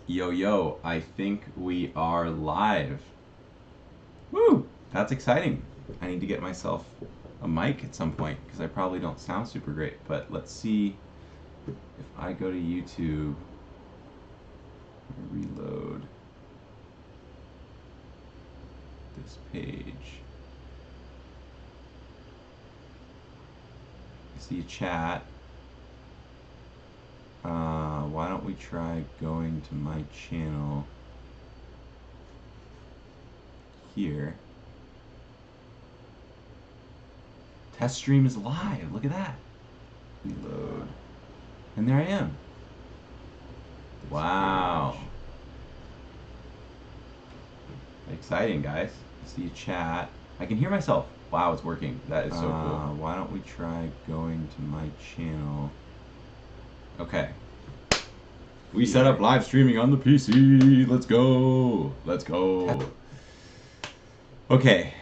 Yo, yo, I think we are live. Woo! That's exciting. I need to get myself a mic at some point because I probably don't sound super great. But let's see if I go to YouTube, reload this page. I see a chat. Why don't we try going to my channel here? Test stream is live. Look at that. Reload. And there I am. Wow. Exciting, guys. I see a chat. I can hear myself. Wow, it's working. That is so cool. Why don't we try going to my channel? Okay. We set up live streaming on the PC. Let's go. Let's go. Okay,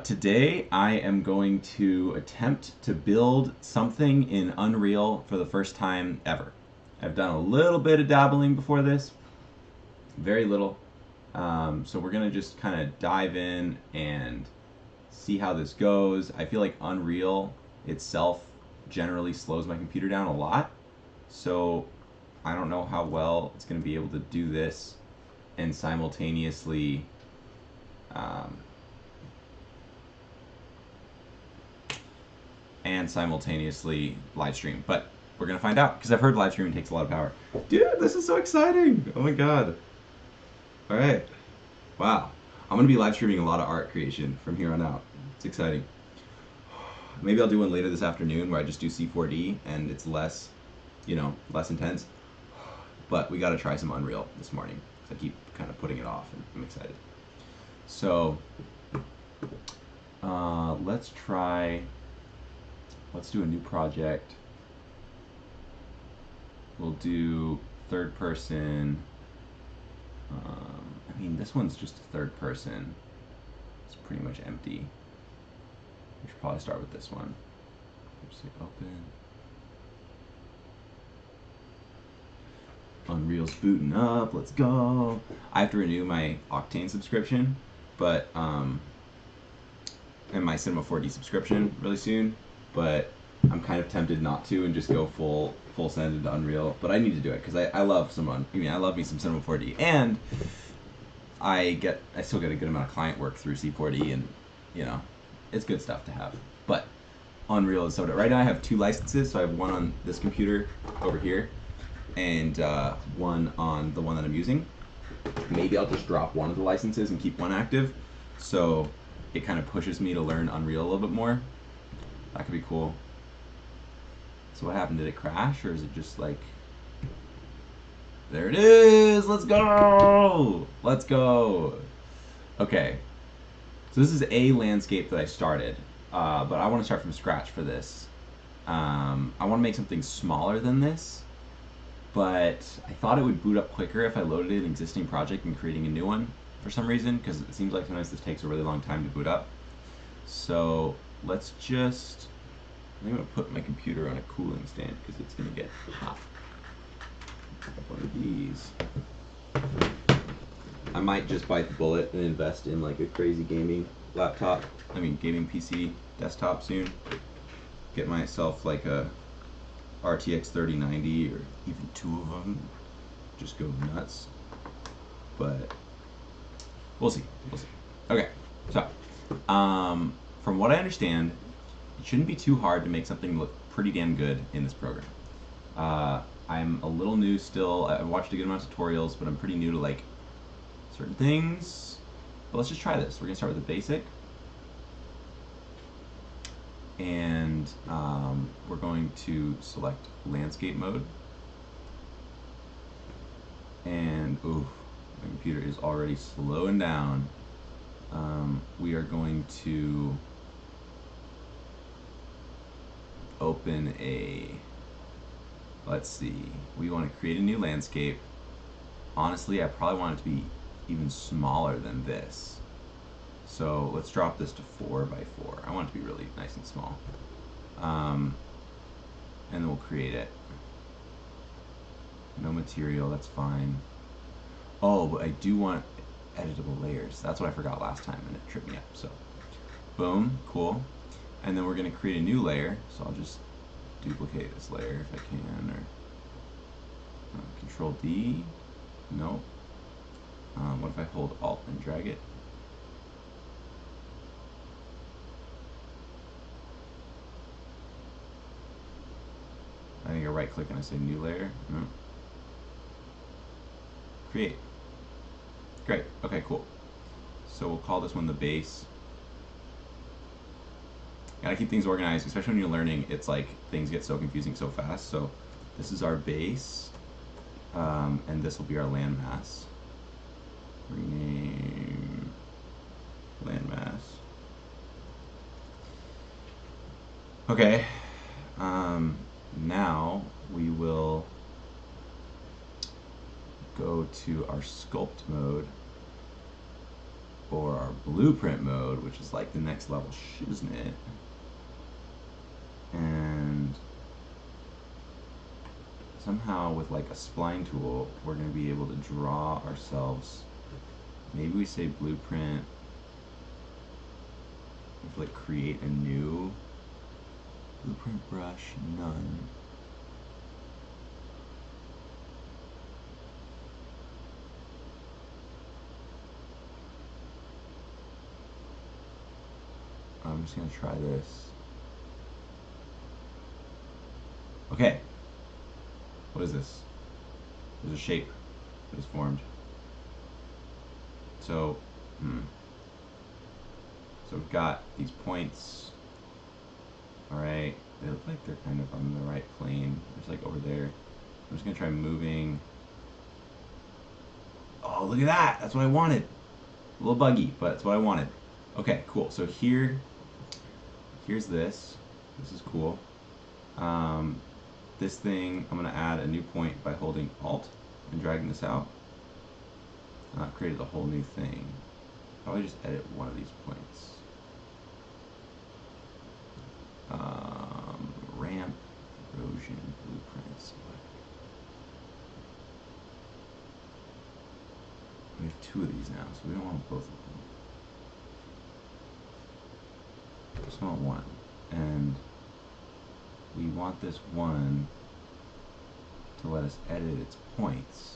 today I am going to attempt to build something in Unreal for the first time ever. I've done a little bit of dabbling before this, very little. So we're gonna just kind of dive in and see how this goes. I feel like Unreal itself generally slows my computer down a lot, so I don't know how well it's gonna be able to do this and simultaneously live stream, but we're gonna find out because I've heard live streaming takes a lot of power. Dude, this is so exciting! Oh my god! All right, wow. I'm gonna be live streaming a lot of art creation from here on out. It's exciting. Maybe I'll do one later this afternoon where I just do C4D and it's less, less intense. But we got to try some Unreal this morning because I keep kind of putting it off and I'm excited. So let's do a new project. We'll do third person. I mean, this one's just a third person. It's pretty much empty. We should probably start with this one. Just say open. Unreal's booting up. Let's go. I have to renew my Octane subscription, but and my Cinema 4D subscription really soon. But I'm kind of tempted not to and just go full send into Unreal. But I need to do it because I love I love me some Cinema 4D, and I still get a good amount of client work through C4D, and it's good stuff to have. But Unreal is so dope. Right now I have 2 licenses, so I have one on this computer over here, and one on the one that I'm using. Maybe I'll just drop one of the licenses and keep one active, so it kind of pushes me to learn Unreal a little bit more. That could be cool. So what happened? Did it crash, or is it just like... There it is! Let's go! Let's go! Okay. So this is a landscape that I started, but I want to start from scratch for this. I want to make something smaller than this, but I thought it would boot up quicker if I loaded an existing project and creating a new one for some reason, because it seems like sometimes this takes a really long time to boot up. So let's just... I'm going to put my computer on a cooling stand because it's going to get hot. One of these. I might just bite the bullet and invest in like a crazy gaming gaming PC desktop soon. Get myself like a RTX 3090 or even 2 of them. Just go nuts. But we'll see. Okay, so from what I understand, it shouldn't be too hard to make something look pretty damn good in this program. I'm a little new still. I've watched a good amount of tutorials, but I'm pretty new to like certain things. But let's just try this. We're gonna start with the basic, and we're going to select landscape mode. And ooh, my computer is already slowing down. We are going to open let's see, we want to create a new landscape. Honestly, I probably want it to be even smaller than this. So let's drop this to 4 by 4. I want it to be really nice and small. And then we'll create it. No material, that's fine. Oh, but I do want editable layers. That's what I forgot last time and it tripped me up. So, boom, cool. And then we're gonna create a new layer. So I'll just duplicate this layer if I can, or Control D. Nope. What if I hold Alt and drag it? I think I right click and I say new layer. No. Create. Great. Okay, cool. So we'll call this one the base. Gotta keep things organized, especially when you're learning. It's like things get so confusing so fast. So this is our base, and this will be our landmass. Rename landmass. Okay. Now we will go to our sculpt mode, or our blueprint mode, which is like the next level shiznit. And somehow with like a spline tool, we're going to be able to draw ourselves. Maybe we say blueprint. If like create a new blueprint brush, none. I'm just going to try this. Okay. What is this? There's a shape that is formed. So, So we've got these points. Alright. They look like they're kind of on the right plane. It's like over there. I'm just going to try moving. Oh, look at that! That's what I wanted. A little buggy, but that's what I wanted. Okay, cool. So here's this. This is cool. This thing, I'm going to add a new point by holding Alt and dragging this out. Created a whole new thing. Probably just edit one of these points. Ramp, erosion, blueprints. We have two of these now, so we don't want both of them. Just want one. And we want this one to let us edit its points.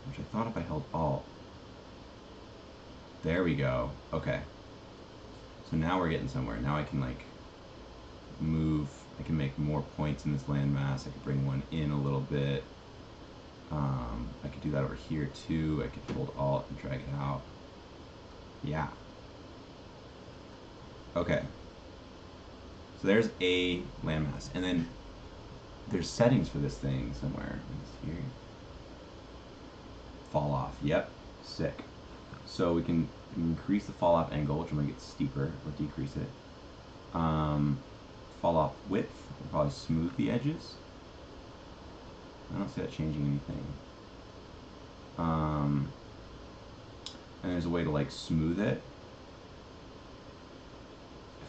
Which I thought if I held Alt. There we go. Okay. So now we're getting somewhere. Now I can like move. I can make more points in this landmass. I could bring one in a little bit. I could do that over here too. I could hold Alt and drag it out. Yeah. Okay. So there's a landmass. And then there's settings for this thing somewhere. It's here. Fall off. Yep. Sick. So we can increase the fall off angle, which will make it steeper, or decrease it. Fall off width. We'll probably smooth the edges. I don't see that changing anything. And there's a way to like smooth it.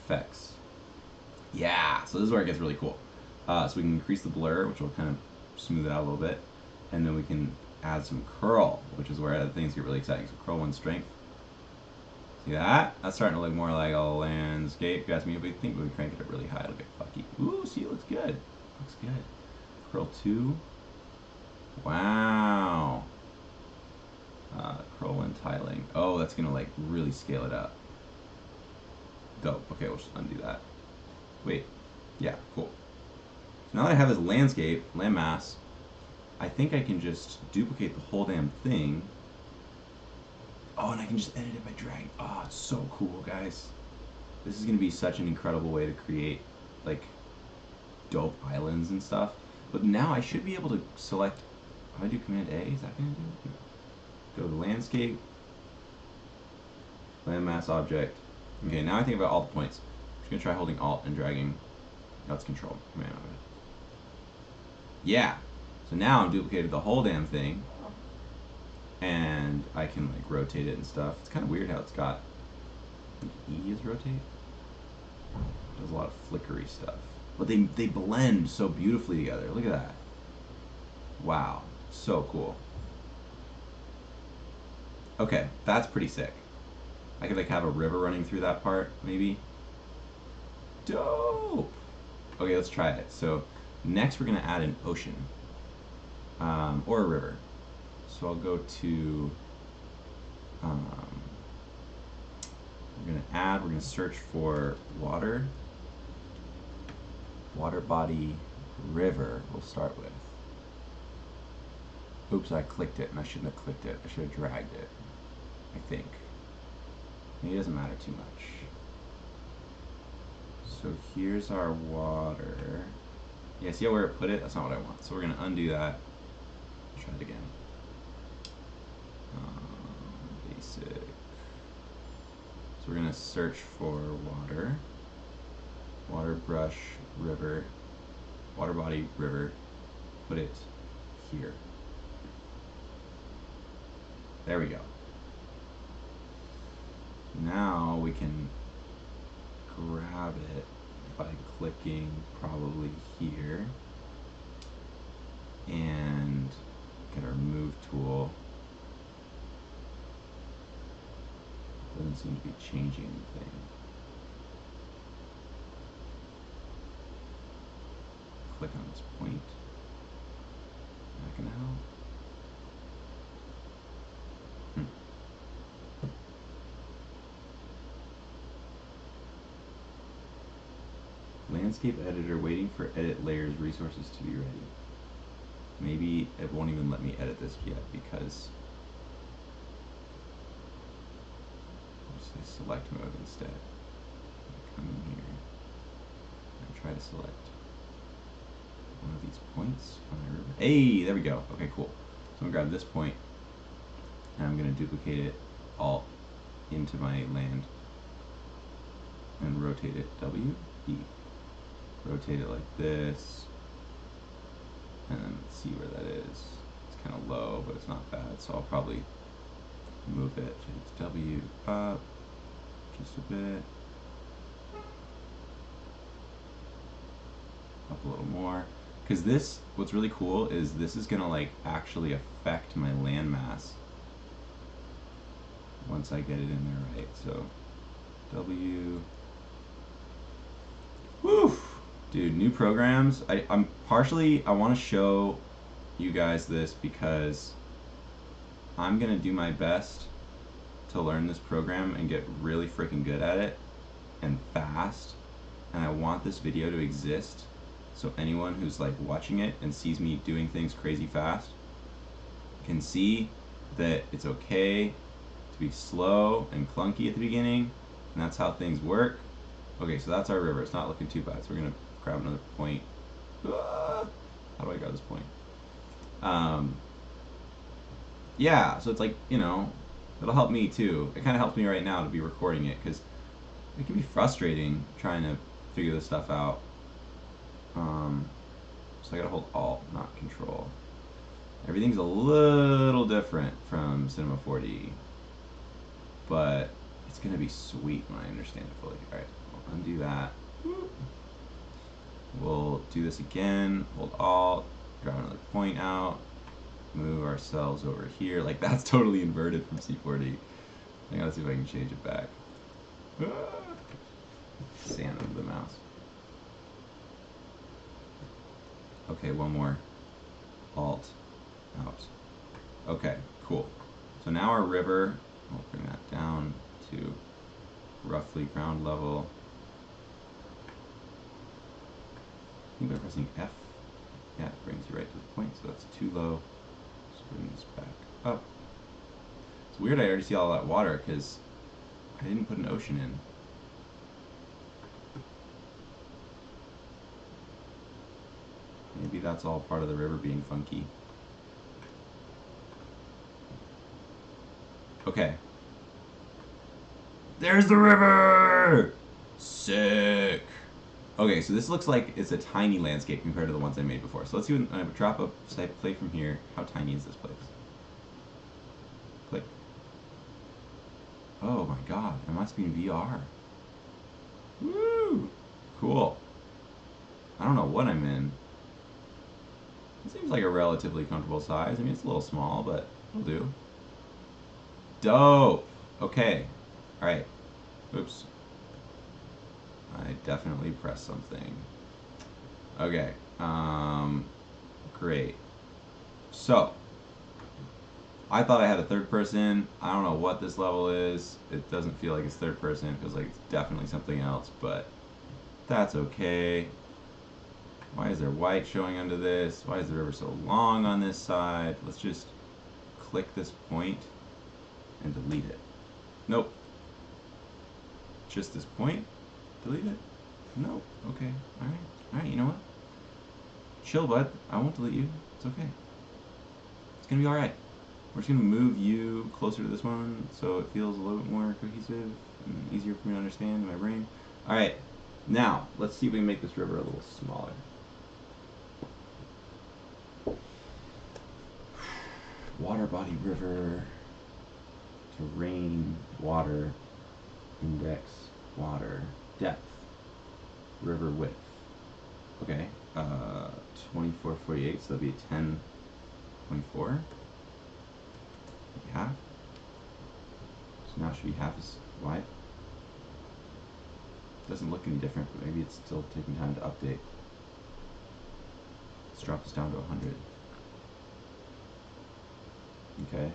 Effects. Yeah, so this is where it gets really cool. So we can increase the blur, which will kind of smooth it out a little bit. And then we can add some curl, which is where things get really exciting. So curl one strength. See that? That's starting to look more like a landscape. You ask me if we think we crank it up really high, it'll get fucky. Ooh, see, it looks good. Looks good. Curl 2. Wow. Curl 1 tiling. Oh, that's gonna like really scale it up. Dope. Okay, we'll just undo that. Wait. Yeah, cool. So now that I have this landscape, landmass, I think I can just duplicate the whole damn thing. Oh, and I can just edit it by dragging. Oh, it's so cool, guys. This is going to be such an incredible way to create, like, dope islands and stuff. But now I should be able to select, if I do Command A, is that going to do it? Go to Landscape, Landmass Object. Okay, now I think about all the points. I'm just going to try holding Alt and dragging. That's Control. Command Object. Yeah. So now I've duplicated the whole damn thing. And I can like rotate it and stuff. It's kind of weird how it's got, I think E is rotate. It does a lot of flickery stuff. but they blend so beautifully together. Look at that. Wow, so cool. Okay, that's pretty sick. I could like have a river running through that part, maybe. Dope. Okay, let's try it. So next we're gonna add an ocean, or a river. So I'll go to, we're gonna search for water body, river we'll start with. Oops, I clicked it and I shouldn't have clicked it. I should have dragged it, I think. Maybe it doesn't matter too much. So here's our water. Yeah, see where it put it? That's not what I want. So we're gonna undo that. Try it again. Basic. So we're gonna search for water. Water brush, river, water body, river. Put it here. There we go. Now we can grab it by clicking probably here and get our move tool. Doesn't seem to be changing anything. Click on this point. That can help. Landscape editor waiting for edit layers resources to be ready. Maybe it won't even let me edit this yet because I'll just say select mode instead. Come in here and try to select one of these points on my river. Hey, there we go. Okay, cool. So I'm gonna grab this point and I'm gonna duplicate it all into my land and rotate it W, E. Rotate it like this, and then see where that is. It's kind of low, but it's not bad, so I'll probably move it. Change W up just a bit, up a little more. Because this, what's really cool is this is gonna like actually affect my landmass once I get it in there right. So W. Woo! Dude, new programs. I want to show you guys this because I'm gonna do my best to learn this program and get really freaking good at it and fast. And I want this video to exist so anyone who's like watching it and sees me doing things crazy fast can see that it's okay to be slow and clunky at the beginning, and that's how things work. Okay, so that's our river. It's not looking too bad. So we're gonna grab another point. How do I grab this point? Yeah, so it's like, you know, it'll help me too. It kind of helps me right now to be recording it because it can be frustrating trying to figure this stuff out. So I gotta hold Alt, not Control. Everything's a little different from Cinema 4D, but it's gonna be sweet when I understand it fully. All right, we'll undo that. We'll do this again, hold Alt, grab another point out, move ourselves over here. Like, that's totally inverted from C4D. I gotta see if I can change it back. Sand under the mouse. Okay, one more. Alt, out. Okay, cool. So now our river, we'll bring that down to roughly ground level. I think by pressing F, yeah, it brings you right to the point, so that's too low. Just bring this back up. It's weird I already see all that water because I didn't put an ocean in. Maybe that's all part of the river being funky. Okay. There's the river! Sick! Okay, so this looks like it's a tiny landscape compared to the ones I made before. So let's see when I drop a play from here. How tiny is this place? Click. Oh my god, it must be in VR. Woo! Cool. I don't know what I'm in. It seems like a relatively comfortable size. I mean, it's a little small, but it'll do. Dope. Okay. All right. Oops. I definitely pressed something. Okay. Great. So, I thought I had a third person. I don't know what this level is. It doesn't feel like it's third person. It feels like it's definitely something else, but that's okay. Why is there white showing under this? Why is the river so long on this side? Let's just click this point and delete it. Nope. Just this point? Delete it? Nope. Okay. Alright. Alright, you know what? Chill, bud. I won't delete you. It's okay. It's gonna be alright. We're just gonna move you closer to this one so it feels a little bit more cohesive and easier for me to understand in my brain. Alright. Now, let's see if we can make this river a little smaller. Water body river, terrain, water, index, water, depth, river width. Okay, 2448, so that'd be 10.4. Half. So now it should be half as wide. Doesn't look any different, but maybe it's still taking time to update. Let's drop this down to 100. Okay,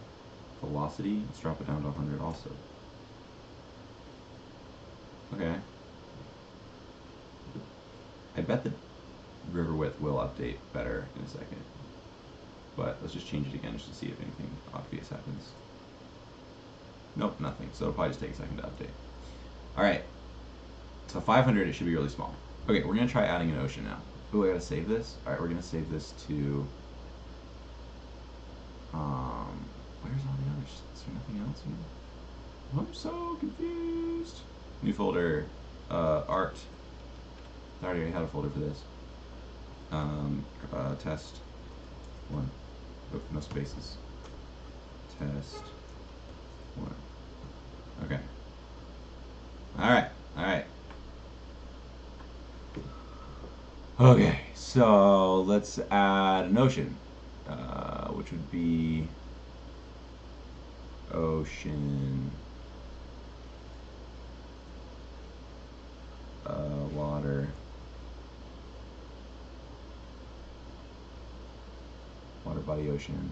velocity, let's drop it down to 100 also. Okay. I bet the river width will update better in a second. But let's just change it again just to see if anything obvious happens. Nope, nothing. So it'll probably just take a second to update. Alright. So 500, it should be really small. Okay, we're going to try adding an ocean now. Ooh, I gotta save this? Alright, we're going to save this to... where's all the others? Is there nothing else here? I'm so confused. New folder. Art. I already had a folder for this. Test. 1. Oh, no spaces. Test. 1. Okay. Alright, alright. Okay, so let's add an ocean, which would be ocean, water, water body ocean,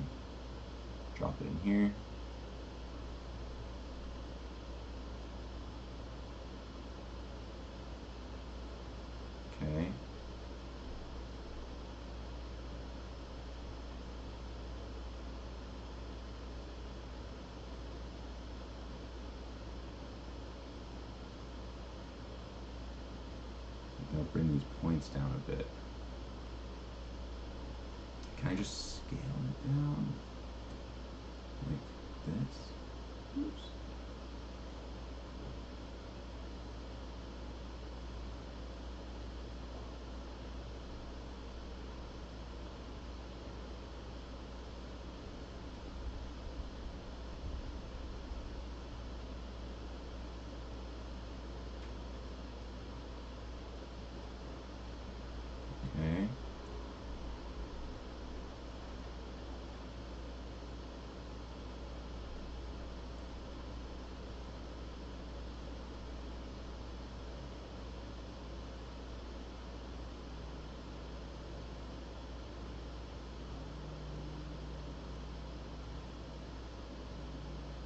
drop it in here. Okay. I'm gonna bring these points down a bit. Can I just scale it down like this? Oops. Okay.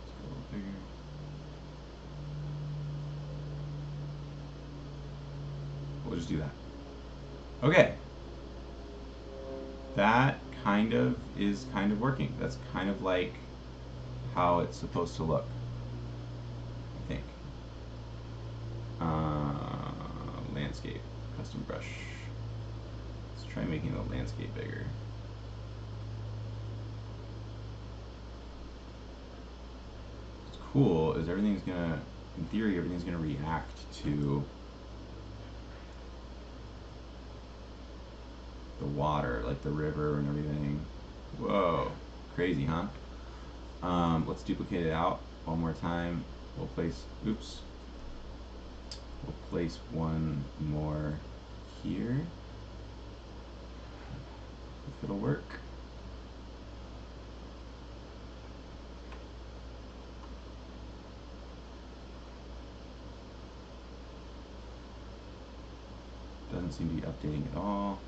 Let's go a little bigger. We'll just do that. Okay. That is kind of working. That's kind of like how it's supposed to look, I think. Landscape, custom brush. Let's try making the landscape bigger. What's cool is everything's gonna, in theory, everything's gonna react to the water, like the river and everything. Whoa, crazy, huh? Let's duplicate it out one more time. We'll place, we'll place one more here. if it'll work. Doesn't seem to be updating at all.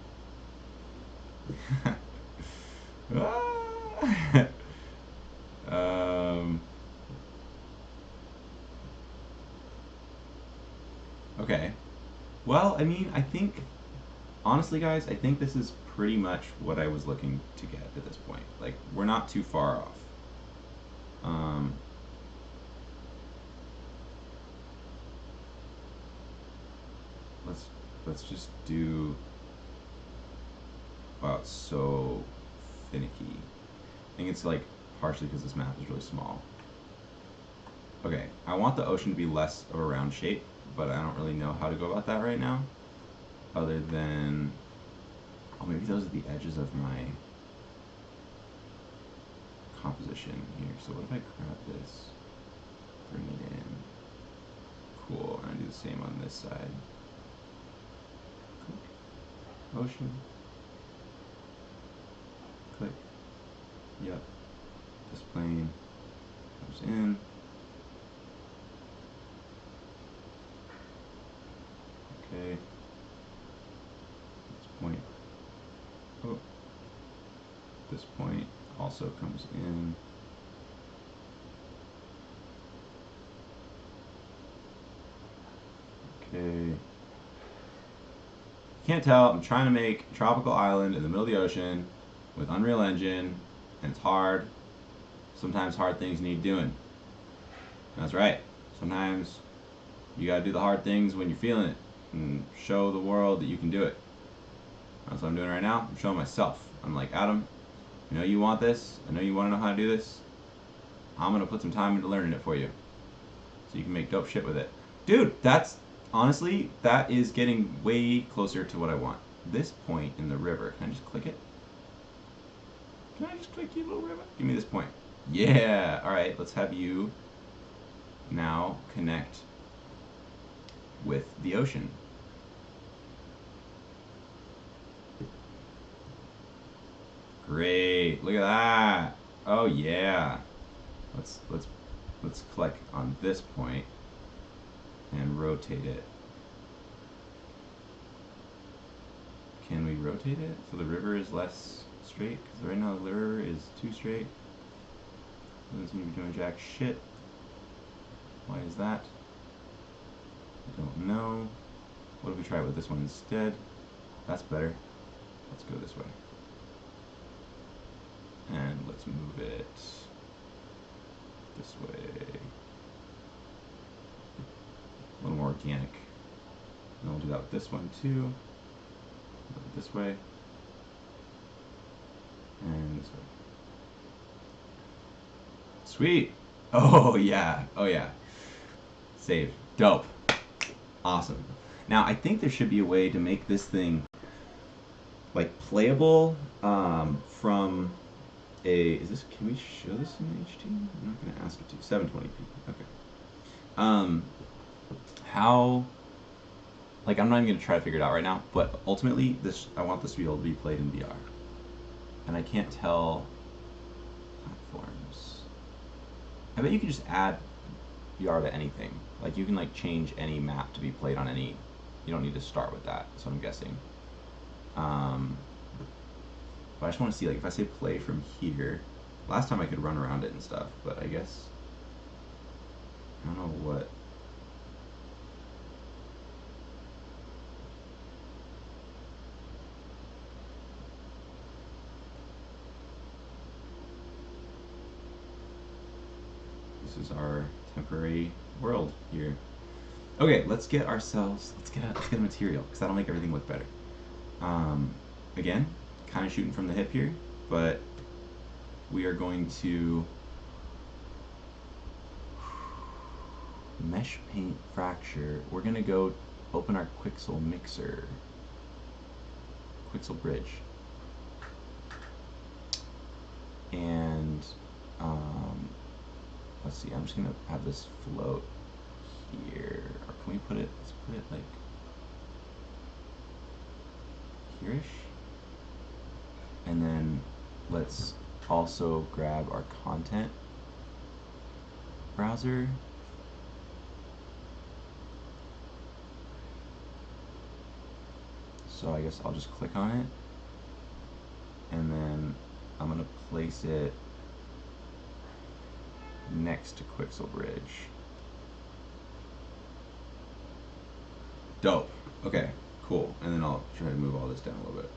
Okay. Well, I mean, I think, honestly, guys, I think this is pretty much what I was looking to get at this point. Like, we're not too far off. Let's just do. Wow, it's so finicky. I think it's like partially because this map is really small. Okay, I want the ocean to be less of a round shape, but I don't really know how to go about that right now. Other than, oh, maybe those are the edges of my composition here. So what if I grab this, bring it in? Cool, and I do the same on this side. Click. Ocean. Click. Yep. This plane comes in. Okay. This point. Oh. This point also comes in. Okay. Can't tell, I'm trying to make a tropical island in the middle of the ocean with Unreal Engine, and it's hard. Sometimes hard things need doing. That's right. Sometimes you gotta do the hard things when you're feeling it and show the world that you can do it. That's what I'm doing right now. I'm showing myself. I'm like, Adam, I know you want this. I know you want to know how to do this. I'm gonna put some time into learning it for you, so you can make dope shit with it. Dude, that's honestly, that is getting way closer to what I want. This point in the river, can I just click it? Can I just click you, little river? Give me this point. Yeah, alright, let's have you now connect with the ocean. Great, look at that. Oh yeah. Let's click on this point and rotate it. Can we rotate it so the river is less straight? Because right now the river is too straight. Doesn't seem to be doing jack shit. Why is that? I don't know. What if we try it with this one instead? That's better. Let's go this way. And let's move it this way. A little more organic. And we'll do that with this one too. This way. And this way. Sweet! Oh yeah, oh yeah. Save. Dope. Awesome. Now I think there should be a way to make this thing like playable from a, is this, can we show this in HD? I'm not going to ask it to. 720p. Okay. How, like, I'm not even going to try to figure it out right now, but ultimately, this, I want this to be able to be played in VR. And I can't tell platforms. I bet you can just add VR to anything. Like, you can, like, change any map to be played on any, you don't need to start with that, so I'm guessing. But I just want to see, like, if I say play from here, last time I could run around it and stuff, but I guess, I don't know what. This is our temporary world here. Okay, let's get ourselves, let's get a material, because that'll make everything look better. Again, kind of shooting from the hip here, but we are going to mesh paint fracture. We're going to go open our Quixel mixer, Quixel bridge, and let's see, I'm just going to have this float here, or can we put it, let's put it like here-ish, And then let's also grab our content browser. So I guess I'll just click on it, and then I'm gonna place it next to Quixel Bridge. Dope. Okay, cool. And then I'll try to move all this down a little bit.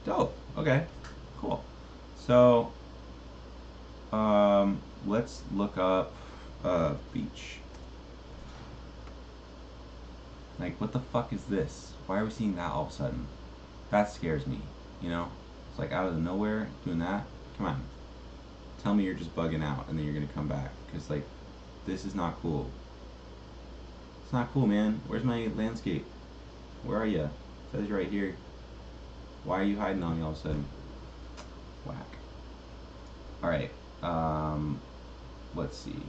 Dope. Okay, cool. So let's look up beach. Like, what the fuck is this? Why are we seeing that all of a sudden? That scares me, you know? It's like out of nowhere doing that. Come on. Tell me you're just bugging out and then you're gonna come back. Because, like, this is not cool. It's not cool, man. Where's my landscape? Where are you? It says you're right here. Why are you hiding on me all of a sudden? Whack. Alright. Let's see.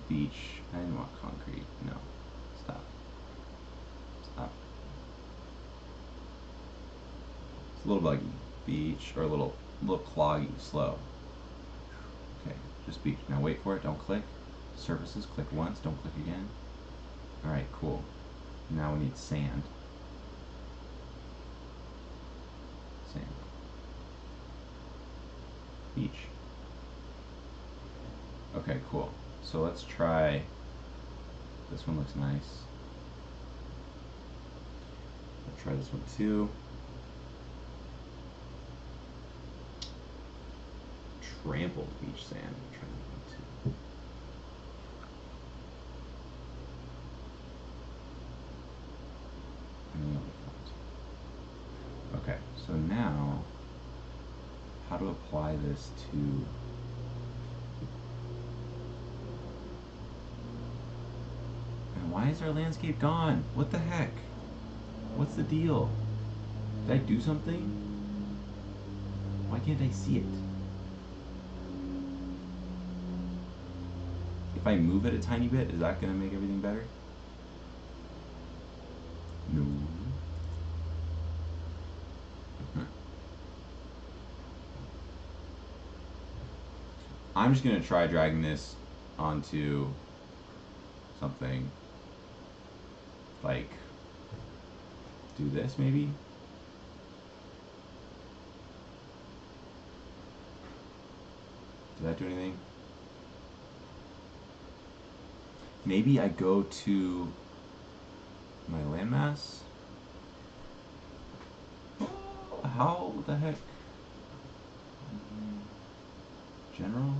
Beach. I didn't want concrete. No. Stop. Stop. It's a little buggy. Beach, or a little cloggy, slow. Okay, just beach. Now wait for it, don't click. Surfaces, click once, don't click again. Alright, cool. Now we need sand. Sand. Beach. Okay, cool. So let's try, this one looks nice. Let's try this one too. Trampled beach sand. Try that one too. Okay, so now how to apply this to and why is our landscape gone? What the heck? What's the deal? Did I do something? Why can't I see it? If I move it a tiny bit, is that going to make everything better? No. I'm just going to try dragging this onto something like do this maybe? Did that do anything? Maybe I go to my landmass? How the heck? General?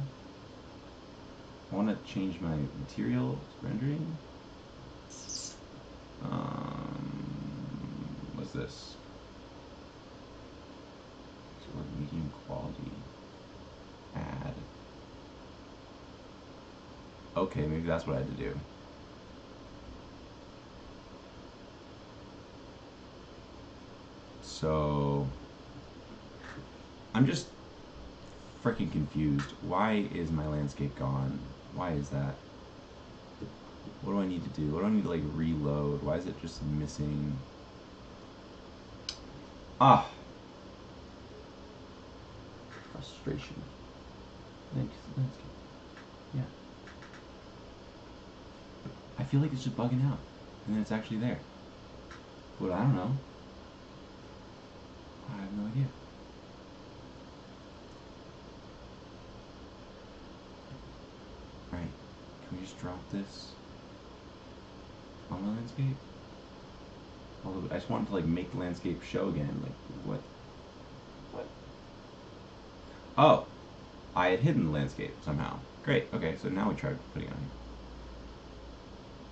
I want to change my material rendering. What's this? Sort of medium quality. Add. Okay, maybe that's what I had to do. So I'm just freaking confused. Why is my landscape gone? Why is that? What do I need to do? What do I need to like reload? Why is it just missing? Ah! Frustration. Landscape. Yeah. I feel like it's just bugging out. And then it's actually there. But I don't know. I have no idea. Alright. Can we just drop this on the landscape? Although I just wanted to like make the landscape show again. Like what? What? Oh! I had hidden the landscape somehow. Great. Okay, so now we try putting it on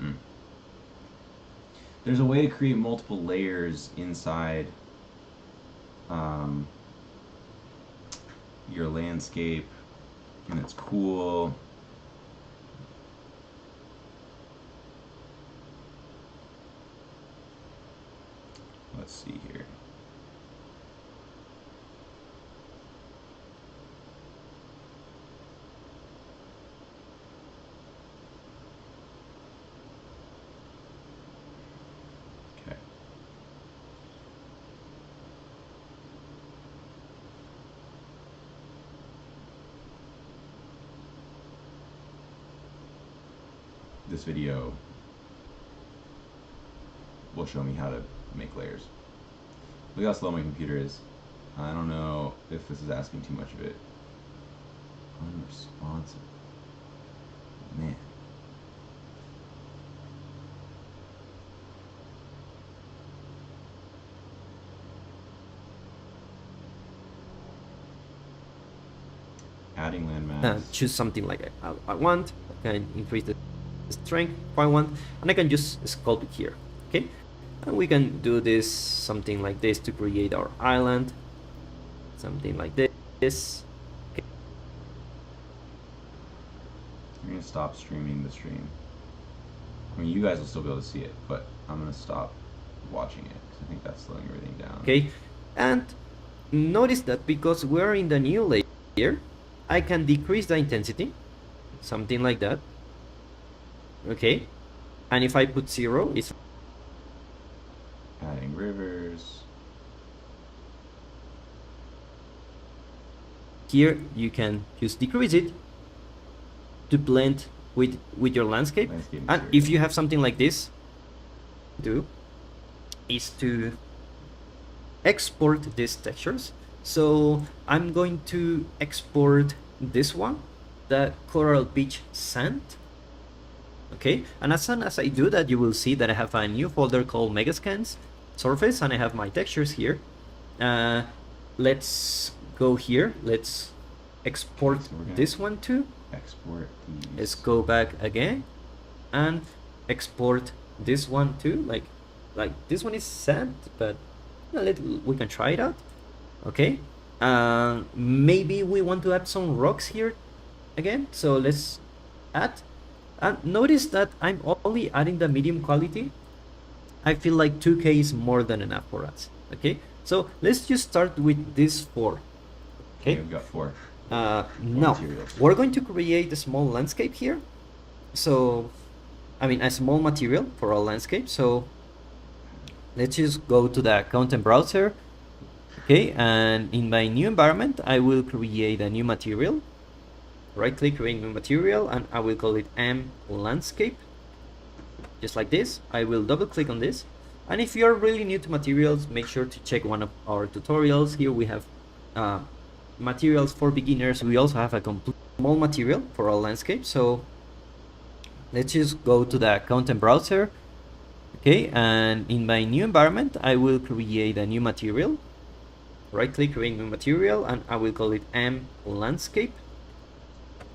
here. There's a way to create multiple layers inside your landscape, and it's cool. Let's see here. Okay. this video will show me how to make layers. Look how slow my computer is. I don't know if this is asking too much of it. Unresponsive. Man. Adding landmass. Choose something like I want. I can increase the strength if I want, and I can just sculpt it here. Okay, and we can do this something like this to create our island. Something like this. Okay. I'm gonna stop streaming the stream. I mean, you guys will still be able to see it, but I'm gonna stop watching it because I think that's slowing everything down. Okay, and notice that because we're in the new layer, I can decrease the intensity, something like that. Okay, and if I put 0, it's adding rivers. Here you can just decrease it to blend with your landscape. And if you have something like this, do is to export these textures. So I'm going to export this one, the coral beach sand. Okay, and as soon as I do that, you will see that I have a new folder called Megascans surface, and I have my textures here. Let's go here. Let's export this one too. Export these. Let's go back again and export this one too. Like this one is sand, but we can try it out. Okay, maybe we want to add some rocks here again, so let's add. And notice that I'm only adding the medium quality. I feel like 2K is more than enough for us. Okay, so let's just start with this 4. Okay, we've got 4. Now materials. we're going to create a small landscape here. So I mean a small material for our landscape. So let's just go to the content browser. Okay, and in my new environment, I will create a new material. Right click, create new material, and I will call it M landscape. Just like this. I will double click on this. And if you're really new to materials, make sure to check one of our tutorials. Here we have materials for beginners. We also have a complete small material for our landscape. So let's just go to the content browser. Okay, and in my new environment, I will create a new material. Right click, create new material, and I will call it M landscape.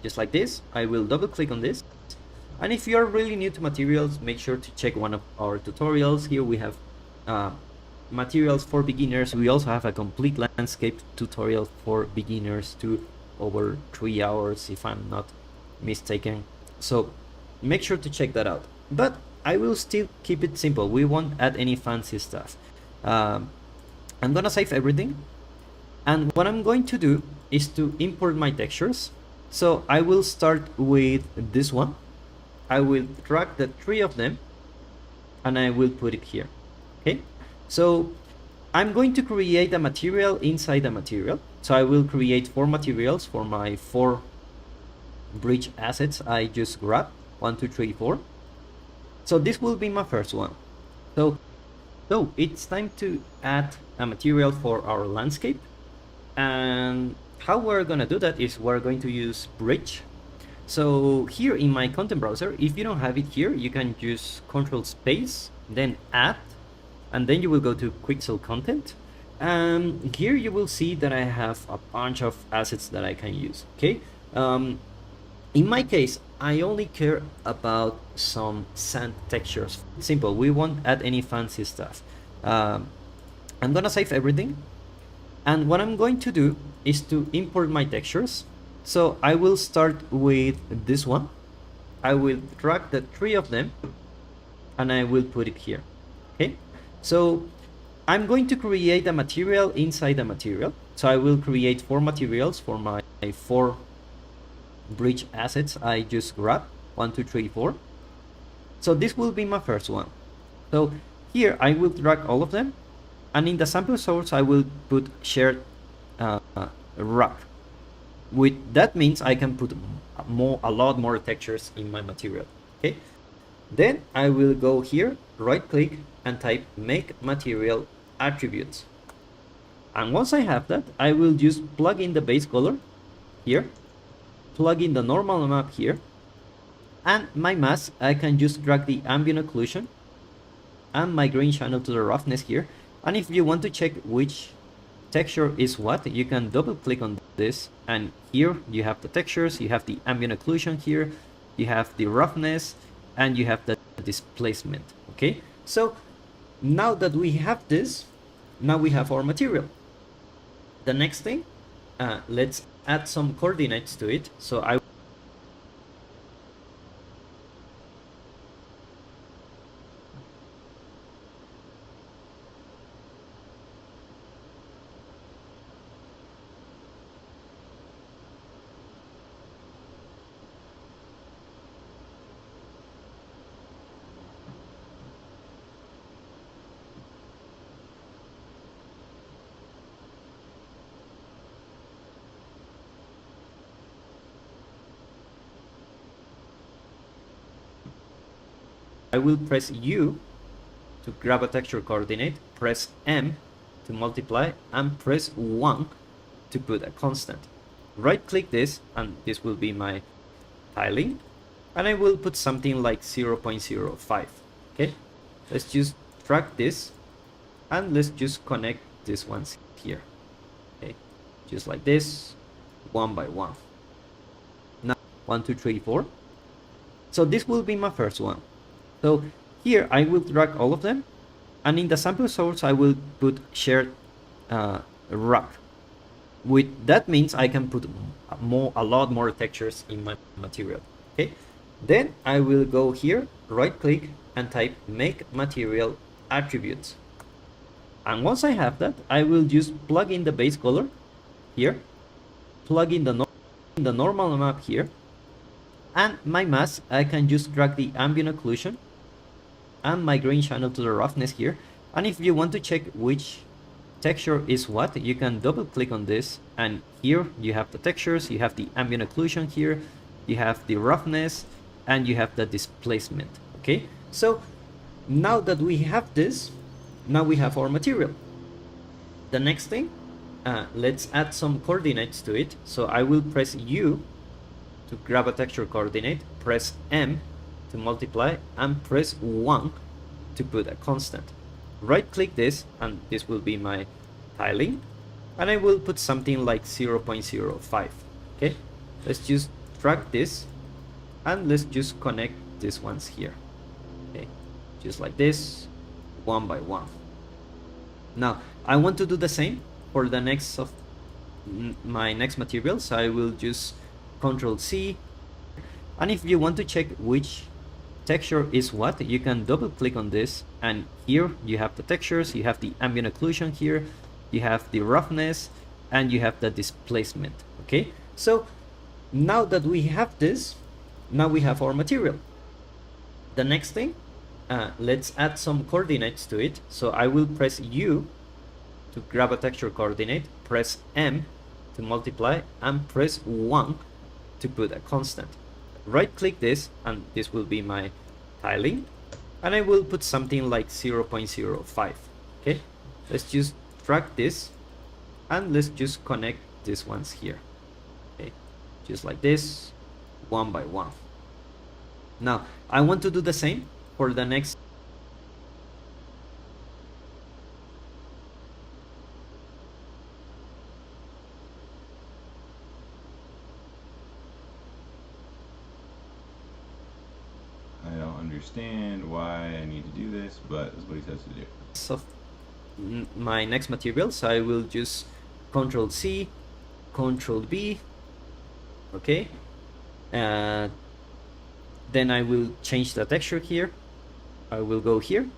Just like this. I will double click on this. And if you're really new to materials, make sure to check one of our tutorials. Here we have materials for beginners. We also have a complete landscape tutorial for beginners to over 3 hours, if I'm not mistaken. So make sure to check that out. But I will still keep it simple. We won't add any fancy stuff. I'm gonna save everything. And what I'm going to do is to import my textures. So I will start with this one. I will drag the 3 of them and I will put it here. Okay, so I'm going to create a material inside a material. So I will create 4 materials for my 4 bridge assets I just grabbed. 1, 2, 3, 4. So this will be my first one. So it's time to add a material for our landscape. And how we're gonna do that is we're going to use bridge. So here in my content browser, if you don't have it here, you can use Control Space, then add, and then you will go to Quixel content. And here you will see that I have a bunch of assets that I can use. Okay, in my case, I only care about some sand textures. Simple, we won't add any fancy stuff. I'm gonna save everything. And what I'm going to do is to import my textures. So I will start with this one. I will drag the 3 of them and I will put it here. Okay, so I'm going to create a material inside a material. So I will create 4 materials for my 4 bridge assets I just grabbed. 1, 2, 3, 4. So this will be my first one. So here I will drag all of them, and in the sample source I will put shared wrap. With that means I can put a lot more textures in my material. Okay, Then I will go here, right click and type make material attributes. And once I have that, I will just plug in the base color here, plug in the normal map here, and my mask, I can just drag the ambient occlusion and my grain channel to the roughness here. And if you want to check which texture is what, you can double click on this, and here you have the textures, you have the ambient occlusion here, you have the roughness, and you have the displacement. Okay, so now that we have this, now we have our material. The next thing, let's add some coordinates to it. So I will press U to grab a texture coordinate, press M to multiply, and press 1 to put a constant. Right click this, and this will be my tiling, and I will put something like 0.05. Okay, let's just drag this, and let's just connect these ones here. Okay, just like this, one by one. Now 1, 2, 3, 4. So this will be my first one. So here I will drag all of them, and in the sample source I will put shared wrap. With that means I can put a lot more textures in my material. Okay, then I will go here, right click and type make material attributes. And once I have that, I will just plug in the base color here, plug in the normal map here, and my mask, I can just drag the ambient occlusion and my grain channel to the roughness here. And if you want to check which texture is what, you can double click on this, and here you have the textures, you have the ambient occlusion here, you have the roughness, and you have the displacement. Okay, so now that we have this, now we have our material. The next thing, let's add some coordinates to it. So I will press U to grab a texture coordinate, press M to multiply, and press 1 to put a constant. Right click this, and this will be my tiling, and I will put something like 0.05. Okay, let's just drag this, and let's just connect these ones here. Okay, just like this, one by one. Now I want to do the same for the next of my next material, so I will just Control C, and if you want to check which texture is what, you can double click on this, and here you have the textures, you have the ambient occlusion here, you have the roughness, and you have the displacement. Okay, so now that we have this, now we have our material. The next thing, let's add some coordinates to it. So I will press U to grab a texture coordinate, press M to multiply, and press 1 to put a constant. Right click this, and this will be my tiling, and I will put something like 0.05. Okay, let's just drag this, and let's just connect these ones here. Okay, just like this, one by one. Now I want to do the same for the next. I don't understand why I need to do this, but that's what he says to do. So my next material, so I will just Control C, Control B. Okay, then I will change the texture here. I will go here,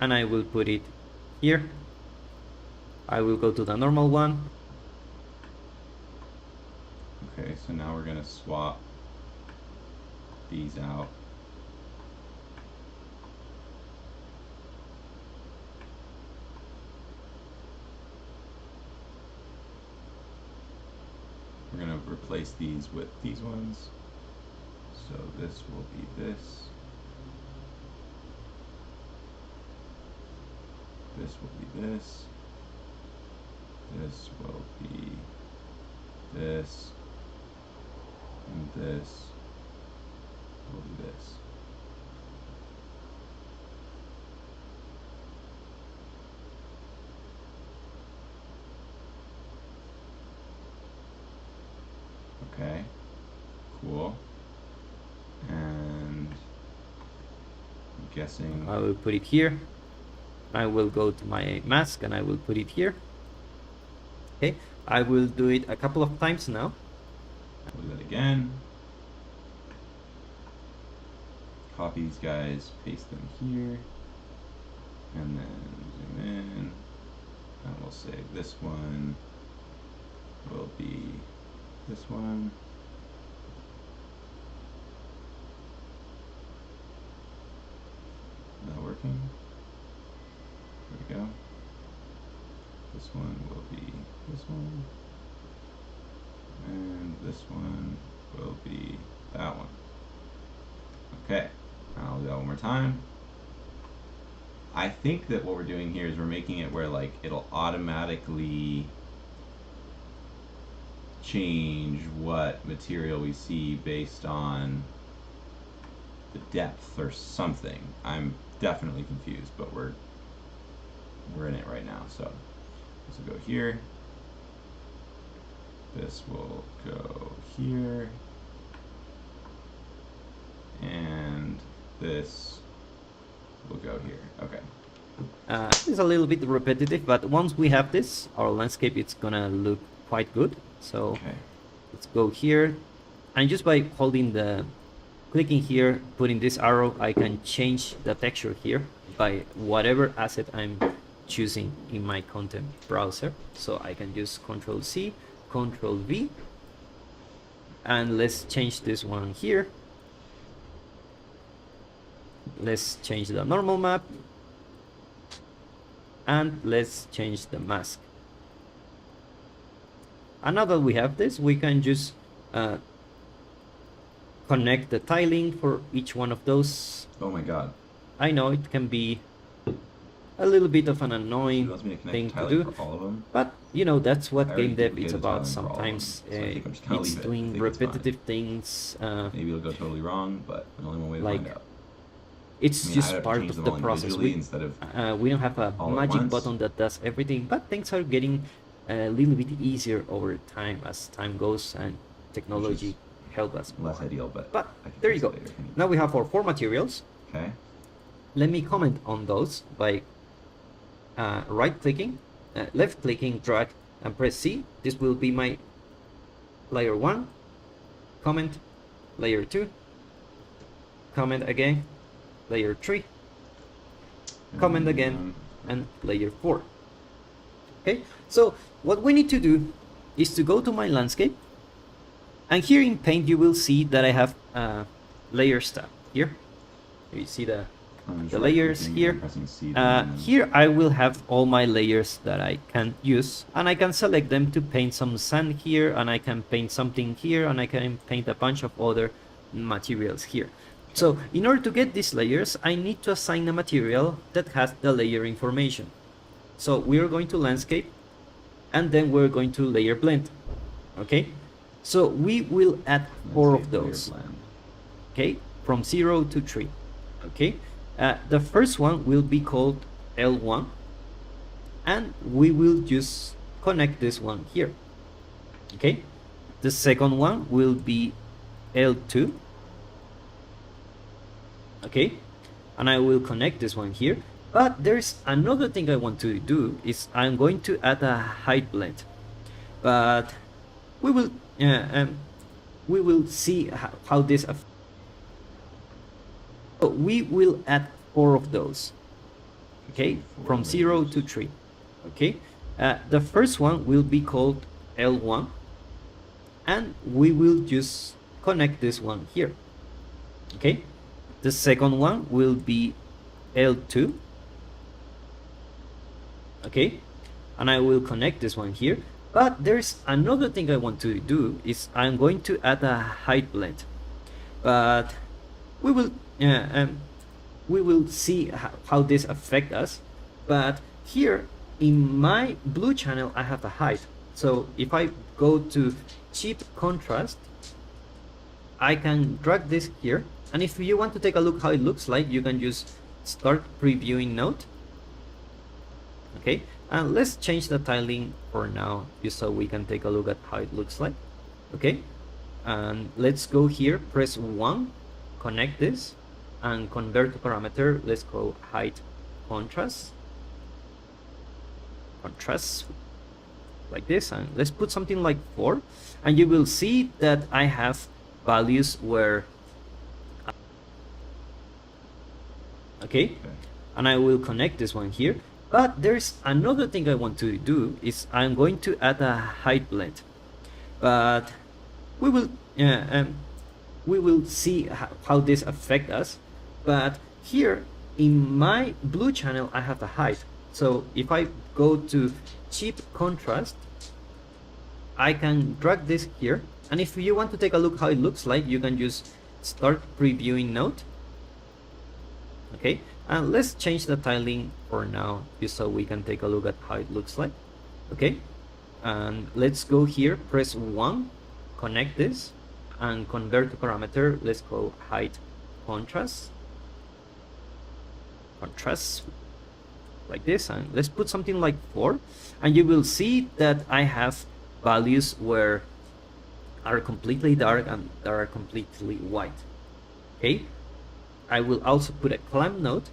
and I will put it here. I will go to the normal one. Okay, so now we're gonna swap these out. We're gonna replace these with these ones. So this will be this, this will be this. This will be this. And this will be this. Okay, cool. And I'm guessing I will put it here. I will go to my mask and I will put it here. Okay, I will do it a couple of times now. We'll do that again. Copy these guys, paste them here, and then zoom in, and we'll say this one will be this one. Not working. There we go. This one will be this one. And this one will be that one. Okay, I'll do that one more time. I think that what we're doing here is we're making it where like it'll automatically change what material we see based on the depth or something. I'm definitely confused, but we're in it right now. So this will go here. This will go here. And this will go here. Okay. It's a little bit repetitive, but once we have this, our landscape it's gonna look quite good. So Okay. let's go here, and just by clicking here, putting this arrow, I can change the texture here by whatever asset I'm choosing in my content browser. So I can use Control C, Control V, and let's change this one here. Let's change the normal map, and let's change the mask. And now that we have this, we can just connect the tiling for each one of those. Oh my god. I know it can be a little bit of an annoying It wants me to connect thing to tiling do, for all of them. but you know that's what I already game dev is duplicated about. tiling for all of them, Sometimes so I think I'm just gonna it's leave it. I doing think it's fine. repetitive things. Maybe it'll go totally wrong, but there's only one way to Like, find out. It's I mean, I'd just have to part change of them the all process. individually instead of We don't have a all at magic once. button that does everything, but things are getting a little bit easier over time as time goes and technology help us more. less ideal, but But I can there you fix go. it later if I need Now we have our 4 materials. Okay. Let me comment on those by right clicking, left clicking, drag and press C. This will be my layer 1, comment, layer 2, comment again, layer 3, comment again, and layer 4. Okay, so what we need to do is to go to my landscape, and here in Paint you will see that I have layers tab here. You see the layers here. Here I will have all my layers that I can use, and I can select them to paint some sand here, and I can paint something here, and I can paint a bunch of other materials here. So in order to get these layers, I need to assign a material that has the layer information. So we are going to landscape, and then we're going to layer blend. Okay, so we will add 4 of those. Okay, from 0 to 3. Okay, the first one will be called L1, and we will just connect this one here. Okay, the second one will be L2. Okay, and I will connect this one here. But there's another thing I want to do is I'm going to add a height blend, but we will see how this affects. So we will add 4 of those. Okay, from 0 to 3. Okay, the first one will be called L1, and we will just connect this one here. Okay, the second one will be L2. Okay, and I will connect this one here. But there's another thing I want to do is I'm going to add a height blend, but we will see how this affects us. But here in my blue channel I have a height. So if I go to cheap contrast, I can drag this here, and if you want to take a look how it looks like, you can just start previewing node. Okay, and let's change the tiling for now just so we can take a look at how it looks like. Okay, and let's go here, press 1, connect this, and convert to parameter. Let's go height contrast like this, and let's put something like 4, and you will see that I have values where okay, and I will connect this one here. But there's another thing I want to do is I'm going to add a height blend, but we will see how this affect us. But here in my blue channel I have a height. So if I go to cheap contrast, I can drag this here, and if you want to take a look how it looks like, you can just start previewing node. Okay, and let's change the tiling for now just so we can take a look at how it looks like. Okay, and let's go here, press 1, connect this, and convert to parameter. Let's go height contrast like this, and let's put something like 4, and you will see that I have values where are completely dark and that are completely white. Okay, I will also put a clamp node,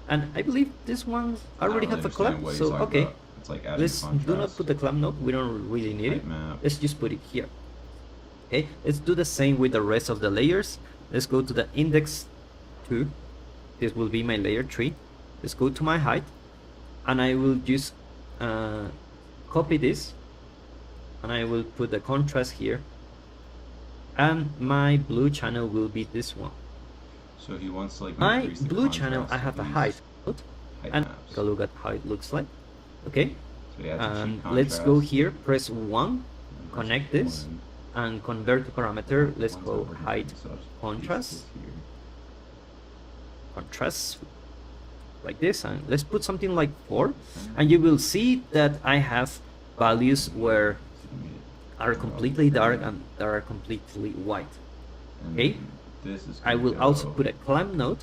and I believe this one already have a clamp, so okay, like let's do not put the clamp node, we don't really need it. Let's just put it here. Okay, let's do the same with the rest of the layers. Let's go to the index 2, this will be my layer 3. Let's go to my height, and I will just copy this, and I will put the contrast here, and my blue channel will be this one. So he wants to like my blue channel I have a height, and take a look at how it looks like. Okay, so and let's go here, press 1, connect this, and convert to parameter. Let's go height contrast like this, and let's put something like 4, and you will see that I have values where are completely dark and that are completely white. Okay, I will also put a clamp node,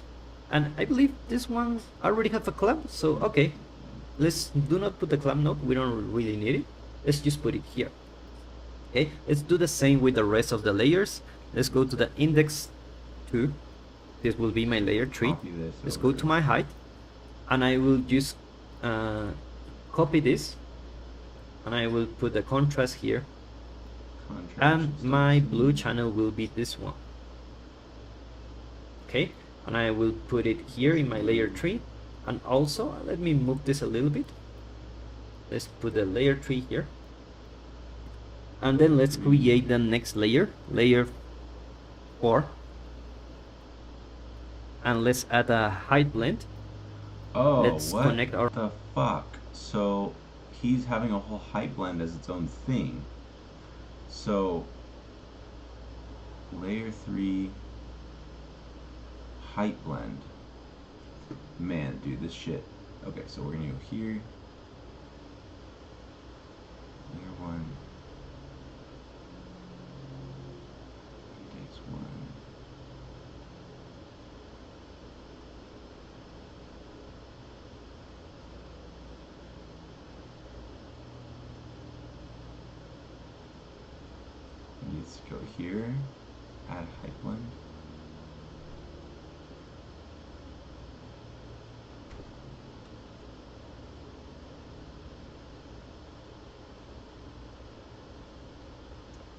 and I believe this one already have a clamp, so okay, let's do not put the clamp node, we don't really need it. Let's just put it here. Okay, let's do the same with the rest of the layers. Let's go to the index 2, this will be my layer 3. Let's go to my height, and I will just copy this, and I will put the contrast here, and my blue channel will be this one. Okay, and I will put it here in my layer 3, and also let me move this a little bit. Let's put the layer 3 here, and then let's create the next layer, layer 4, and let's add a height blend. Oh, let's what connect our the fuck? So he's having a whole height blend as its own thing. So layer 3 height blend. Man, dude, this shit. Okay, so we're gonna go here. Layer 1. Index 1. Let's go here, add height blend.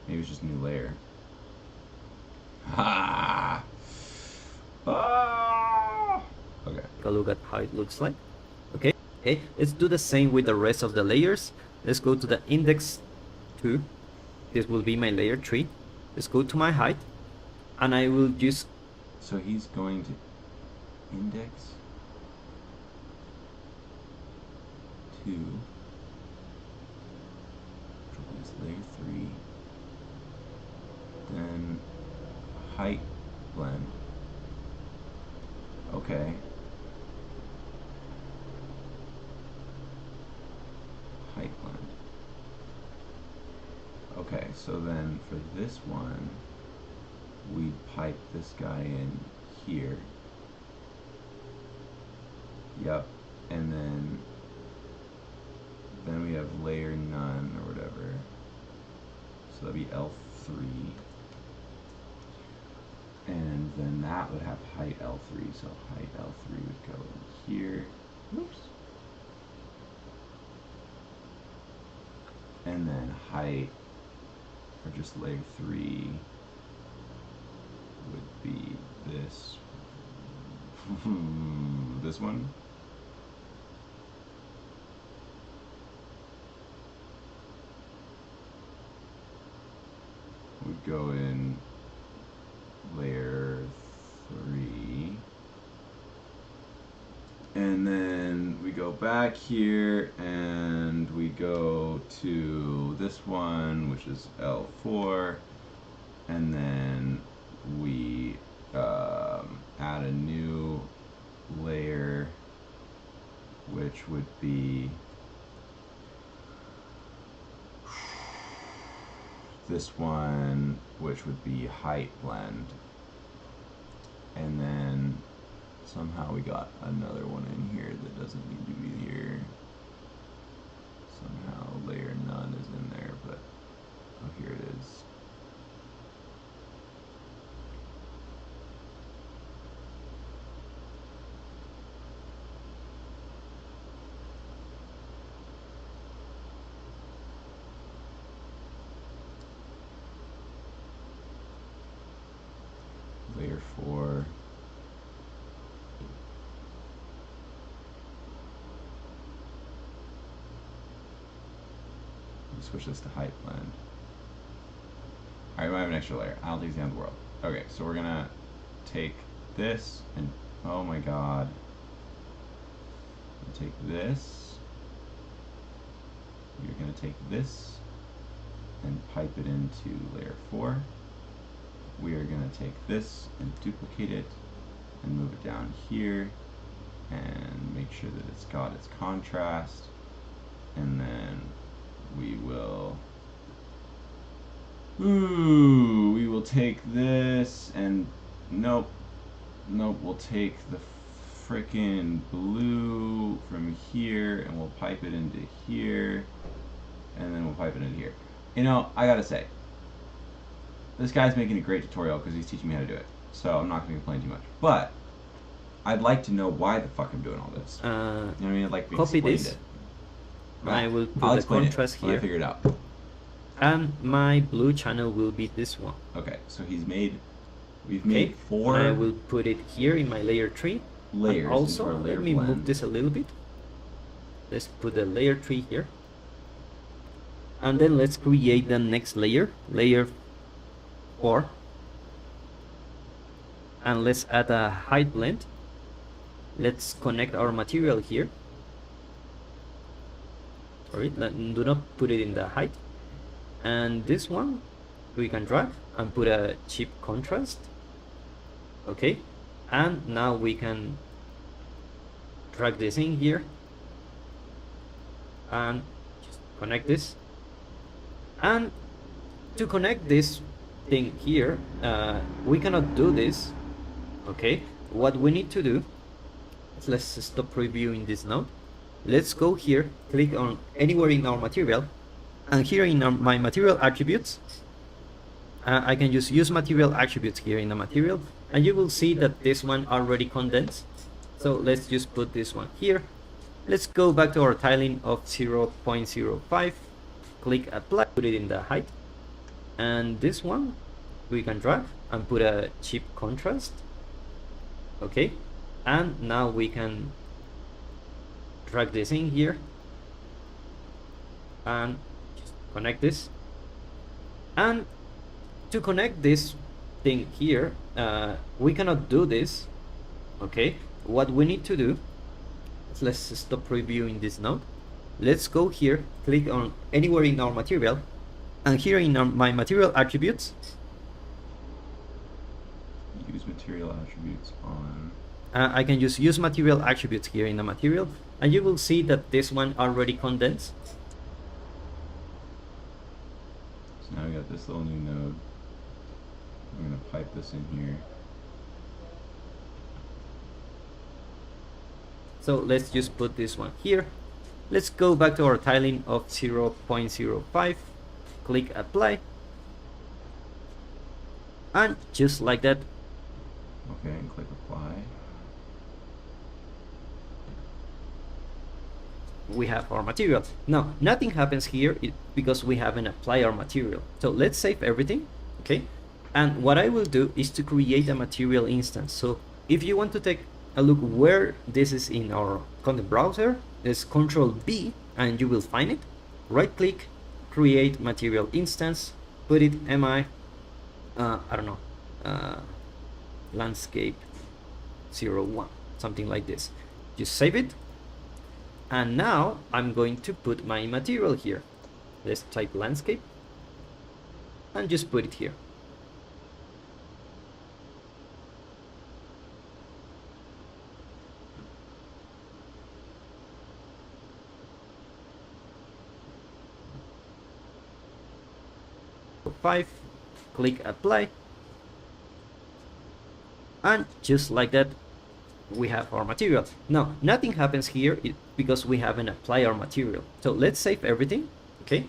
Maybe it's just a new layer. Ah! Ah! Okay. Take a look at how it looks like. Okay, okay, let's do the same with the rest of the layers. Let's go to the index 2, this will be my layer 3. Let's go to my height, and I will just, so he's going to index 2, is layer 3, then height blend. Okay. so then for this one, we pipe this guy in here. Yep, and then we have layer none or whatever. So that'd be L3. And then that would have height L3, so height L3 would go in here. Oops. And then height, or just layer 3, would be this. This one. Would go in layer 3. And then we go back here and we go to this one, which is L4, and then we add a new layer, which would be this one, which would be height blend. And then somehow we got another one in here that doesn't need to be here. Somehow layer none is in there, but oh, here it is. Layer 4. Switch this to height blend. Alright, we have an extra layer. I don't think it's the end of the world. Okay, so we're gonna take this and oh my god. Take this. You're gonna take this and pipe it into layer 4. We are gonna take this and duplicate it and move it down here and make sure that it's got its contrast, and then we will take this and nope, we'll take the frickin' blue from here and we'll pipe it into here, and then we'll pipe it into here. You know, I gotta say, this guy's making a great tutorial because he's teaching me how to do it, so I'm not gonna complain too much, but I'd like to know why the fuck I'm doing all this. You know what I mean? I'd like to be copy explained this. it. I will put I'll the explain contrast it when here. I figure it out. And my blue channel will be this one. Okay, so we've made 4 I will put it here in my layer 3. layers. And also, into our layer let me blend. move this a little bit. Let's put the layer 3 here. And then let's create the next layer, layer 4. And let's add a height blend. Let's connect our material here. Sorry, do not put it in the height. And this one we can drag and put a cheap contrast. Okay, and now we can drag this in here and just connect this. And to connect this thing here, we cannot do this. Okay, what we need to do, let's stop reviewing this now. Let's go here, click on anywhere in our material, and here in my material attributes, I can just use material attributes here in the material, and you will see that this one already condensed. So let's just put this one here. Let's go back to our tiling of 0.05, click apply, put it in the height, and this one we can drag and put a cheap contrast. Okay, and now we can drag this in here and just connect this. And to connect this thing here, we cannot do this. Okay, what we need to do, let's stop reviewing this now. Let's go here, click on anywhere in our material, and here in my material attributes, use material attributes on. I can just use material attributes here in the material, and you will see that this one already condensed. So now we got start this little new node. I'm going to pipe this in here. So let's just put this one here. Let's go back to our tiling of 0.05, click apply, and just like that. Okay, and click apply. We have our material. Now, nothing happens here because we haven't applied our material. So let's save everything, okay? And what I will do is to create a material instance. So if you want to take a look where this is in our content browser, is Control B and you will find it. Right click, create material instance, put it mi, I don't know, landscape 01, something like this. Just save it. And now I'm going to put my material here. Let's type landscape and just put it here. Five, click apply, and just like that we have our material. Now nothing happens here because we haven't applied our material. So let's save everything, okay?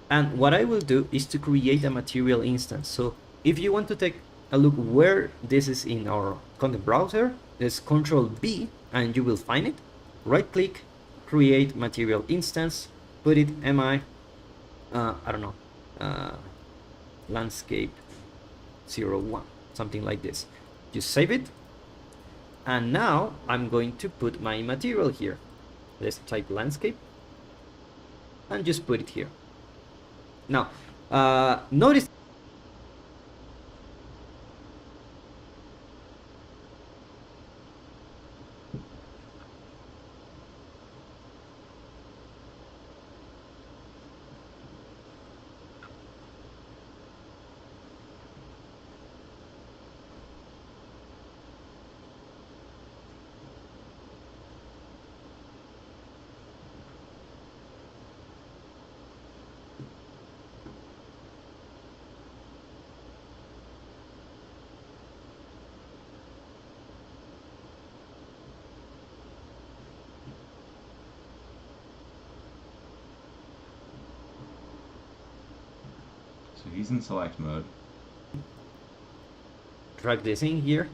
And what I will do is to create a material instance. So if you want to take a look where this is in our content browser, is Control B and you will find it. Right click, create material instance, put it mi, I don't know, landscape 01, something like this. Just save it. And now I'm going to put my material here. Let's type landscape and just put it here. Now, notice So he's in select mode. drag this in here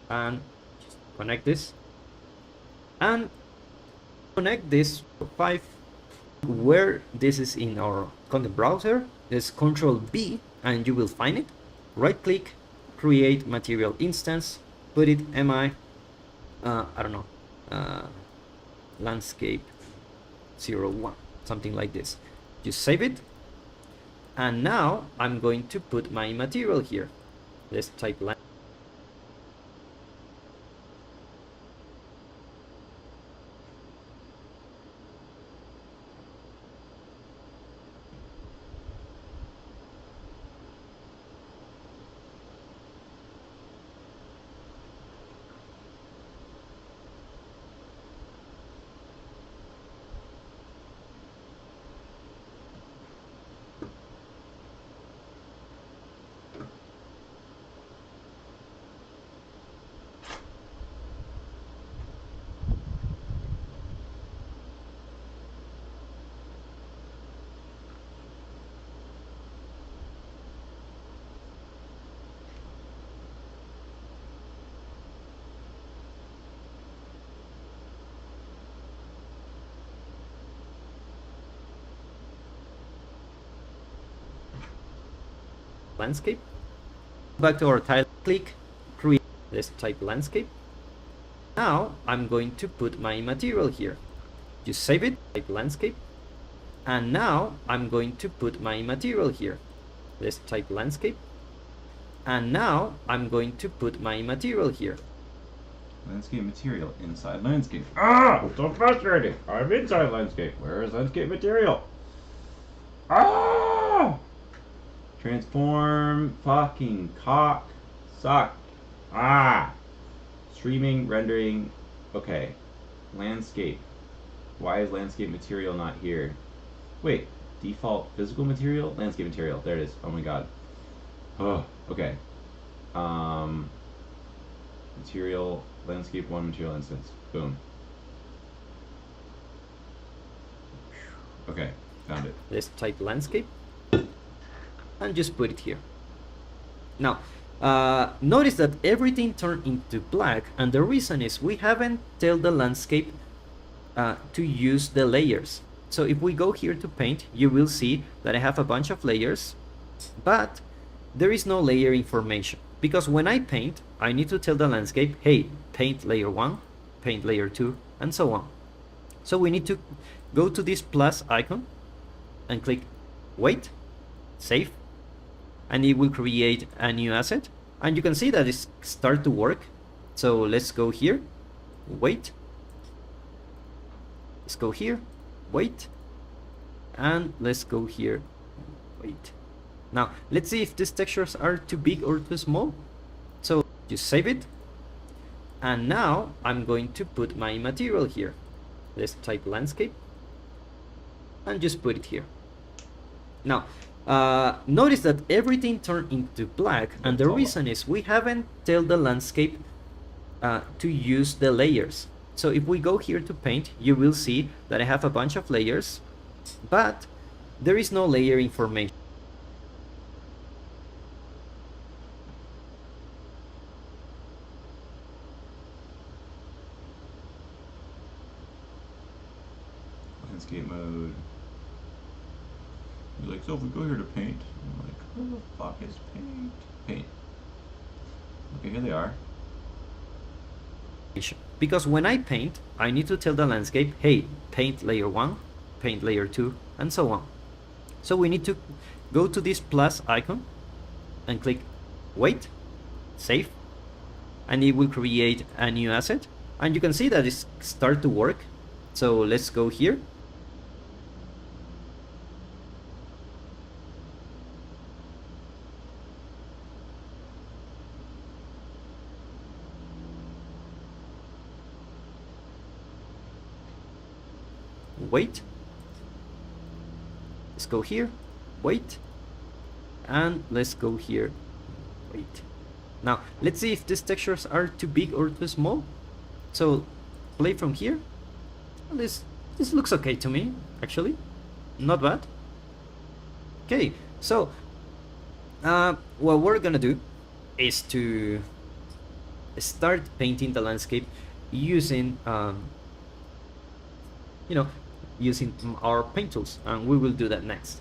and just connect this and connect this 5 where this is in our content browser. Is Control B and you will find it. Right click, create material instance, put it mi, I don't know, landscape 01, something like this. Just save it. And now I'm going to put my material here. Let's type landscape. Back to our tile, click, create. Let's type landscape. Now I'm going to put my material here. Just save it, type landscape. And now I'm going to put my material here. Let's type landscape. And now I'm going to put my material here. Landscape material inside landscape. Ah! So frustrating! I'm inside landscape. Where is landscape material? Ah! Transform, fucking cock, suck. Ah! Streaming, rendering. Okay. Landscape. Why is landscape material not here? Wait, default physical material, landscape material. There it is. Oh my god. Oh, okay. Um, material, landscape one, material instance. Boom. Okay, found it. Let's type landscape and just put it here. Now, notice that everything turned into black, and the reason is we haven't told the landscape to use the layers. So if we go here to paint, you will see that I have a bunch of layers, but there is no layer information, because when I paint, I need to tell the landscape, hey, paint layer 1, paint layer 2, and so on. So we need to go to this plus icon and click wait, save, and it will create a new asset, and you can see that it's start to work. So let's go here, wait, let's go here, wait, and let's go here, wait. Now let's see if these textures are too big or too small. So just save it, and now I'm going to put my material here. Let's type landscape and just put it here. Now notice that everything turned into black, and the reason is we haven't told the landscape to use the layers. So if we go here to paint, you will see that I have a bunch of layers, but there is no layer information. Landscape mode. You're like, so if we go here to paint, I'm like, who the fuck is paint? Paint. Okay, here they are. Because when I paint, I need to tell the landscape, hey, paint layer 1, paint layer 2, and so on. So we need to go to this plus icon and click wait, save, and it will create a new asset, and you can see that it's start to work. So let's go here, wait, let's go here, wait, and let's go here, wait. Now let's see if these textures are too big or too small. So play from here. This looks okay to me, actually, not bad. Okay, so what we're gonna do is to start painting the landscape using using our paint tools, and we will do that next.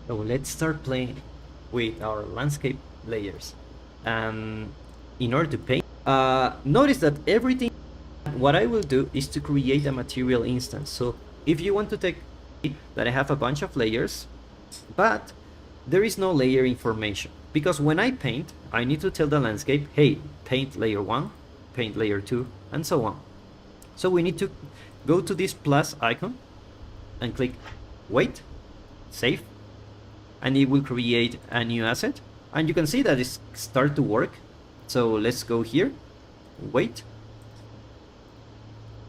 So let's start playing with our landscape layers. In order to paint, notice that everything, what I will do is to create a material instance. So if you want to take that, I have a bunch of layers, but there is no layer information, because when I paint, I need to tell the landscape, hey, paint layer 1, paint layer 2, and so on. So we need to go to this plus icon and click wait, save, and it will create a new asset, and you can see that it's start to work. So let's go here, wait,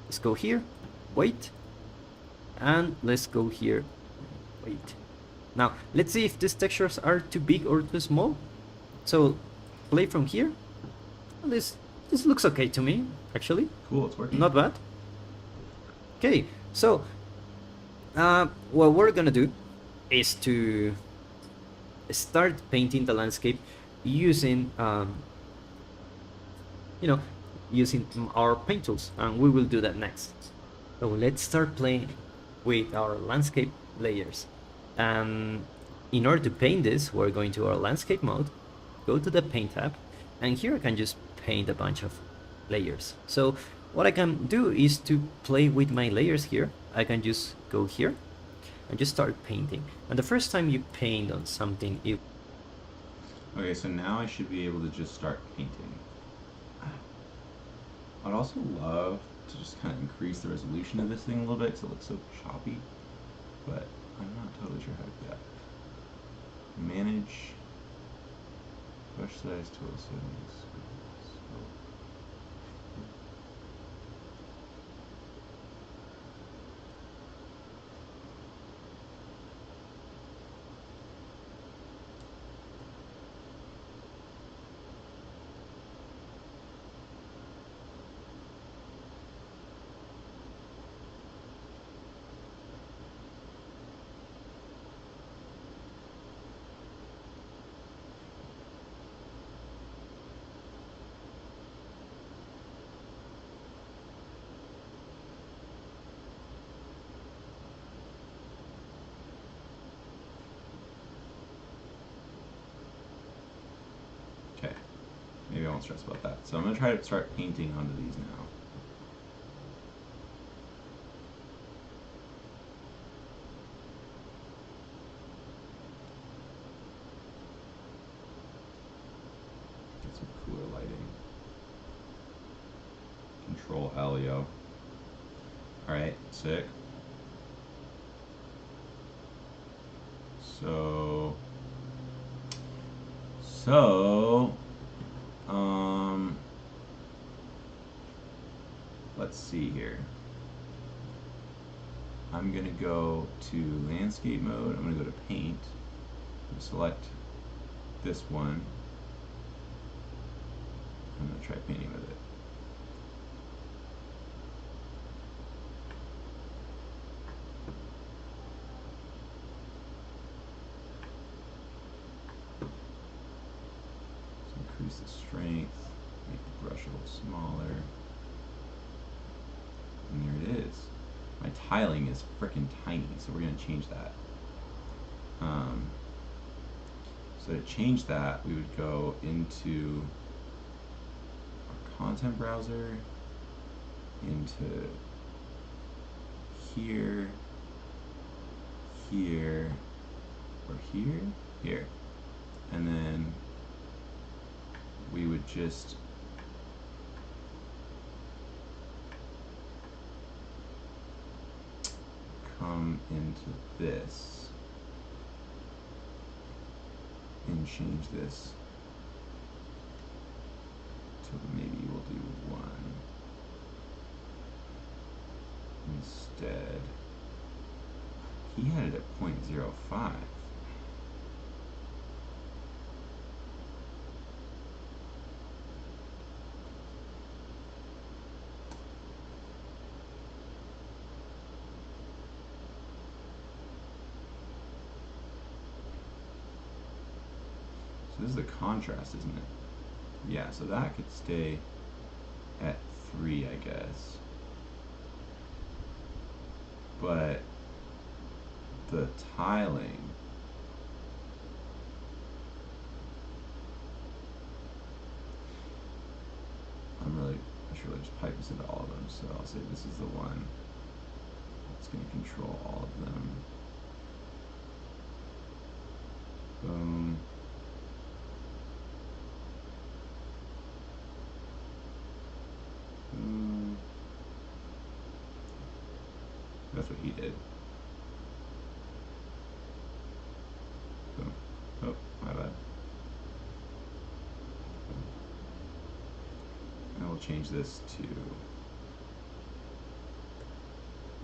let's go here, wait, and let's go here, wait. Now let's see if these textures are too big or too small. So play from here. This looks okay to me, actually. Cool, it's working. Not bad. Okay, so what we're gonna do is to start painting the landscape using using our paint tools, and we will do that next. So let's start playing with our landscape layers. In order to paint this, we're going to our landscape mode, go to the paint tab, and here I can just paint a bunch of layers. So what I can do is to play with my layers here. I can just go here and just start painting. And the first time you paint on something, Okay, so now I should be able to just start painting. I'd also love to just kind of increase the resolution of this thing a little bit because it looks so choppy, but I'm not totally sure how to do that. Manage brush size tool settings. maybe I won't stress about that. So I'm going to try to start painting onto these now. Get some cooler lighting. Control Leo. Alright, sick. So, let's see here. I'm going to go to landscape mode. I'm going to go to paint. I'm going to select this one. I'm going to try painting with it. So increase the strength, make the brush a little smaller. And there it is. My tiling is freaking tiny, so we're going to change that. So to change that, we would go into our content browser, into here, here, or here, here. And then we would just come into this and change this to maybe we'll do 1 instead. He had it at 0.05. So this is the contrast, isn't it? Yeah, so that could stay at 3, I guess. But the tiling, I should really just pipe this into all of them. So I'll say this is the one that's going to control all of them. Boom. That's what he did. Boom. Oh, my bad. And we'll change this to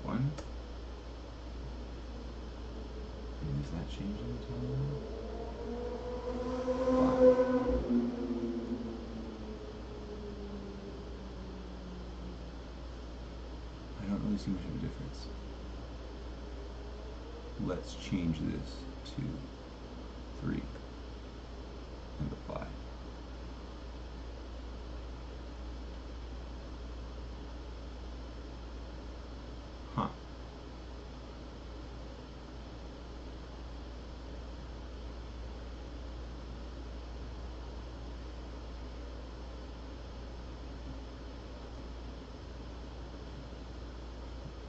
1. And is that changing the time? 5. I don't really see much of a difference. Let's change this to 3 and apply. Huh.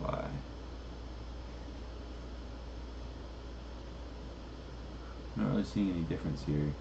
Apply. I'm not really seeing any difference here.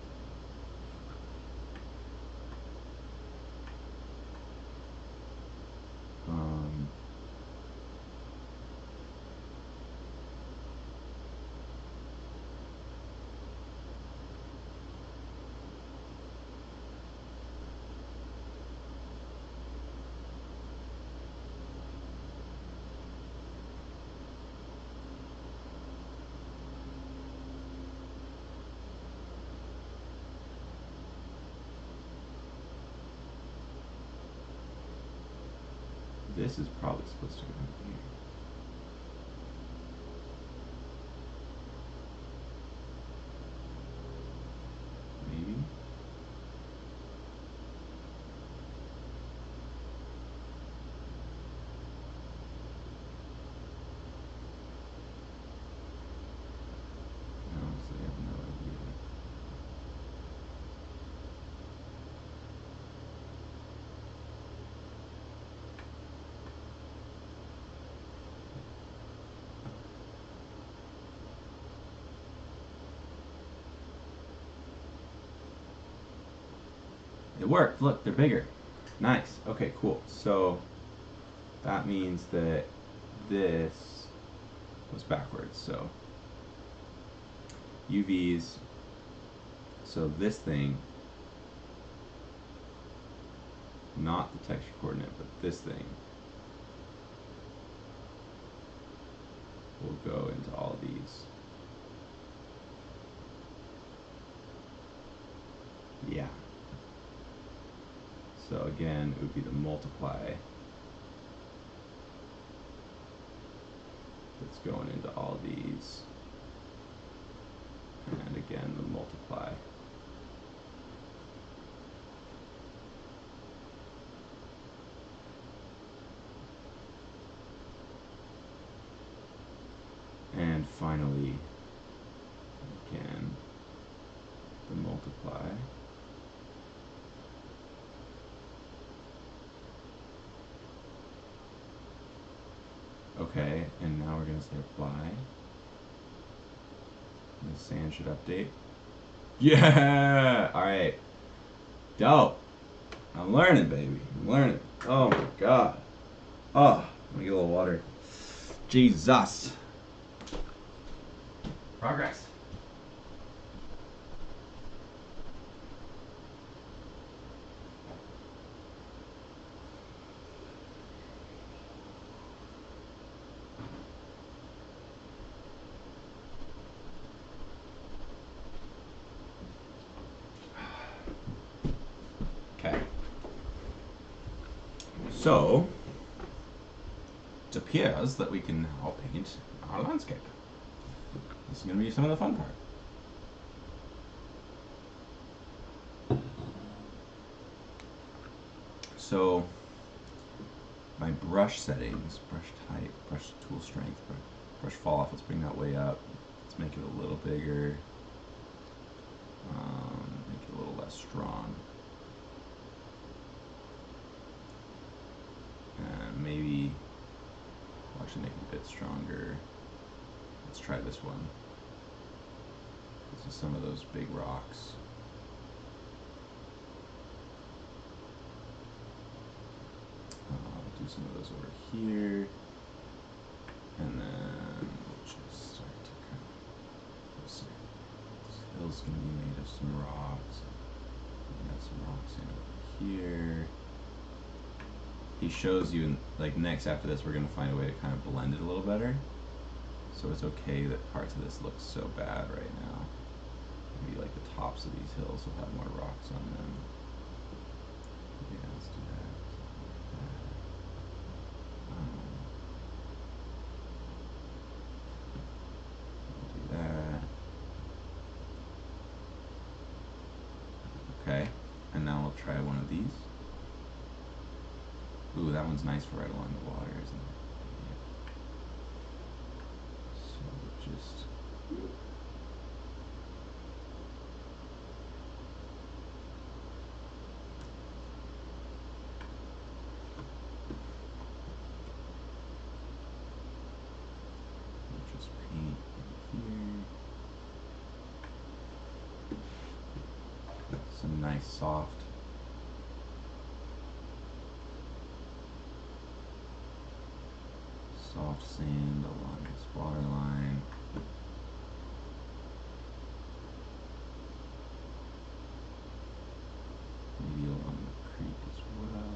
This is probably supposed to go in here. Maybe. No, so I have no idea. It worked. Look, they're bigger. Nice. Okay, cool. So that means that this was backwards. So UVs. So this thing, not the texture coordinate, but this thing will go into all these. Yeah. So again, it would be the multiply that's going into all these. And again, the multiply. And finally, again, the multiply. Okay, and now we're going to say apply. And the sand should update. Yeah! Alright. Dope. I'm learning, baby. I'm learning. Oh my god. Oh, let me get a little water. Jesus. Progress. Okay. So, it appears that we can now paint our landscape. This is going to be some of the fun part. So, my brush settings, brush type, brush tool strength, brush fall off, let's bring that way up. Let's make it a little bigger. Make it a little less strong. And maybe, I'll actually make it a bit stronger. Let's try this one. This is some of those big rocks. I'll do some of those over here. And then we'll just start to kind of, let's see. This hill's going to be made of some rocks. We got some rocks in over here. He shows you, like next after this, we're going to find a way to kind of blend it a little better. So it's okay that parts of this look so bad right now. Maybe like the tops of these hills will have more rocks on them. Yeah, let's do that. Do that. Okay, and now we'll try one of these. Ooh, that one's nice for right along the water, isn't it? Yeah. So just paint in here. Some nice soft sand along this water line. Maybe along the creek as well.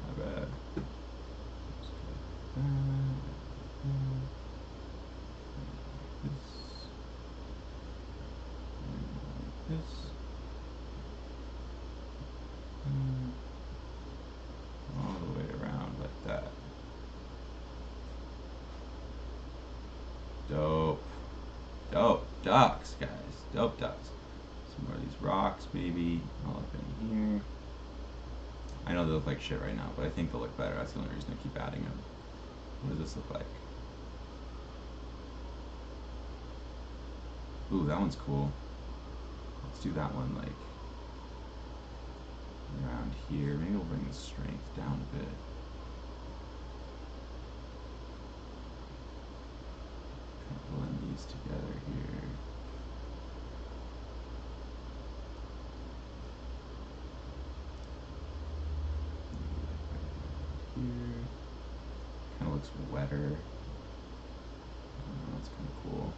My bad. Let's go like that. This. All the way around like that. Dope. Dope ducks, guys. Dope ducks. Some more of these rocks, maybe, all up in here. I know they look like shit right now, but I think they'll look better. That's the only reason I keep adding them. What does this look like? Ooh, that one's cool. Let's do that one, like, around here. Maybe we'll bring the strength down a bit. looks wetter. That's kind of cool.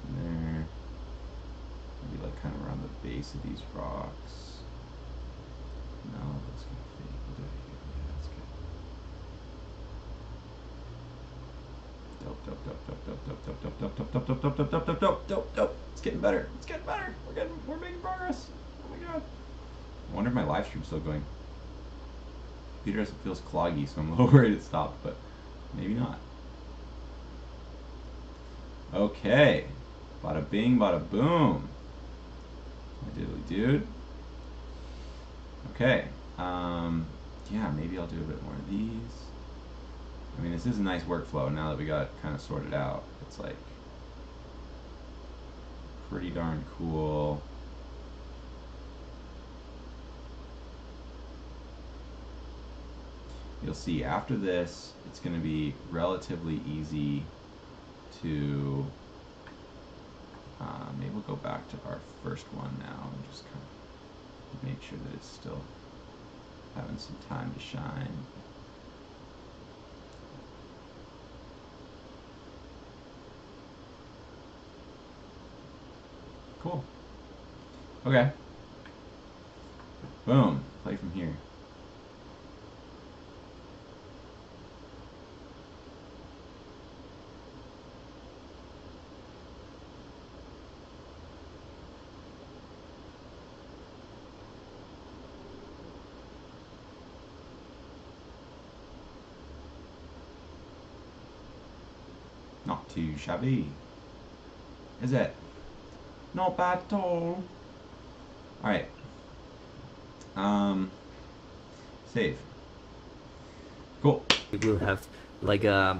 In there. Maybe like kind of around the base of these rocks. No, it looks kind of fake. We'll do it here. Yeah, that's good. Dope, dope, dope, dope, dope, dope, dope, dope, dope, dope, dope, dope, dope, dope, dope, dope, dope, dope. It's getting better. It's getting better. We're making progress. Oh my god. I wonder if my live stream's still going. Computer feels cloggy, so I'm a little worried it stopped, but maybe not. Okay. Bada bing, bada boom. My diddly dude. Okay. Yeah, maybe I'll do a bit more of these. I mean, this is a nice workflow now that we got it kind of sorted out. It's like pretty darn cool. You'll see after this, it's going to be relatively easy to, maybe we'll go back to our first one now and just kind of make sure that it's still having some time to shine. Cool. Okay. Boom. Play from here. Not too shabby, is it? Not bad at all. Alright. Save. Cool. It will have like a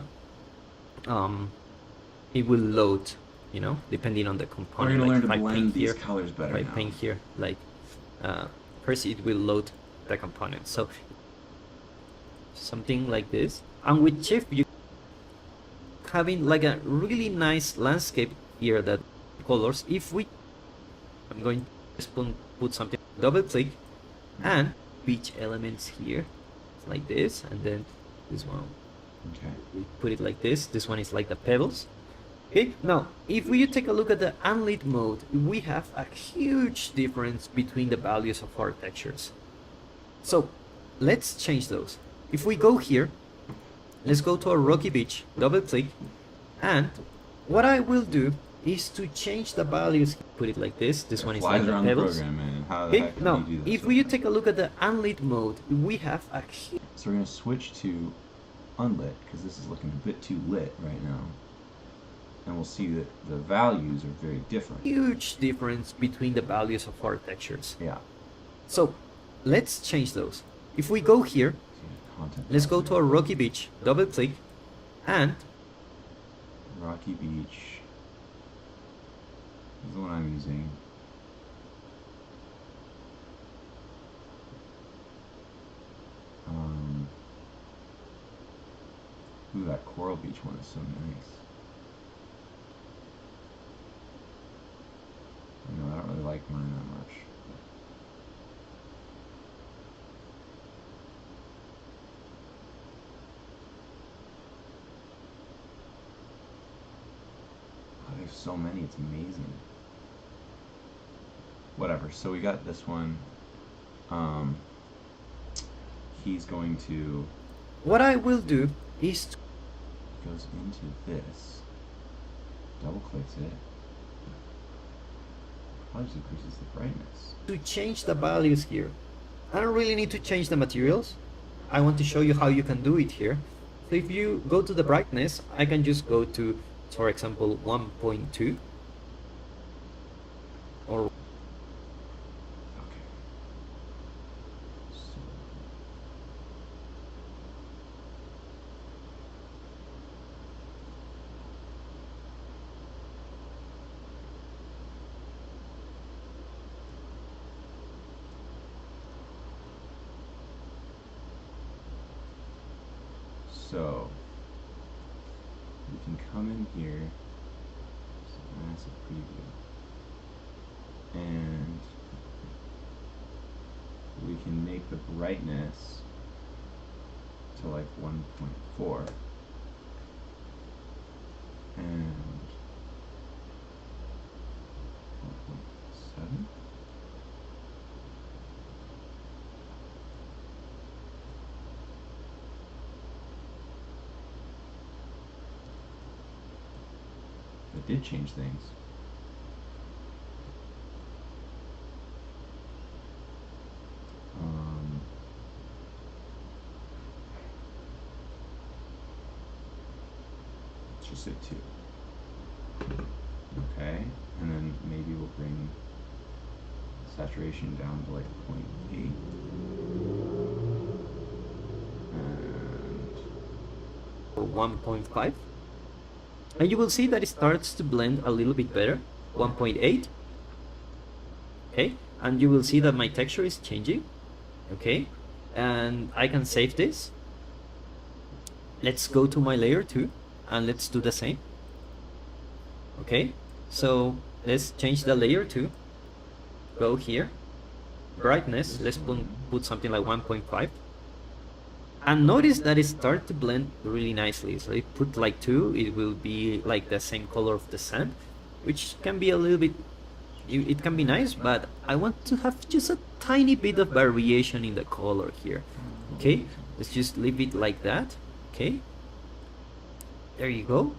it will load, you know, depending on the component. We're gonna like learn to blend these here, colors better if I now. paint here, like first it will load the component. So something like this, and with shift you having like a really nice landscape here that colors. If we, I'm going to put something, double click, and beach elements here like this, and then this one Okay. we put it like this. This one is like the pebbles. Okay, now if we take a look at the unlit mode, we have a huge difference between the values of our textures. So let's change those. If we go here, let's go to a rocky beach, double click, and what I will do is to change the values. Put it like this. This one is like the pebbles. The program, man. How the Okay, heck now can you do this if we take a look at the unlit mode, we have a huge. So we're gonna switch to unlit because this is looking a bit too lit right now, and we'll see that the values are very different. Huge difference between the values of our textures. Yeah. So let's change those. If we go here, Content let's go to a rocky beach, double click, and Rocky Beach. This is the one I'm using. Ooh, that Coral Beach one is so nice. You know, I don't really like mine that much. Oh, there's so many, it's amazing. Whatever, so we got this one. He's going to, what I will do is to goes into this, double clicks it, probably just increases the brightness. change the values here. I don't really need to change the materials. I want to show you how you can do it here. So if you go to the brightness, I can just go to, for example, 1.2 or Okay. So we can come in here, massive preview, and we can make the brightness to like 1.4 and 1.7. It did change things. Let's just say 2. Okay, and then maybe we'll bring saturation down to like 0.8. And 1.5. And you will see that it starts to blend a little bit better. 1.8. Okay, and you will see that my texture is changing. Okay, and I can save this. Let's go to my layer 2 and let's do the same. Okay, so let's change the layer 2. Go here, brightness, let's put something like 1.5. And notice that it starts to blend really nicely. So if put like 2, it will be like the same color of the sand, which can be a little bit, it can be nice, but I want to have just a tiny bit of variation in the color here. Okay, let's just leave it like that. Okay, there you go.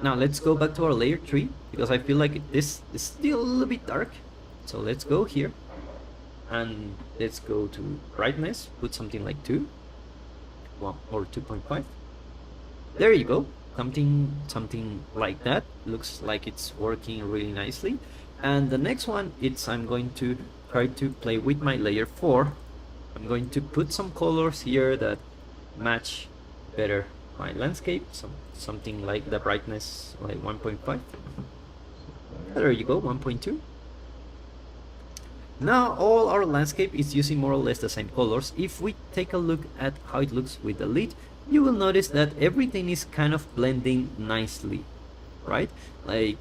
Now let's go back to our layer 3, because I feel like this is still a little bit dark. So let's go here and let's go to brightness, put something like 2 or 2.5. There you go, something like that. Looks like it's working really nicely. And the next one, I'm going to try to play with my layer 4. I'm going to put some colors here that match better my landscape, something like the brightness like 1.5. There you go, 1.2. Now all our landscape is using more or less the same colors. If we take a look at how it looks with the lid, you will notice that everything is kind of blending nicely, right? Like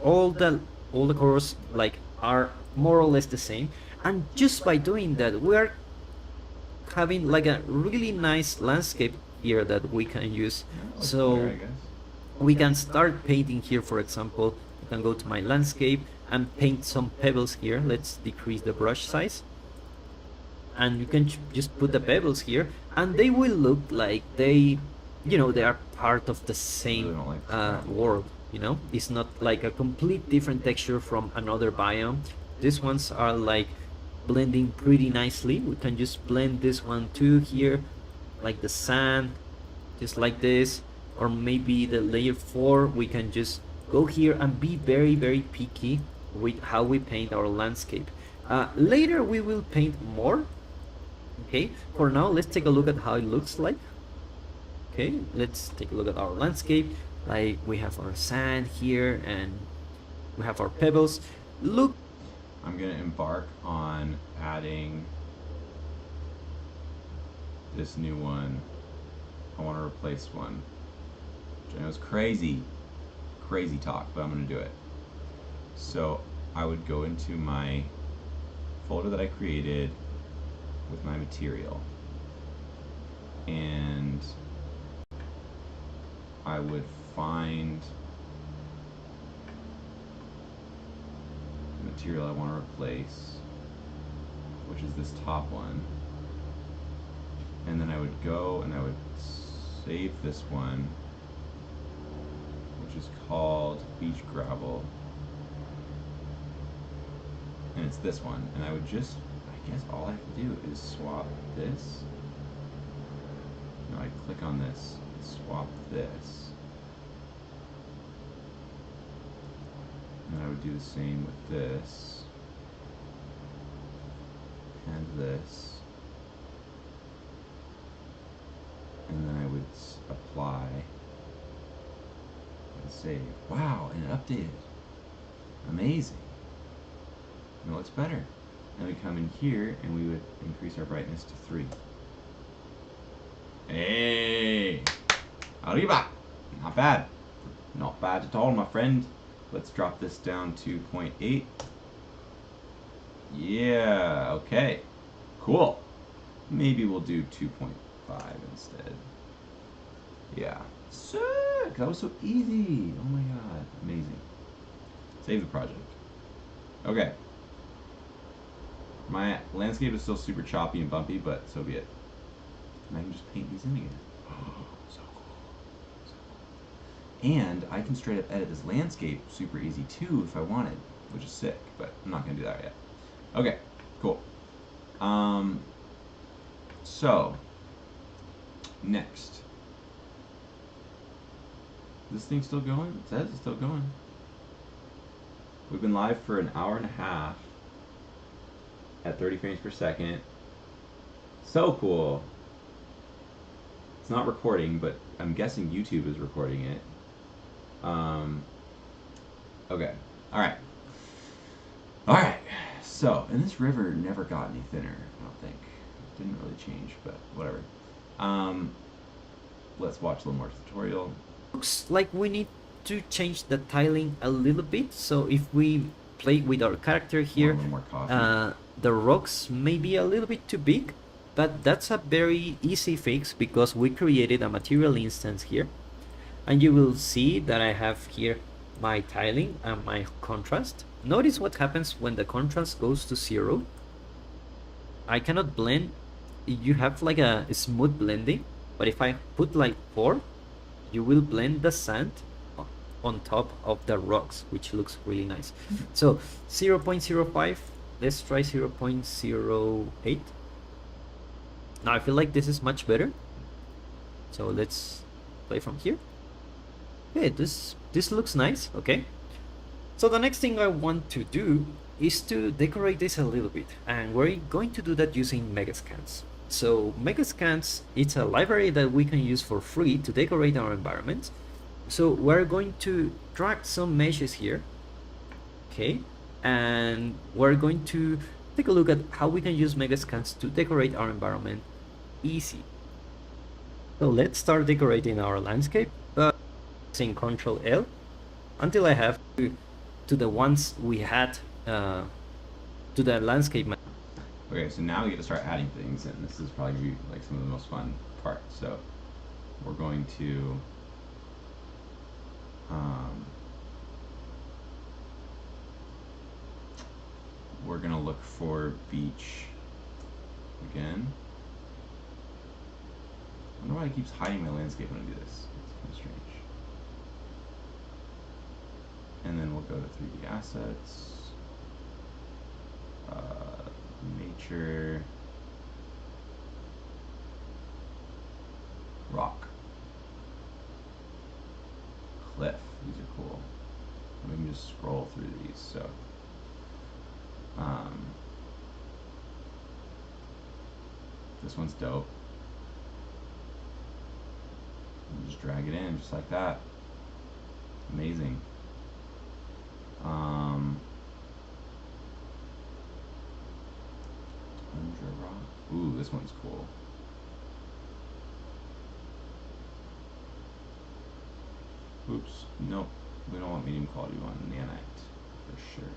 all the colors like are more or less the same, and just by doing that we are having like a really nice landscape here that we can use. So we can start painting here. For example, you can go to my landscape and paint some pebbles here. Let's decrease the brush size, and you can just put the pebbles here, and they will look like they are part of the same world. It's not like a complete different texture from another biome. These ones are like blending pretty nicely. We can just blend this one too here, like the sand, just like this. Or maybe the layer 4, we can just go here and be very, very picky with how we paint our landscape. Later we will paint more. Okay, for now let's take a look at how it looks like. Okay, let's take a look at our landscape. Like we have our sand here and we have our pebbles. Look, I'm gonna embark on adding this new one. I want to replace one, which I know is crazy talk, but I'm gonna do it. So I would go into my folder that I created with my material, and I would find the material I want to replace, which is this top one, and then I would go and I would save this one, which is called beach gravel, and it's this one, and I would just, I guess all I have to do is swap this. No, I click on this, swap this, and I would do the same with this and this, and then I would apply and save. Wow, and it updated. Amazing. You know what's better? Then we come in here and we would increase our brightness to 3. Hey! Arriba! Not bad. Not bad at all, my friend. Let's drop this down to 0.8. Yeah, okay. Cool. Maybe we'll do 2.5. 5 instead. Yeah. Sick! That was so easy. Oh my god. Amazing. Save the project. Okay. My landscape is still super choppy and bumpy, but so be it. And I can just paint these in again. So cool. So cool. And I can straight up edit this landscape super easy too if I wanted, which is sick, but I'm not going to do that yet. Okay, cool. So, next. This thing still going? It says it's still going. We've been live for an hour and a half at 30 frames per second. So cool. It's not recording, but I'm guessing YouTube is recording it. Okay. Alright. Alright. So, and this river never got any thinner, I don't think. It didn't really change, but whatever. Let's watch a little more tutorial. Looks like we need to change the tiling a little bit. So if we play with our character here, A little more coffee. the rocks may be a little bit too big, but that's a very easy fix because we created a material instance here. And you will see that I have here my tiling and my contrast. Notice what happens when the contrast goes to 0. I cannot blend. You have like a smooth blending, but if I put like 4, you will blend the sand on top of the rocks, which looks really nice. So 0.05, let's try 0.08. Now I feel like this is much better. So let's play from here. Okay, this looks nice. Okay. So the next thing I want to do is to decorate this a little bit, and we're going to do that using Megascans. So Megascans, it's a library that we can use for free to decorate our environment. So we're going to drag some meshes here, okay, and we're going to take a look at how we can use Megascans to decorate our environment easy. So let's start decorating our landscape, but using Control L until I have to the ones we had to the landscape map. Okay, so now we get to start adding things, and this is probably gonna be like some of the most fun parts. So we're going to we're gonna look for beach again. I wonder why it keeps hiding my landscape when I do this. It's kind of strange. And then we'll go to 3D assets. Nature, rock, cliff. These are cool. We can just scroll through these. So, this one's dope. And just drag it in just like that. Amazing. Tundra rock. Ooh, this one's cool. Oops. Nope. We don't want medium quality. We want nanite for sure.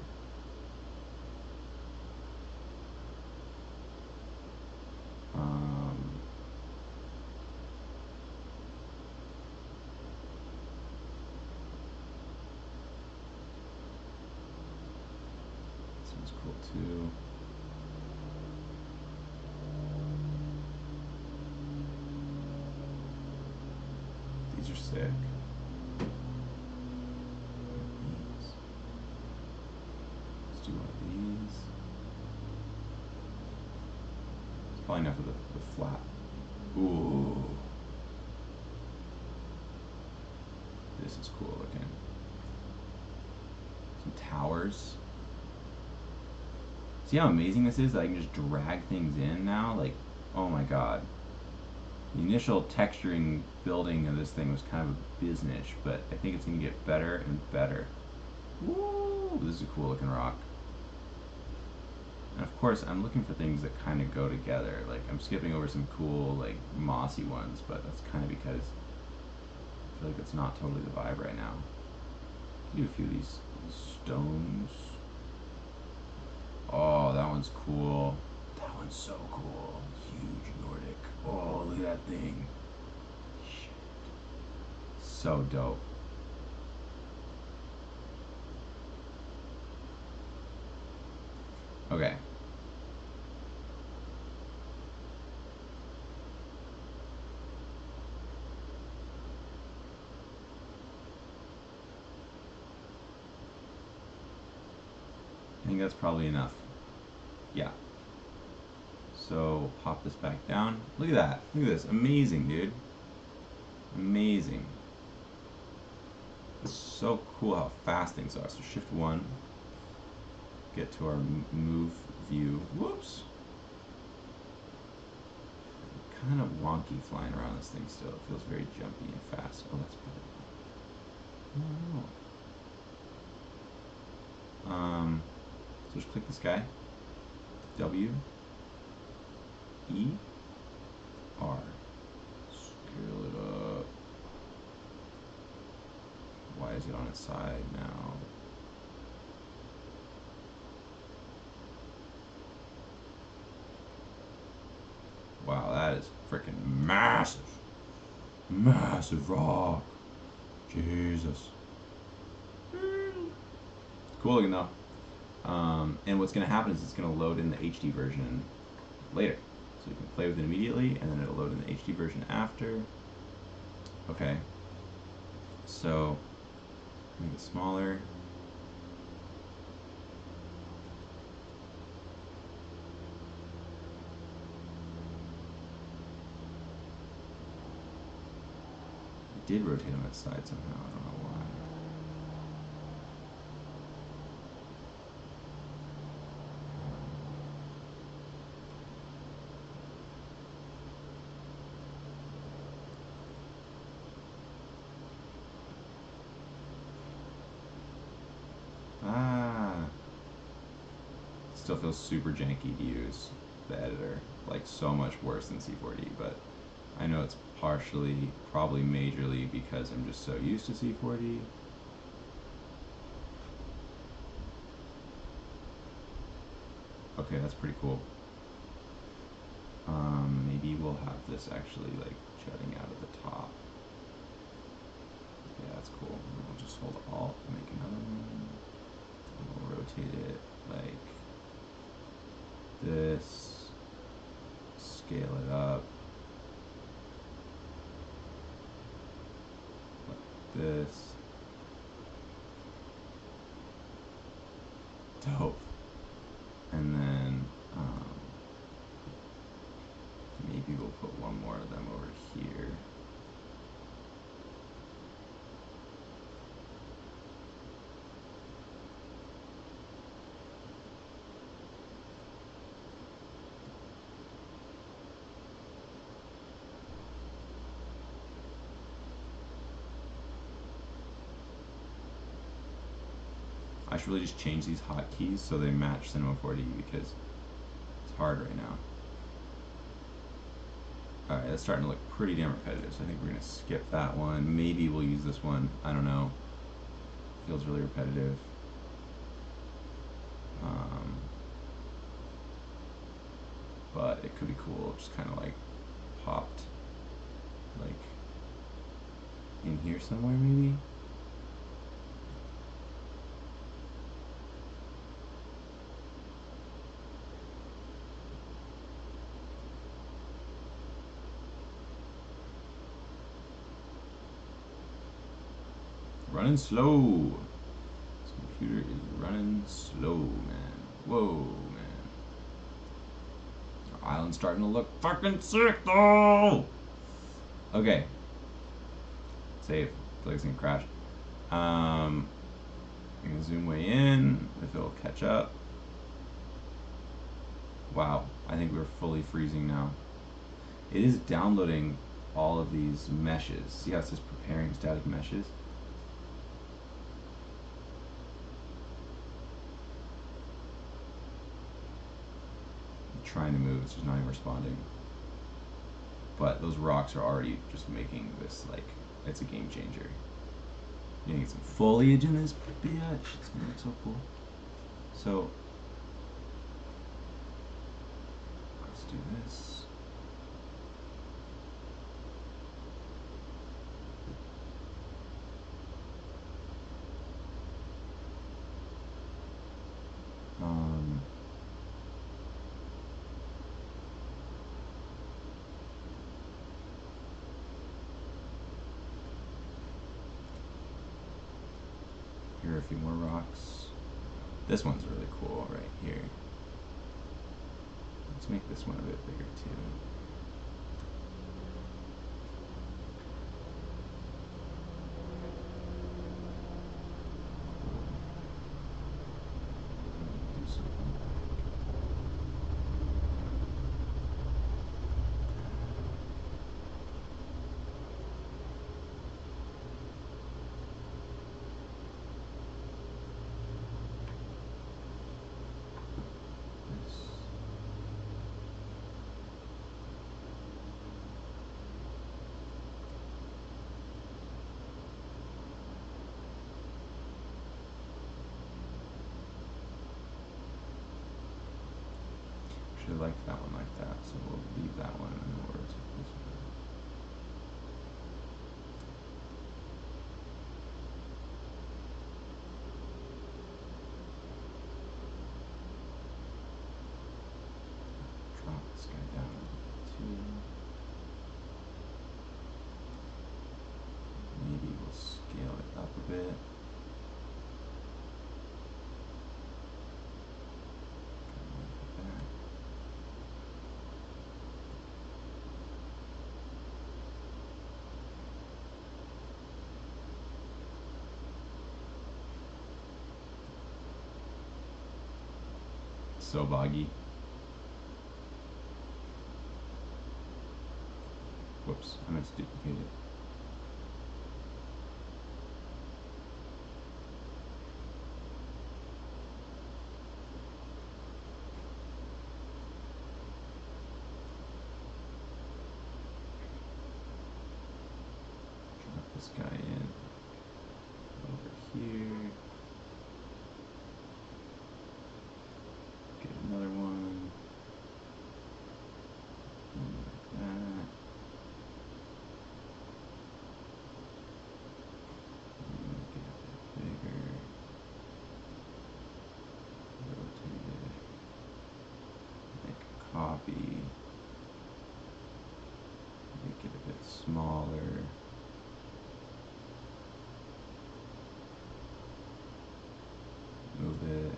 This one's cool too. These are sick. Let's do one of these. It's probably enough of the flat. Ooh. This is cool looking. Some towers. See how amazing this is that I can just drag things in now? Like, oh my god. The initial texturing building of this thing was kind of a business, but I think it's going to get better and better. Woo! This is a cool looking rock. And of course, I'm looking for things that kind of go together. Like, I'm skipping over some cool, like, mossy ones, but that's kind of because I feel like it's not totally the vibe right now. Do a few of these stones. Oh, that one's cool. That one's so cool. Huge Nordic. Oh, look at that thing. So dope. Okay. I think that's probably enough. Yeah. So pop this back down. Look at that. Look at this. Amazing, dude. Amazing. It's so cool how fast things are. So shift 1. Get to our move view. Whoops. Kind of wonky flying around this thing still. It feels very jumpy and fast. Oh, that's better. So just click this guy. W. E. R. Scale it up. Why is it on its side now? Wow, that is freaking massive. Massive rock. Jesus. Cool looking though. And what's going to happen is it's going to load in the HD version later. So you can play with it immediately, and then it'll load in the HD version after. Okay. So, make it smaller. It did rotate on its side somehow, I don't know why. Still feels super janky to use the editor, like so much worse than C4D, but I know it's partially, probably majorly because I'm just so used to C4D. Okay, that's pretty cool. Maybe we'll have this actually like jutting out at the top. Yeah, that's cool. We'll just hold Alt and make another one. And we'll rotate it like this. Scale it up. Like this. Dope. And then maybe we'll put one more of them over here. I should really just change these hotkeys so they match Cinema 4D because it's hard right now. Alright, that's starting to look pretty damn repetitive, so I think we're going to skip that one. Maybe we'll use this one. I don't know. Feels really repetitive. But it could be cool, just kind of like popped like in here somewhere maybe. Running slow. This computer is running slow, man. Whoa, man. Our island's starting to look fucking sick, though. Okay. Save. I feel like it's gonna crash. I'm gonna zoom way in if it'll catch up. Wow, I think we're fully freezing now. It is downloading all of these meshes. See how it says preparing static meshes? I'm trying to move, it's just not even responding. But those rocks are already just making this like, it's a game changer. You get some foliage in this bitch. It's gonna look so cool. So let's do this. a few more rocks. This one's really cool right here. Let's make this one a bit bigger too. Actually, I like that one like that, so we'll leave that one and we'll rotate this one. Drop this guy down a bit too. Maybe we'll scale it up a bit. So boggy. Whoops, I meant to duplicate it. Drop this guy in over here. Get another one. Like that. Make it a bit bigger. Rotate it. Make a copy. Make it a bit smaller. Move it.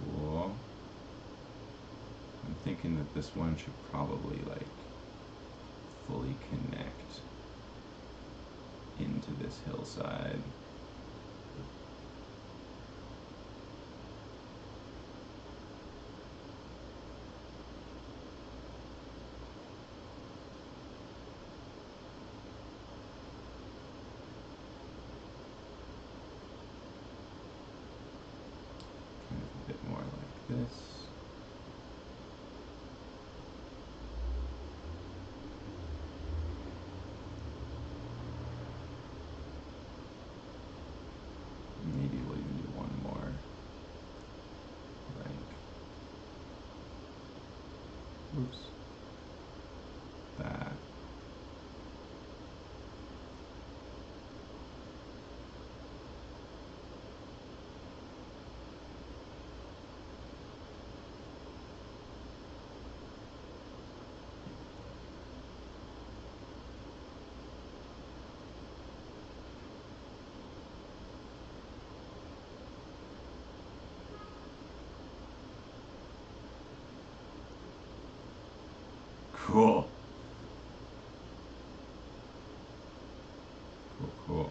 Cool. I'm thinking that this one should probably like fully connect into this hillside. Kind of a bit more like this. Maybe we'll even do one more. Like, oops, that. Cool. Cool, cool.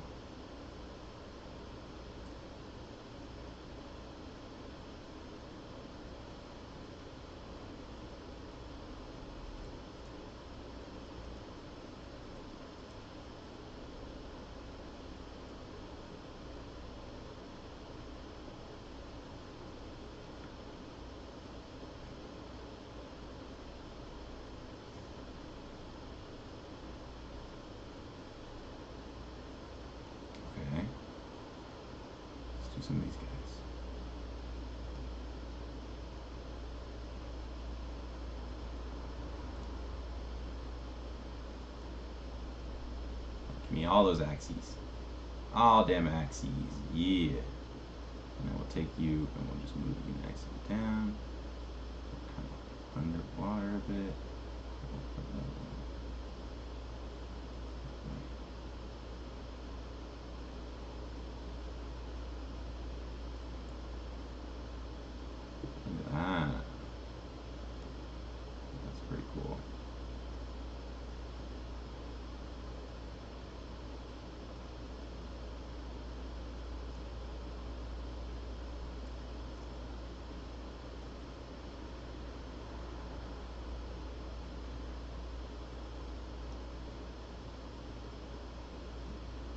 Okay. Let's do some of these guys. all those axes. All damn axes. Yeah. And then we'll take you and we'll just move you nice and down. Kind of underwater a bit. We'll put that one. Look at that. That's pretty cool.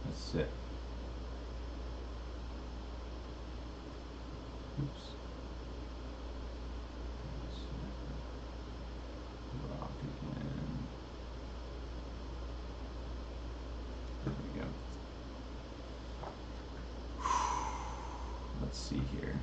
That's it. Oops. Rock again. There we go. Let's see here.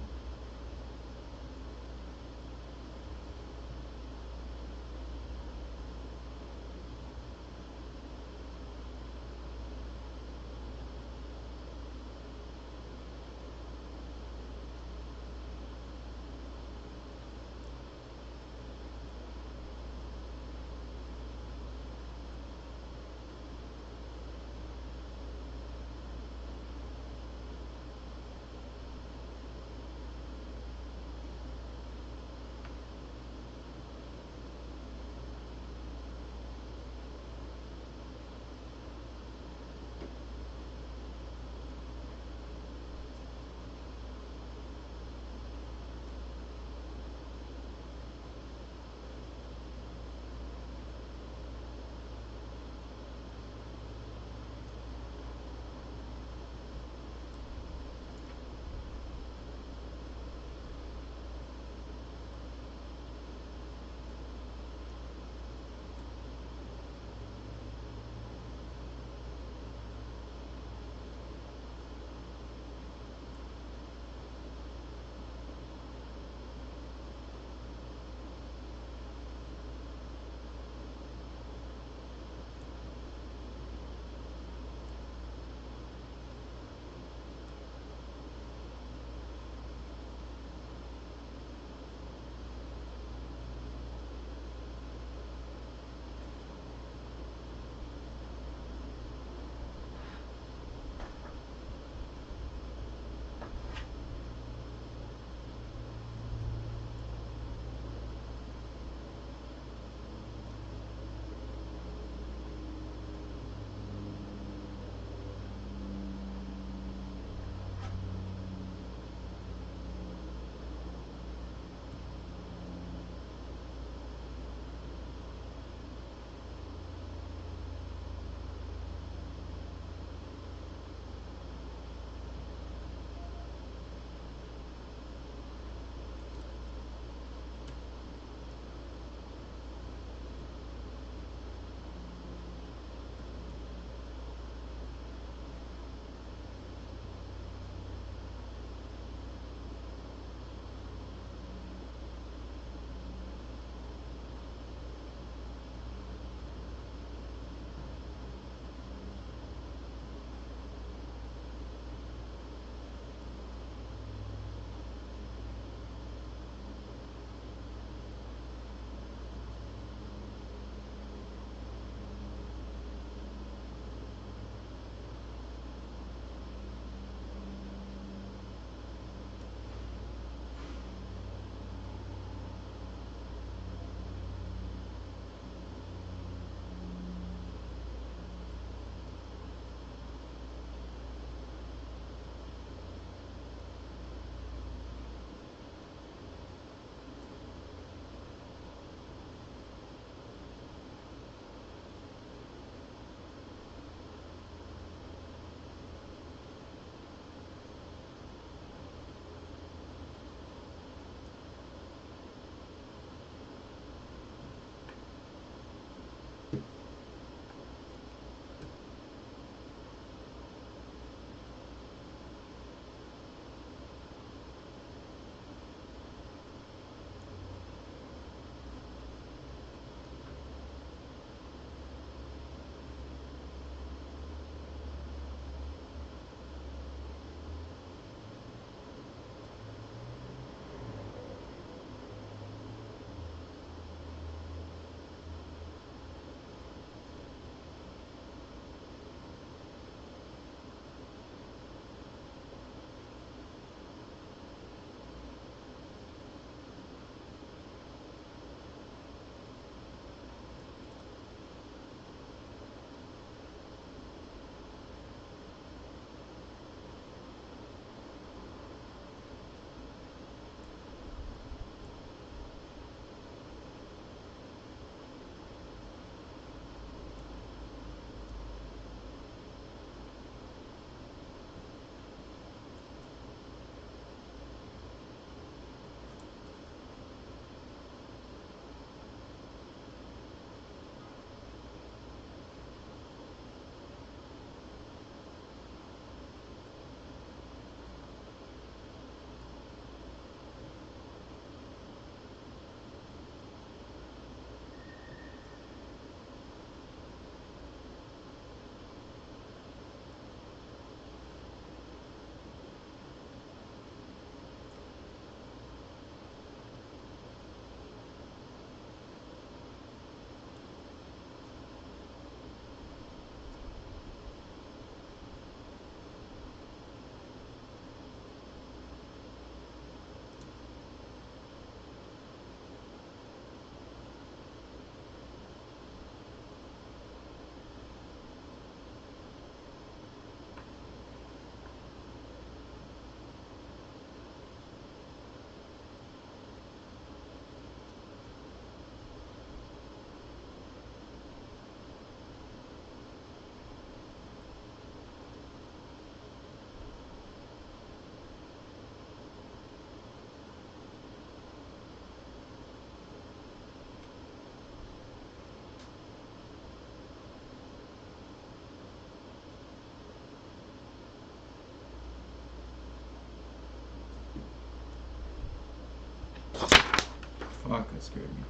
Fuck, that scared me.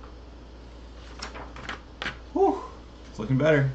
Whew. It's looking better.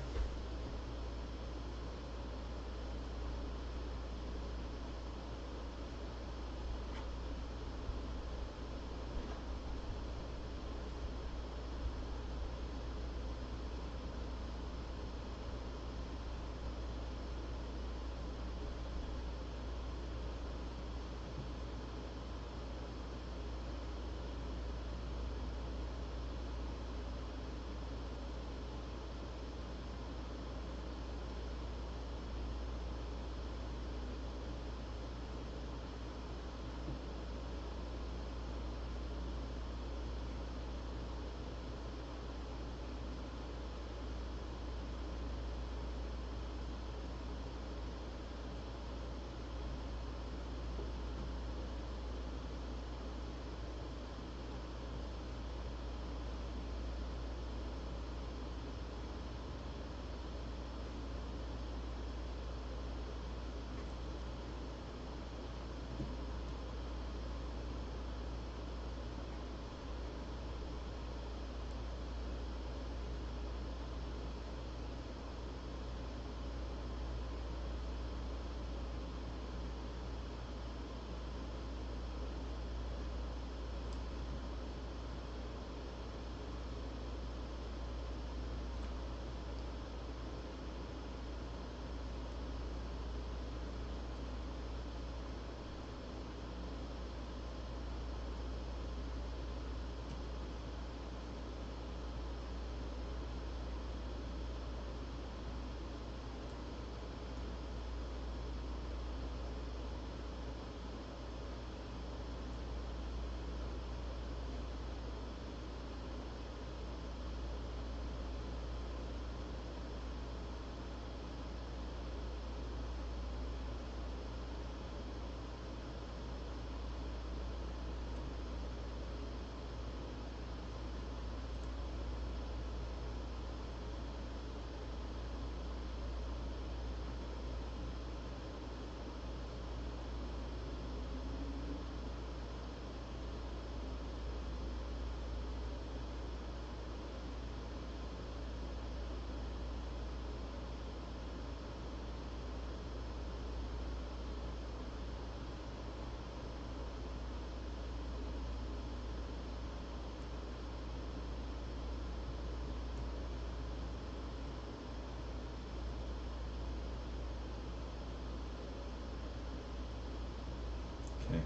Okay.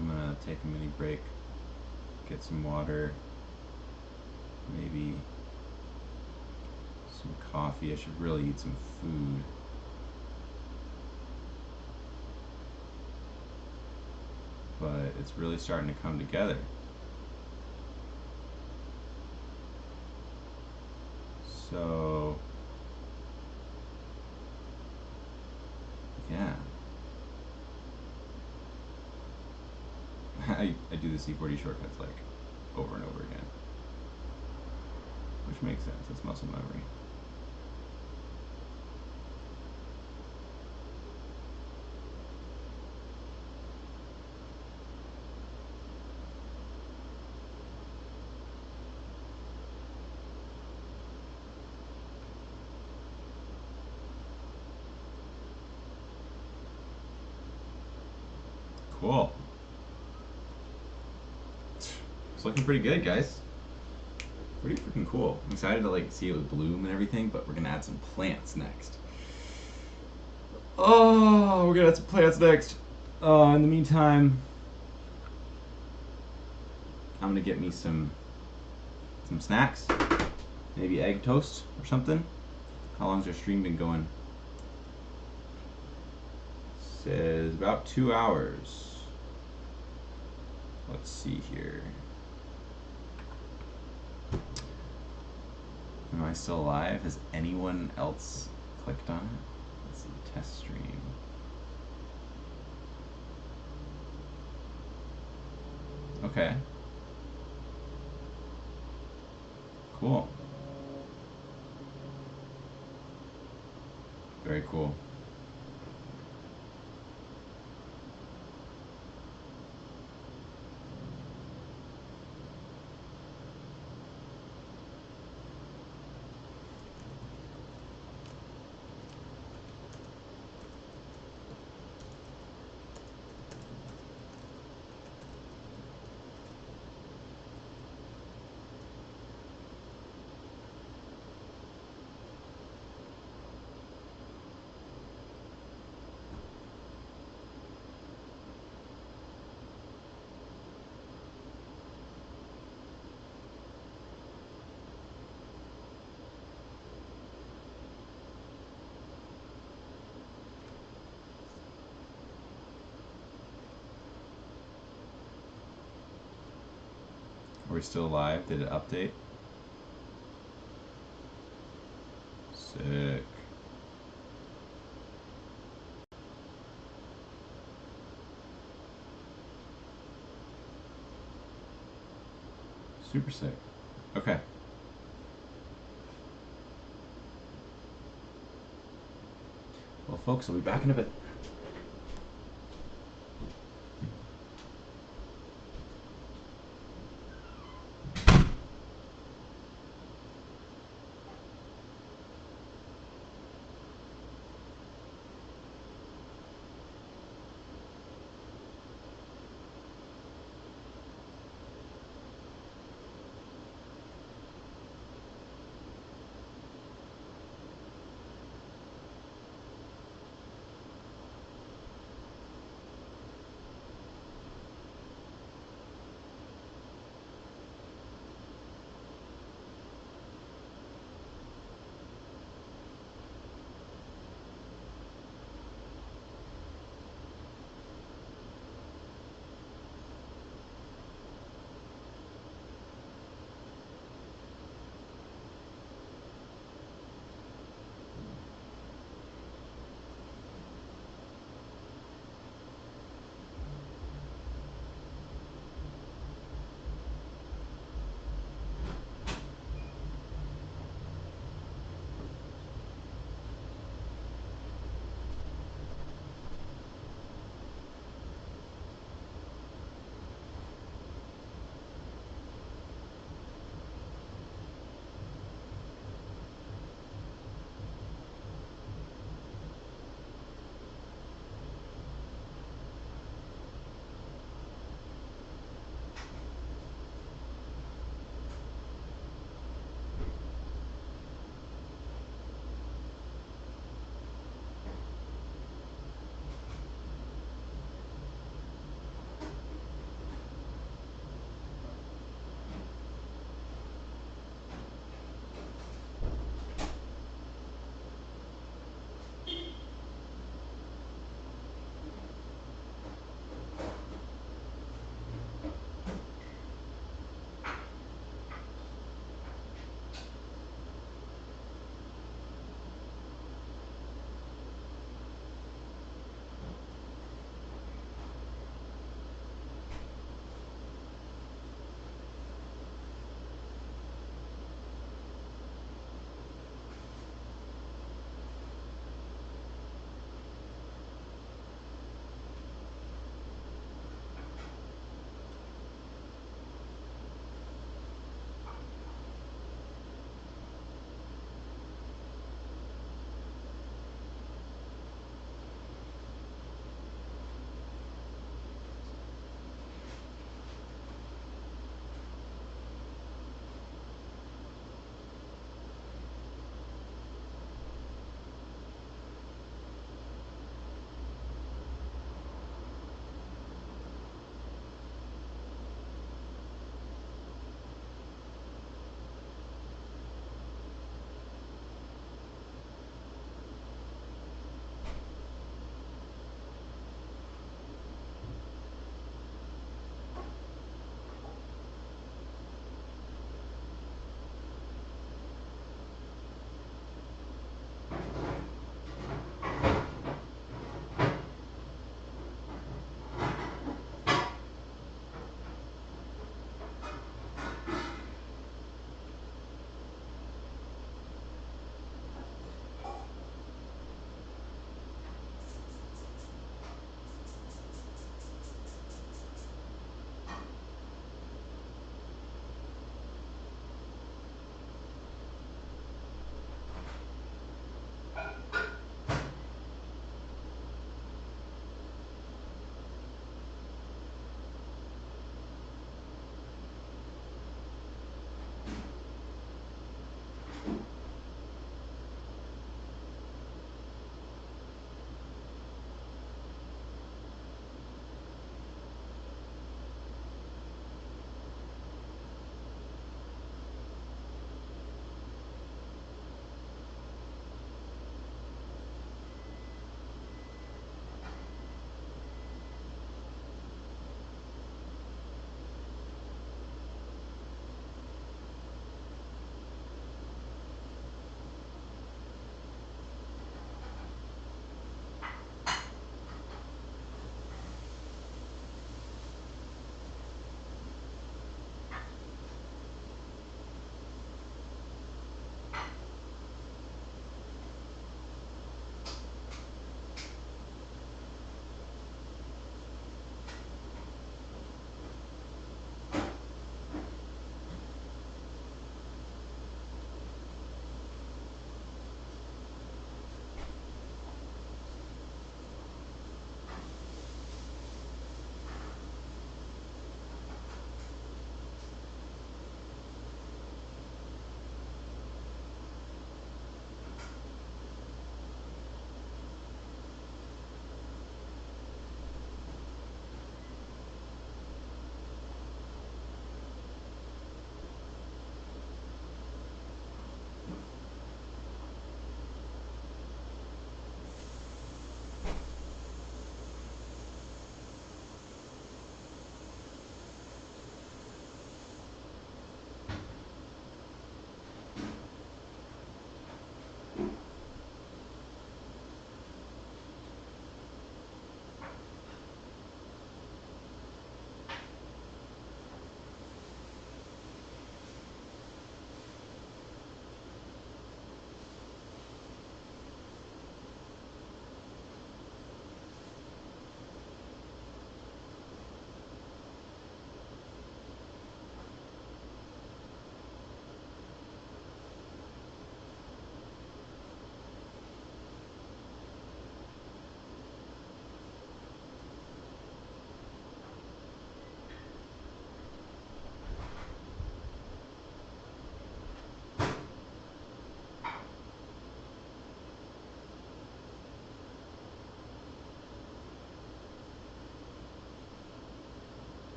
I'm gonna take a mini break, get some water, maybe some coffee. I should really eat some food. But it's really starting to come together. So, yeah. I do the C40 shortcuts like over and over again. Which makes sense, it's muscle memory. Cool. It's looking pretty good, guys. Pretty freaking cool. I'm excited to like see it bloom and everything, but we're gonna add some plants next. Oh, we're gonna add some plants next. In the meantime, I'm gonna get me some snacks. Maybe egg toast or something. How long's our stream been going? Says about 2 hours. Let's see here. Am I still alive? Has anyone else clicked on it? Let's see, test stream. Okay. Cool. Very cool. Are we still live? Did it update? Sick. Super sick. Okay. Well, folks, I'll be back in a bit.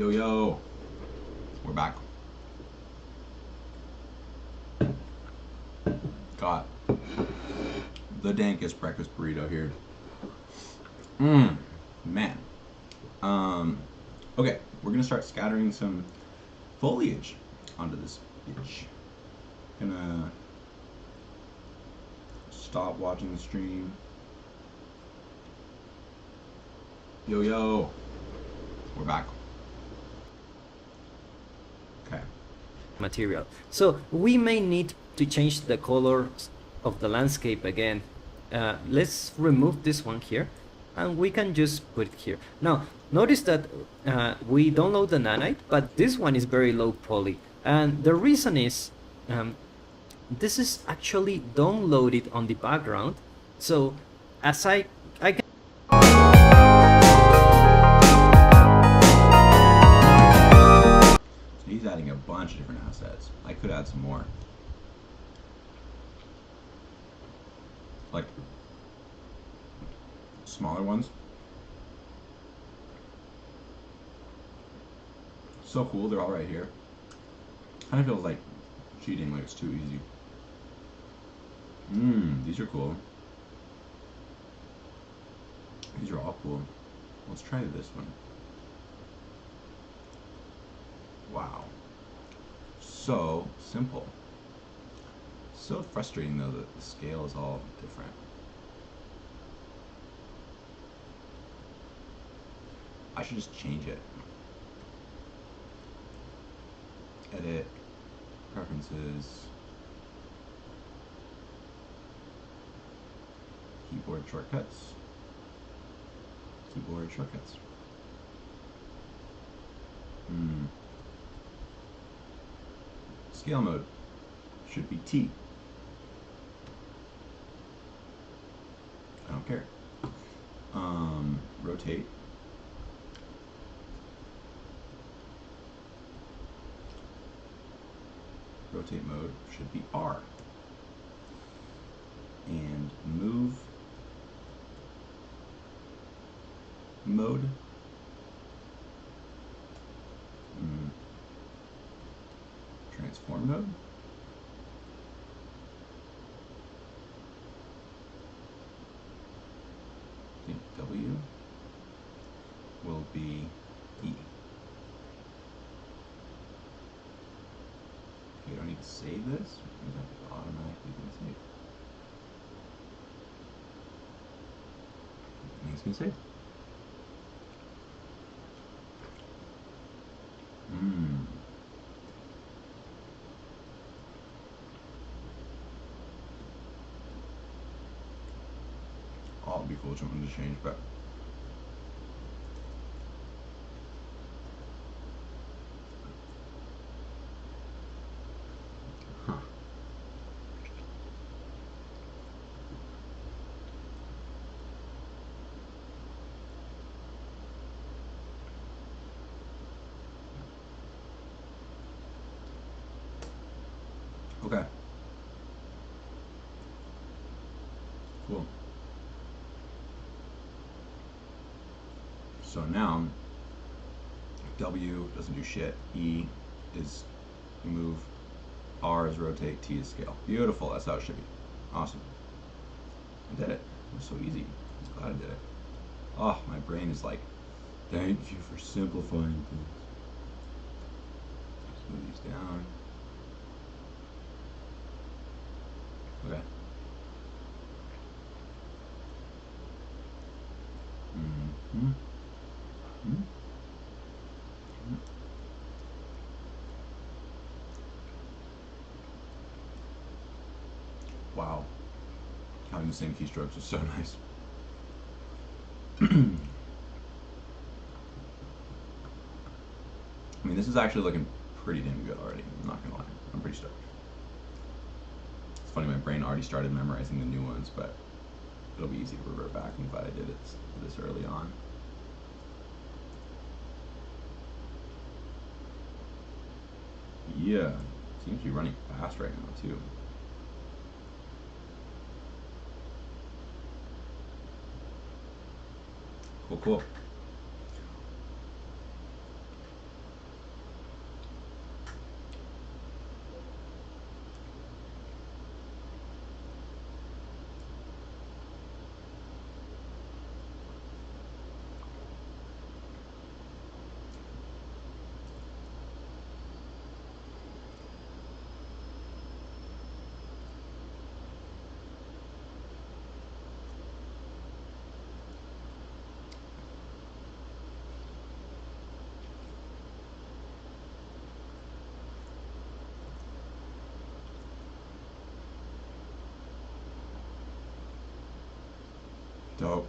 Yo, yo. We're back. Got the dankest breakfast burrito here. Man. Okay, we're gonna start scattering some foliage onto this bitch. Gonna stop watching the stream. Yo, yo. We're back. Okay. Material. So we may need to change the colors of the landscape again. Let's remove this one here, and we can just put it here. Now, notice that we download the nanite, but this one is very low poly. And the reason is this is actually downloaded on the background. So as I can He's adding a bunch of different assets. I could add some more. Like smaller ones. So cool, they're all right here. Kind of feels like cheating, like it's too easy. These are cool. These are all cool. Let's try this one. Wow. So simple. So frustrating though that the scale is all different. I should just change it. Edit, preferences, keyboard shortcuts, keyboard shortcuts. Scale mode should be T. I don't care. Rotate. Rotate mode should be R. And move mode. Transform mode. I think W will be E. You don't need to save this. Is that automatically going to save? Makes me save. Oh, it'd be cool something to change, but okay. Cool. So now W doesn't do shit. E is move, R is rotate, T is scale. Beautiful, that's how it should be. Awesome. I did it. It was so easy. I'm glad I did it. Oh, my brain is like, thank you for simplifying things. Let's move these down. Okay. Wow. Having the same keystrokes is so nice. I mean, this is actually looking pretty damn good already. I'm not gonna lie. I'm pretty stoked. It's funny, my brain already started memorizing the new ones, but it'll be easy to revert back. I'm glad I did it this early on. Yeah, seems to be running fast right now too. Cool, cool. Dope.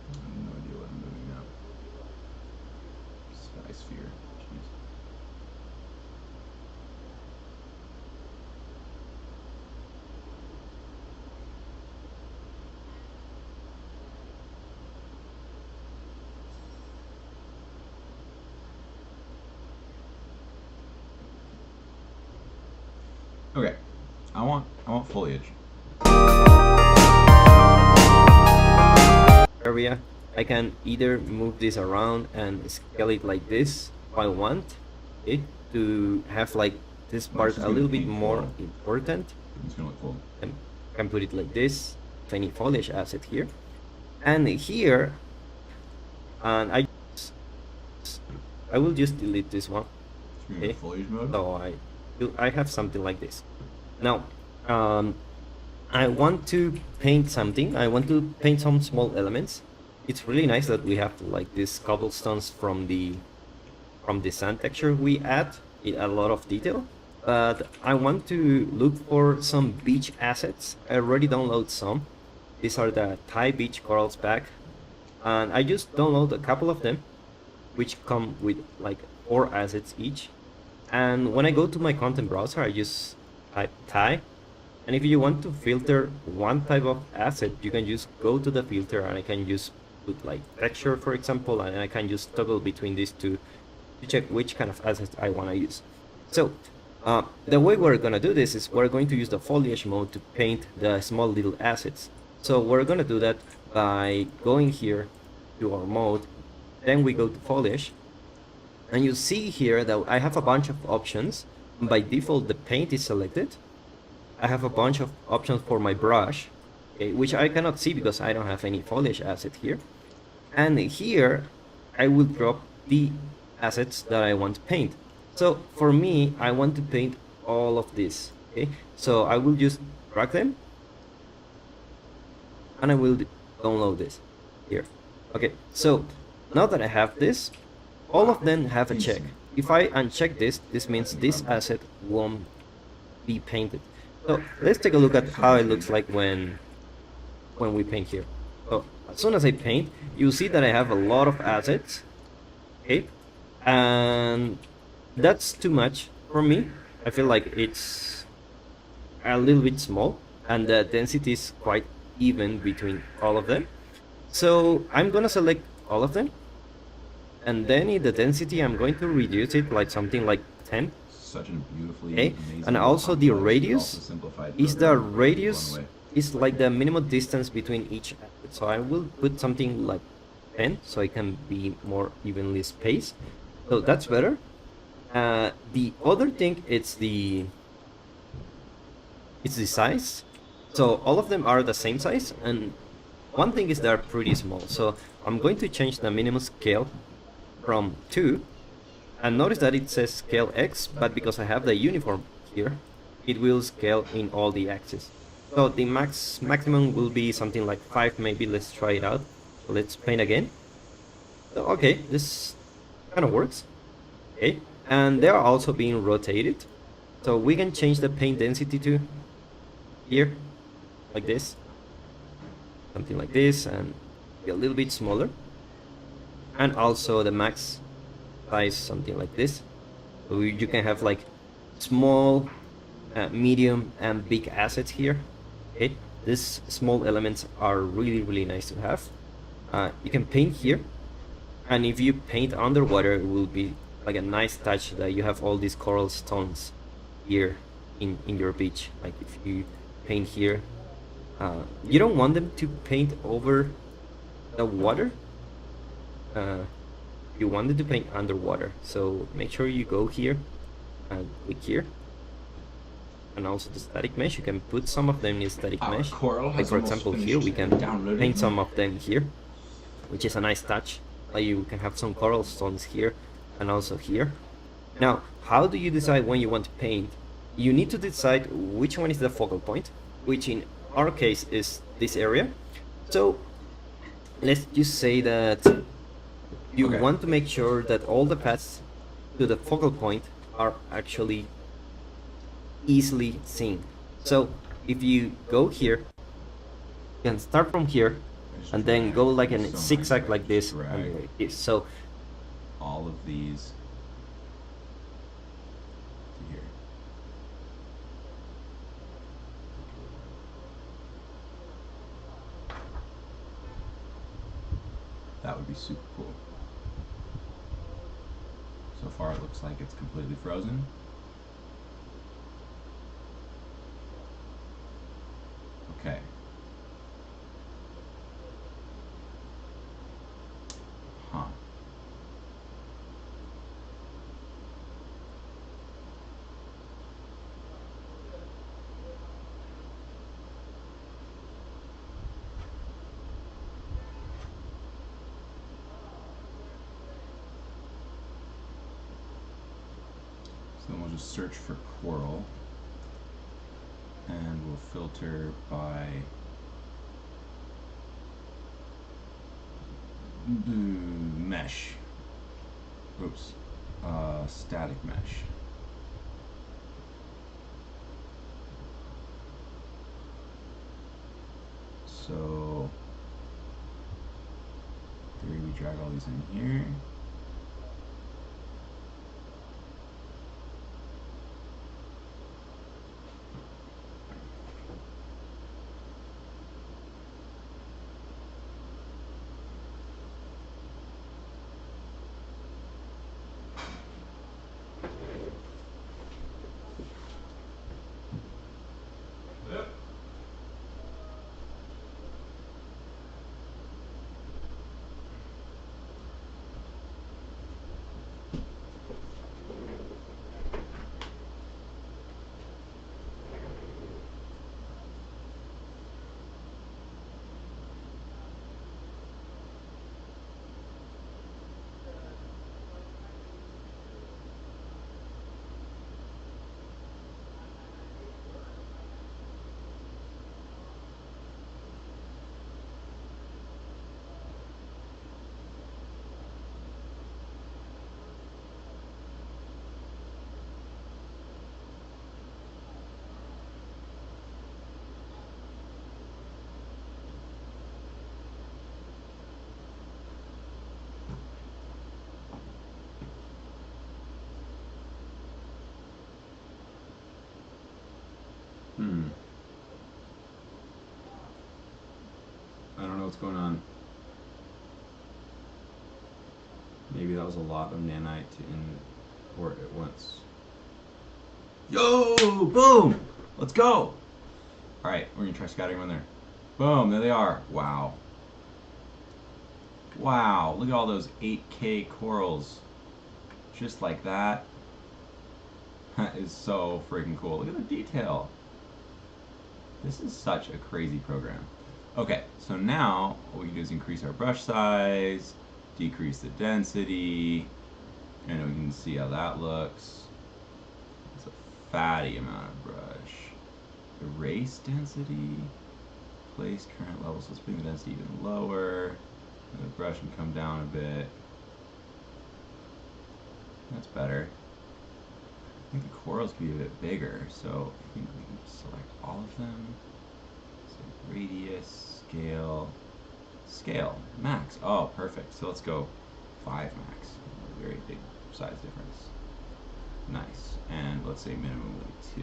I have no idea what I'm doing now. Sky sphere. Jeez. Okay. I want foliage. Area, I can either move this around and scale it like this if I want it to have like this Oh, part it's a little bit pink more full. important. It's gonna look full. And can put it like this, tiny foliage asset here, and here, and I will just delete this one. It's gonna be Okay, foliage mode. so I have something like this. Now, I want to paint something. I want to paint some small elements. It's really nice that we have like these cobblestones from the sand texture we add. It a lot of detail. But I want to look for some beach assets. I already download some. These are the Thai beach corals pack, and I just download a couple of them, which come with like 4 assets each. And when I go to my content browser, I just type Thai. And if you want to filter one type of asset, you can just go to the filter and I can just put like texture, for example, and I can just toggle between these two to check which kind of assets I want to use. So the way we're going to do this is we're going to use the foliage mode to paint the small little assets. So we're going to do that by going here to our mode, then we go to foliage, and you see here that I have a bunch of options. By default, the paint is selected. I have a bunch of options for my brush, okay, which I cannot see because I don't have any foliage asset here. And here, I will drop the assets that I want to paint. So for me, I want to paint all of this, okay? So I will just drag them, and I will download this here. Okay, so now that I have this, all of them have a check. If I uncheck this, this means this asset won't be painted. So let's take a look at how it looks like when we paint here. So as soon as I paint, you'll see that I have a lot of assets, okay? And that's too much for me. I feel like it's a little bit small, and the density is quite even between all of them. So I'm gonna select all of them, and then in the density, I'm going to reduce it like something like 10. Such a beautifully amazing. And also the complex, but radius also simplified is the program. Blown radius away. is like the minimum distance between each asset. So I will put something like 10 so it can be more evenly spaced. So that's better. The other thing it's the size. So all of them are the same size, and one thing is they're pretty small. So I'm going to change the minimum scale from 2, and notice that it says scale X, but because I have the uniform here, it will scale in all the axes. So the maximum will be something like 5 maybe. Let's try it out. So let's paint again. So, okay, this kind of works. Okay, and they are also being rotated. So we can change the paint density to here, like this. Something like this, and be a little bit smaller. And also the max size, something like this. So you can have like small, medium, and big assets here. Okay, these small elements are really nice to have. You can paint here, and if you paint underwater, it will be like a nice touch that you have all these coral stones here in your beach. Like if you paint here, you don't want them to paint over the water. You want it to paint underwater, so make sure you go here and click here. And also the static mesh, you can put some of them in static Our mesh. coral Like has for almost example here, we finished can downloading. paint some of them here, which is a nice touch. Like you can have some coral stones here and also here. Now, how do you decide when you want to paint? You need to decide which one is the focal point, which in our case is this area. So let's just say that you Okay. want to make sure that all the paths to the focal point are actually easily seen. So if you go here, you can start from here I just and then drag. go like It's a so zigzag nice, like just this drag and like this. So all of these to here. That would be super cool. So far it looks like it's completely frozen. Okay. Huh. So then we'll just search for coral and we'll filter by mesh. Oops. Static mesh. So we drag all these in here. I don't know what's going on. Maybe that was a lot of nanite in or at once. Yo! Boom! Let's go! Alright, we're gonna try scattering them in there. Boom, there they are. Wow. Wow, look at all those 8K corals. Just like that. That is so freaking cool. Look at the detail. This is such a crazy program. Okay, so now what we can do is increase our brush size, decrease the density, and we can see how that looks. It's a fatty amount of brush. Erase density, place current level, so let's bring the density even lower. And the brush can come down a bit. That's better. I think the corals can be a bit bigger, so I think we can select all of them. So radius, scale, max. Oh, perfect. So let's go 5 max. A very big size difference. Nice. And let's say minimum will be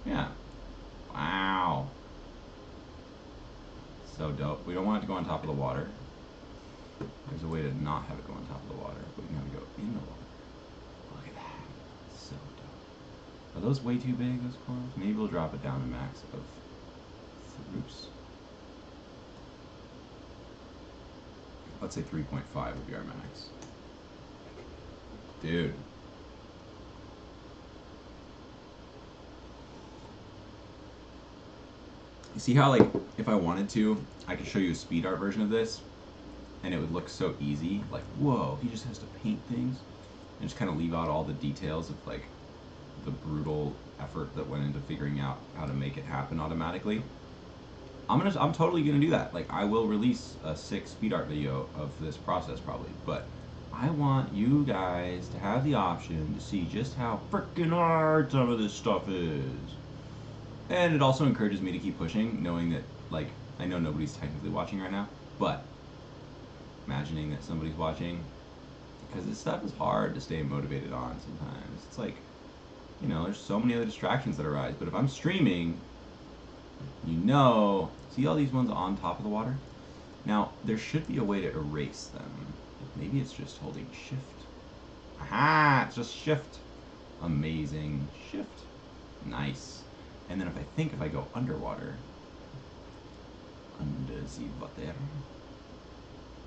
2. Yeah. Wow. So dope. We don't want it to go on top of the water. There's a way to not have it go on top of the water, but we can have it go in the water. Look at that. So dope. Are those way too big, those corals? Maybe we'll drop it down to max of, oops. Let's say 3.5 would be our max. Dude. You see how, like, if I wanted to, I could show you a speed art version of this, and it would look so easy. Like, whoa, he just has to paint things, and just kind of leave out all the details of, like, the brutal effort that went into figuring out how to make it happen automatically. I'm totally gonna do that. Like, I will release a sick speed art video of this process probably, but I want you guys to have the option to see just how freaking hard some of this stuff is. And it also encourages me to keep pushing, knowing that, like, I know nobody's technically watching right now, but imagining that somebody's watching, because this stuff is hard to stay motivated on sometimes. It's like, you know, there's so many other distractions that arise, but if I'm streaming, you know, see all these ones on top of the water? Now, there should be a way to erase them. Maybe it's just holding shift. Aha, it's just shift. Amazing. Shift. Nice. And then if I go underwater, under the water,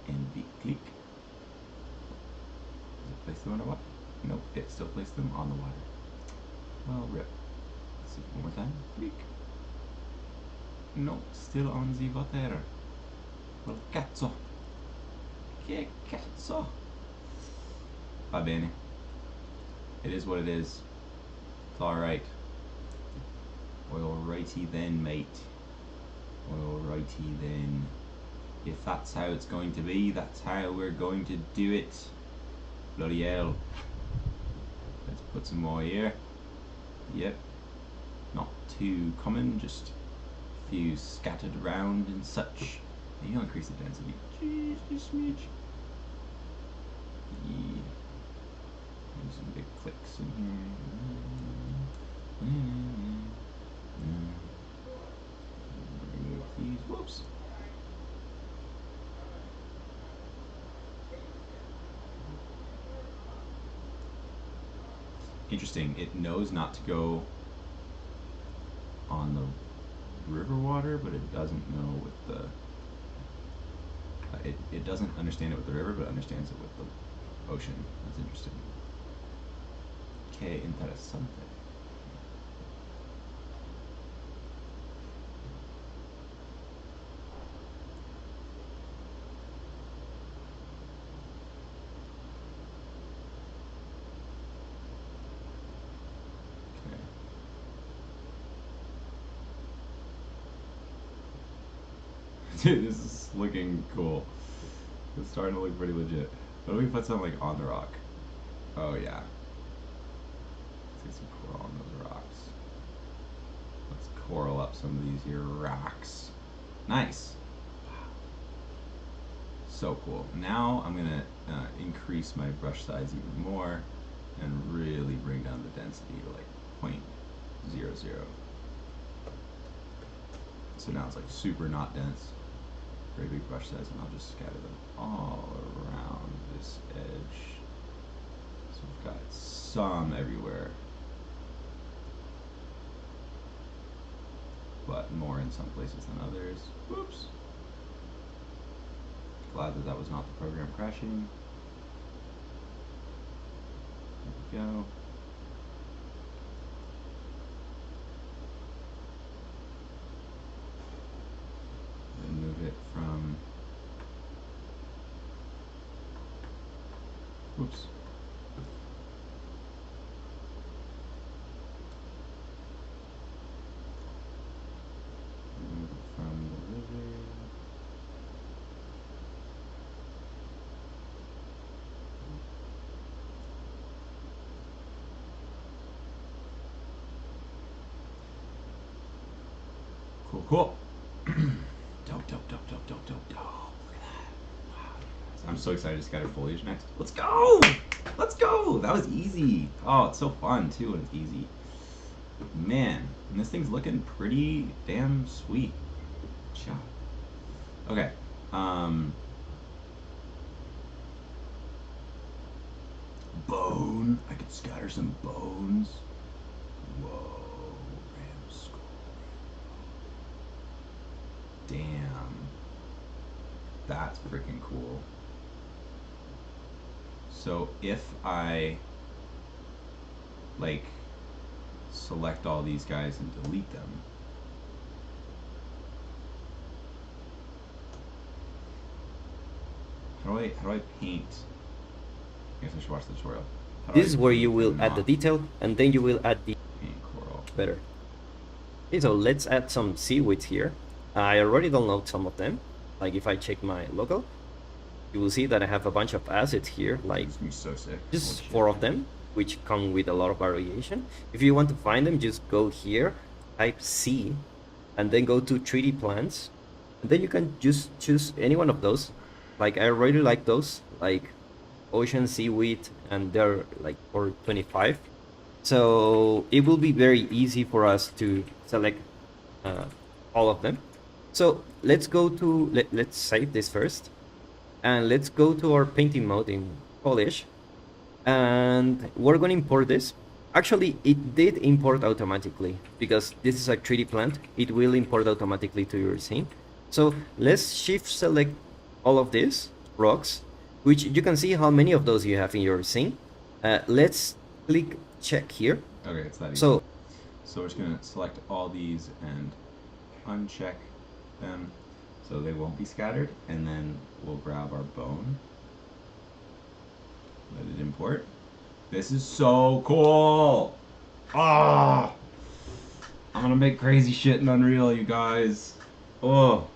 and we click, does it place them underwater? Nope, it still placed them on the water. Well, rip. Let's see, one more time. Click. No, still on the water. Well, cazzo. Che cazzo. Va bene. It is what it is. It's alright. Alrighty then, mate. Alrighty then. If that's how it's going to be, that's how we're going to do it. Bloody hell. Let's put some more here. Yep. Not too common, just a few scattered around and such. Maybe I'll increase the density. Just a smidge. Yeah. Maybe some big clicks in here. Remove these. Whoops. Interesting. It knows not to go on the river water, but it doesn't know with the. It doesn't understand it with the river, but understands it with the ocean. That's interesting. Que interesante. Okay. Dude, this is looking cool. It's starting to look pretty legit. What if we put something like on the rock? Oh yeah. Let's get some coral on those rocks. Let's coral up some of these here rocks. Nice. So cool. Now I'm gonna increase my brush size even more and really bring down the density to like 0.00. So now it's like super not dense. Very big brush size, and I'll just scatter them all around this edge. So we've got some everywhere, but more in some places than others. Whoops. Glad that that was not the program crashing. There we go. Remove it from. Whoops. Remove it from the river. Cool, cool. Dope, dope, dope, dope, dope, dope, dope. Look at that. Wow. I'm so excited to scatter foliage next. Let's go! Let's go! That was easy. Oh, it's so fun too when it's easy. Man, and this thing's looking pretty damn sweet. Good job. Okay. Bone. I could scatter some bones. Whoa. Ram skull. Damn. That's freaking cool. So if I like select all these guys and delete them. How do I paint? I guess I should watch the tutorial. How do I This is where you paint will and add the not detail, and then you will add the paint coral? better. Okay, so let's add some seaweeds here. I already downloaded some of them. Like if I check my logo, you will see that I have a bunch of assets here, like This is so sick. just Holy 4 shit. of them, which come with a lot of variation. If you want to find them, just go here, type C, and then go to 3D plants. And then you can just choose any one of those. Like I really like those, like ocean seaweed, and they're like for 25. So it will be very easy for us to select uh, all of them. So let's go to, let's save this first. And let's go to our painting mode in Polish. And we're going to import this. Actually, it did import automatically because this is a 3D plant. It will import automatically to your scene. So let's shift select all of these rocks, which you can see how many of those you have in your scene. Let's click check here. Okay, it's that easy. So So we're just gonna select all these and uncheck them so they won't be scattered, and then we'll grab our bone. Let it import. This is so cool! Ah! I'm gonna make crazy shit in Unreal, you guys. Oh.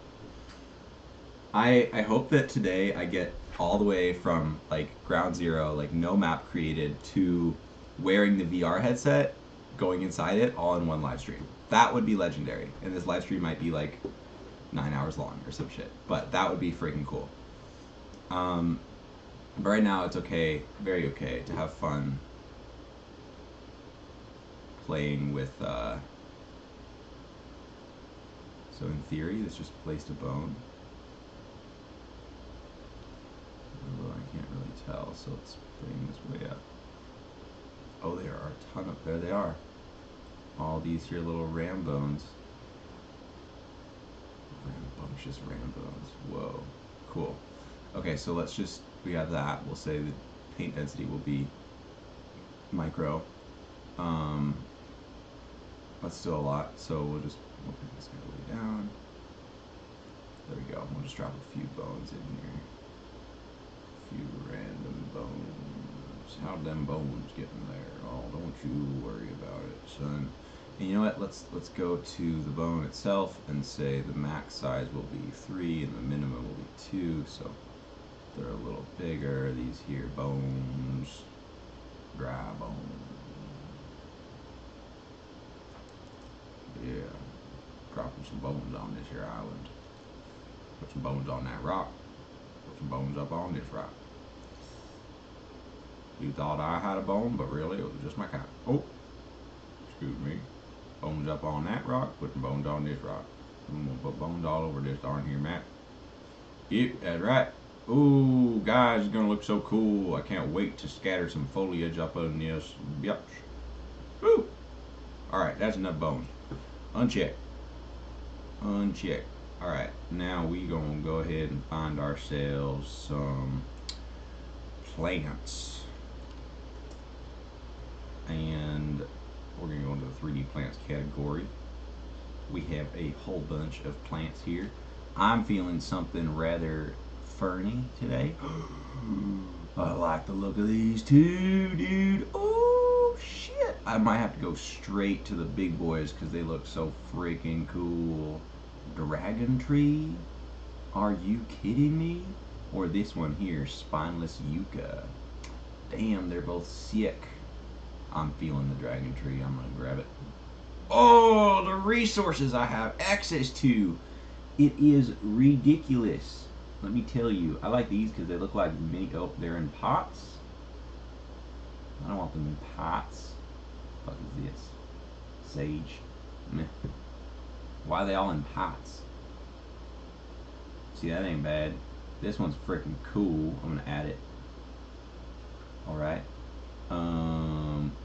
I hope that today I get all the way from like ground zero, like no map created, to wearing the VR headset, going inside it, all in one live stream. That would be legendary. And this live stream might be like 9 hours long or some shit. But that would be freaking cool. But right now it's okay, very okay, to have fun playing with so in theory this just placed a bone. Well, I can't really tell, so let's bring this way up. Oh, there are a ton of, there they are. All these here little ram bones. Rambunctious ram bones. Whoa, cool. Okay, so let's just, we have that. We'll say the paint density will be micro. That's still a lot, so we'll bring this guy way down. There we go. We'll just drop a few bones in here. Few random bones. How'd them bones get in there? Oh, don't you worry about it, son. And you know what? Let's go to the bone itself and say the max size will be 3 and the minimum will be 2. So they're a little bigger. These here bones, dry bones. Yeah, dropping some bones on this here island. Put some bones on that rock. Put some bones up on this rock. You thought I had a bone, but really it was just my cat. Oh, excuse me. Bones up on that rock, put some bones on this rock. I'm gonna put bones all over this darn here map. Yep, that's right. Ooh, guys, it's gonna look so cool. I can't wait to scatter some foliage up on this. Yep. Woo! Alright, that's enough bones. Uncheck. Uncheck. Alright, now we gonna go ahead and find ourselves some plants. And we're gonna go into the 3D plants category. We have a whole bunch of plants here. I'm feeling something rather ferny today. I like the look of these too, dude. Oh shit! I might have to go straight to the big boys because they look so freaking cool. Dragon tree? Are you kidding me? Or this one here, spineless yucca. Damn, they're both sick. I'm feeling the dragon tree. I'm gonna grab it. Oh, the resources I have access to. It is ridiculous. Let me tell you. I like these because they look like mini. Oh, they're in pots. I don't want them in pots. What the fuck is this? Sage. Meh. Why are they all in pots? See, that ain't bad. This one's freaking cool. I'm gonna add it. Alright.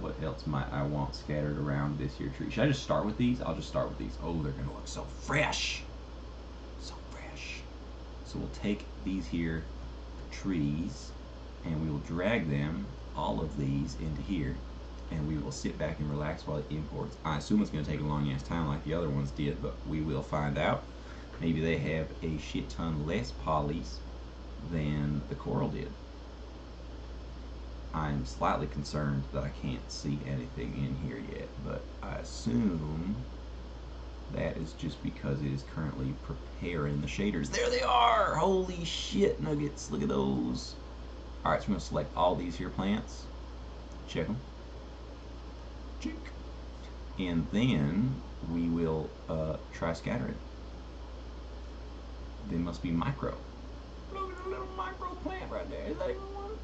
What else might I want scattered around this here tree? Should I just start with these? I'll just start with these. Oh, they're gonna look so fresh. So fresh. So we'll take these here trees and we will drag them, all of these, into here. and we will sit back and relax while it imports. I assume it's going to take a long ass time like the other ones did, but we will find out. Maybe they have a shit ton less polys than the coral did. I'm slightly concerned that I can't see anything in here yet, but I assume that is just because it is currently preparing the shaders. There they are! Holy shit, nuggets. Look at those. Alright, so I'm going to select all these here plants. Check them. Check. And then we will try scattering. They must be micro. Look at the little micro plant right there. Is that even one?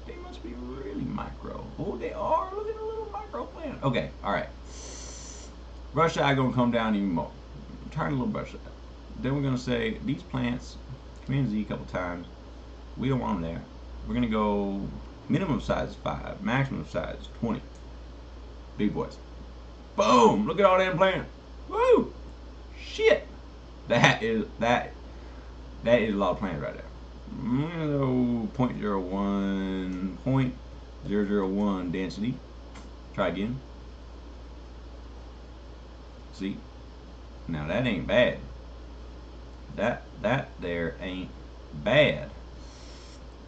They must be really micro. Oh, they are. Look at the little micro plant. Okay, alright. Brush eye gonna come down even more. Turn a little brush eye. Then we're gonna say these plants, Command Z a couple times. We don't want them there. We're gonna go minimum size is 5, maximum size is 20. Big boys. Boom! Look at all them plants. Woo! Shit! That is a lot of plants right there. 0.01, 0.001 density. Try again. See? Now that ain't bad. That there ain't bad.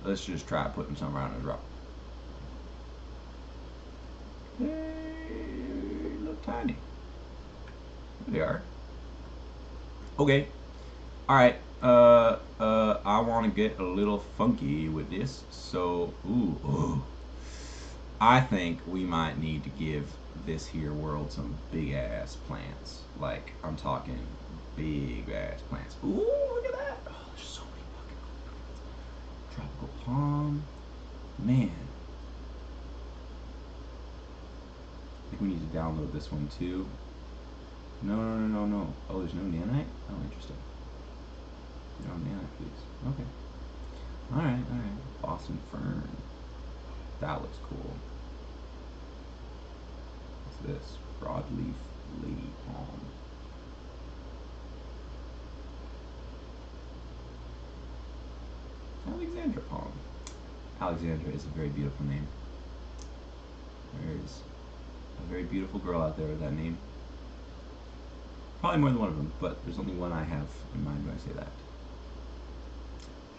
Let's just try putting some around this rock. They look tiny. There they are. Okay. Alright. I want to get a little funky with this. So, ooh. I think we might need to give this here world some big ass plants. Like, I'm talking big ass plants. Ooh, look at that. Oh, there's so many fucking cool plants. Tropical palm. Man. I think we need to download this one too. No. Oh, there's no nanite? Oh, interesting. No nanite, please. Okay. Alright. Boston fern. That looks cool. What's this? Broadleaf lady palm. Alexandra palm. Alexandra is a very beautiful name. There is a very beautiful girl out there with that name. Probably more than one of them, but there's only one I have in mind when I say that.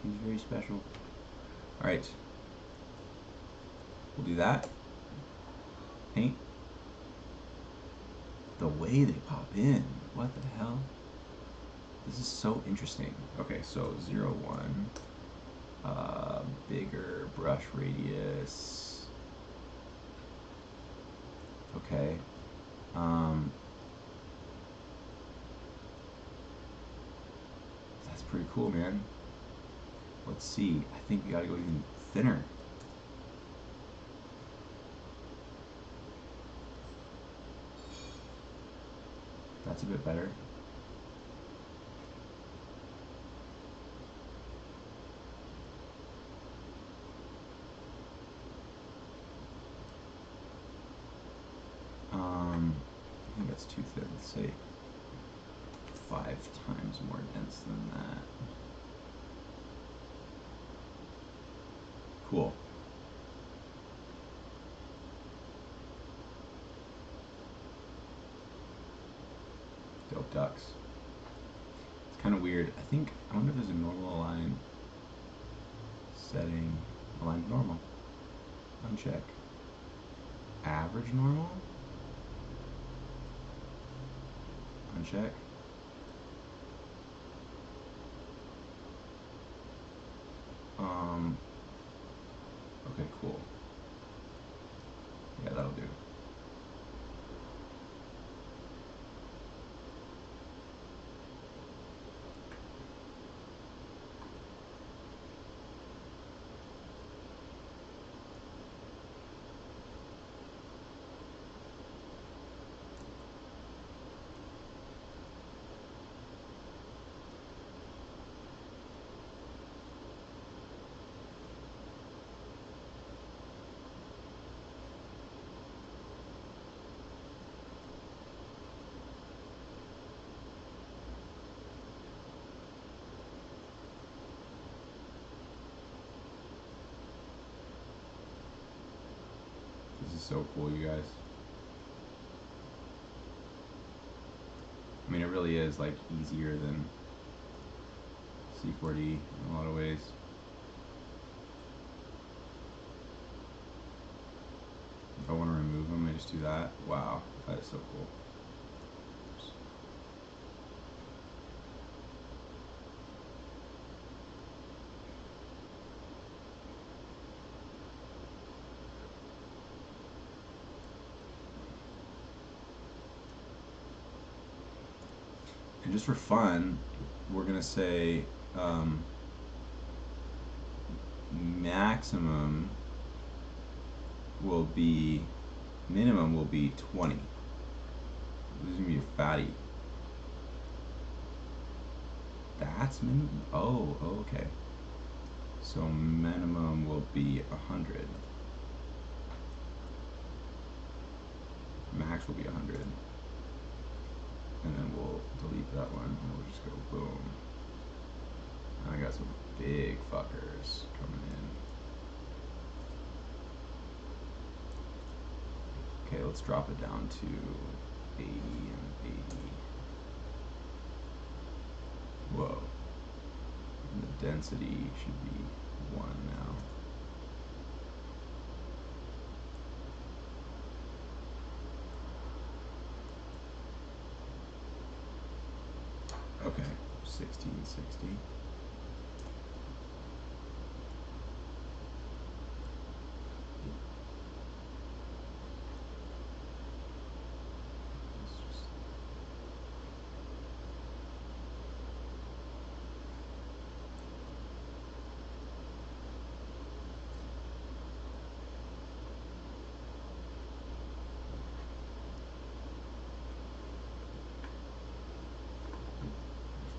She's very special. Alright. We'll do that. Paint. The way they pop in. What the hell? This is so interesting. Okay, so 0, 1. Bigger brush radius. Okay. That's pretty cool, man. Let's see. I think we gotta go even thinner. That's a bit better. I think that's too thin. Let's say 5 times more dense than that. Cool. Dope ducks. It's kind of weird. I wonder if there's a normal align setting. Align normal. Uncheck. Average normal. Uncheck. Okay, cool. Yeah, that'll do. so cool, you guys. I mean, it really is like easier than C4D in a lot of ways. If I want to remove them, I just do that. Wow, that is so cool. And just for fun, we're gonna say maximum will be, minimum will be 20. This is gonna be a fatty. That's minimum. Oh, okay. So minimum will be 100. Max will be 100. And then we'll delete that one, and we'll just go boom. I got some big fuckers coming in. Okay, let's drop it down to 80 and 80. Whoa. And the density should be 1 now. Okay, 1660.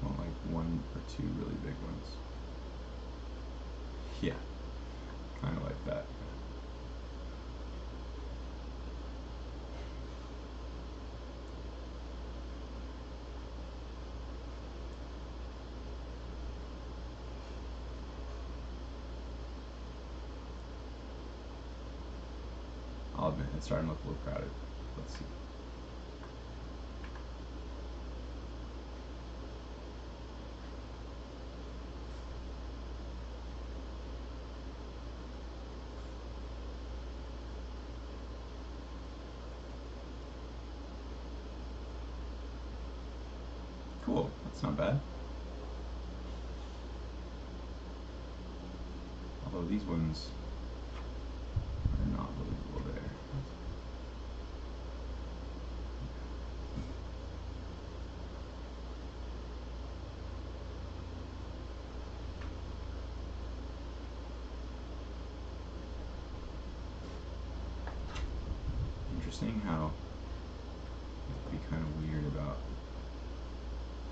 Want like 1 or 2 really big ones. Yeah, kind of like that. I'll admit, it's starting to look a little crowded. Let's see. Cool, that's not bad. Although these ones are not believable there. Interesting how you have to be kind of weird about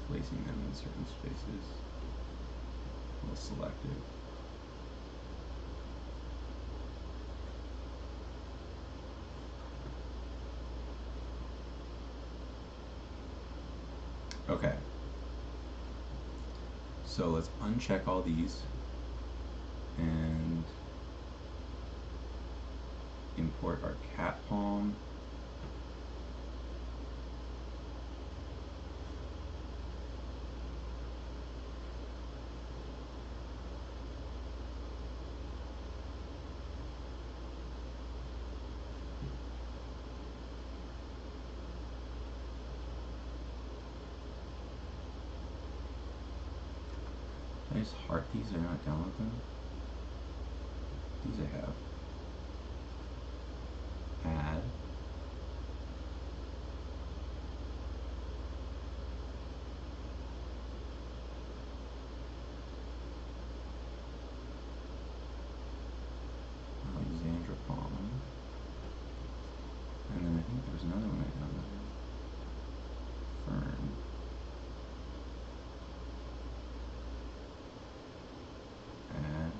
placing them in certain spaces. A little selective. Okay. So let's uncheck all these and import our cat palm. Can I just heart these or not download them? These I have. Add. Alexandra palm. And then I think there was another one I downloaded. Fern. Add.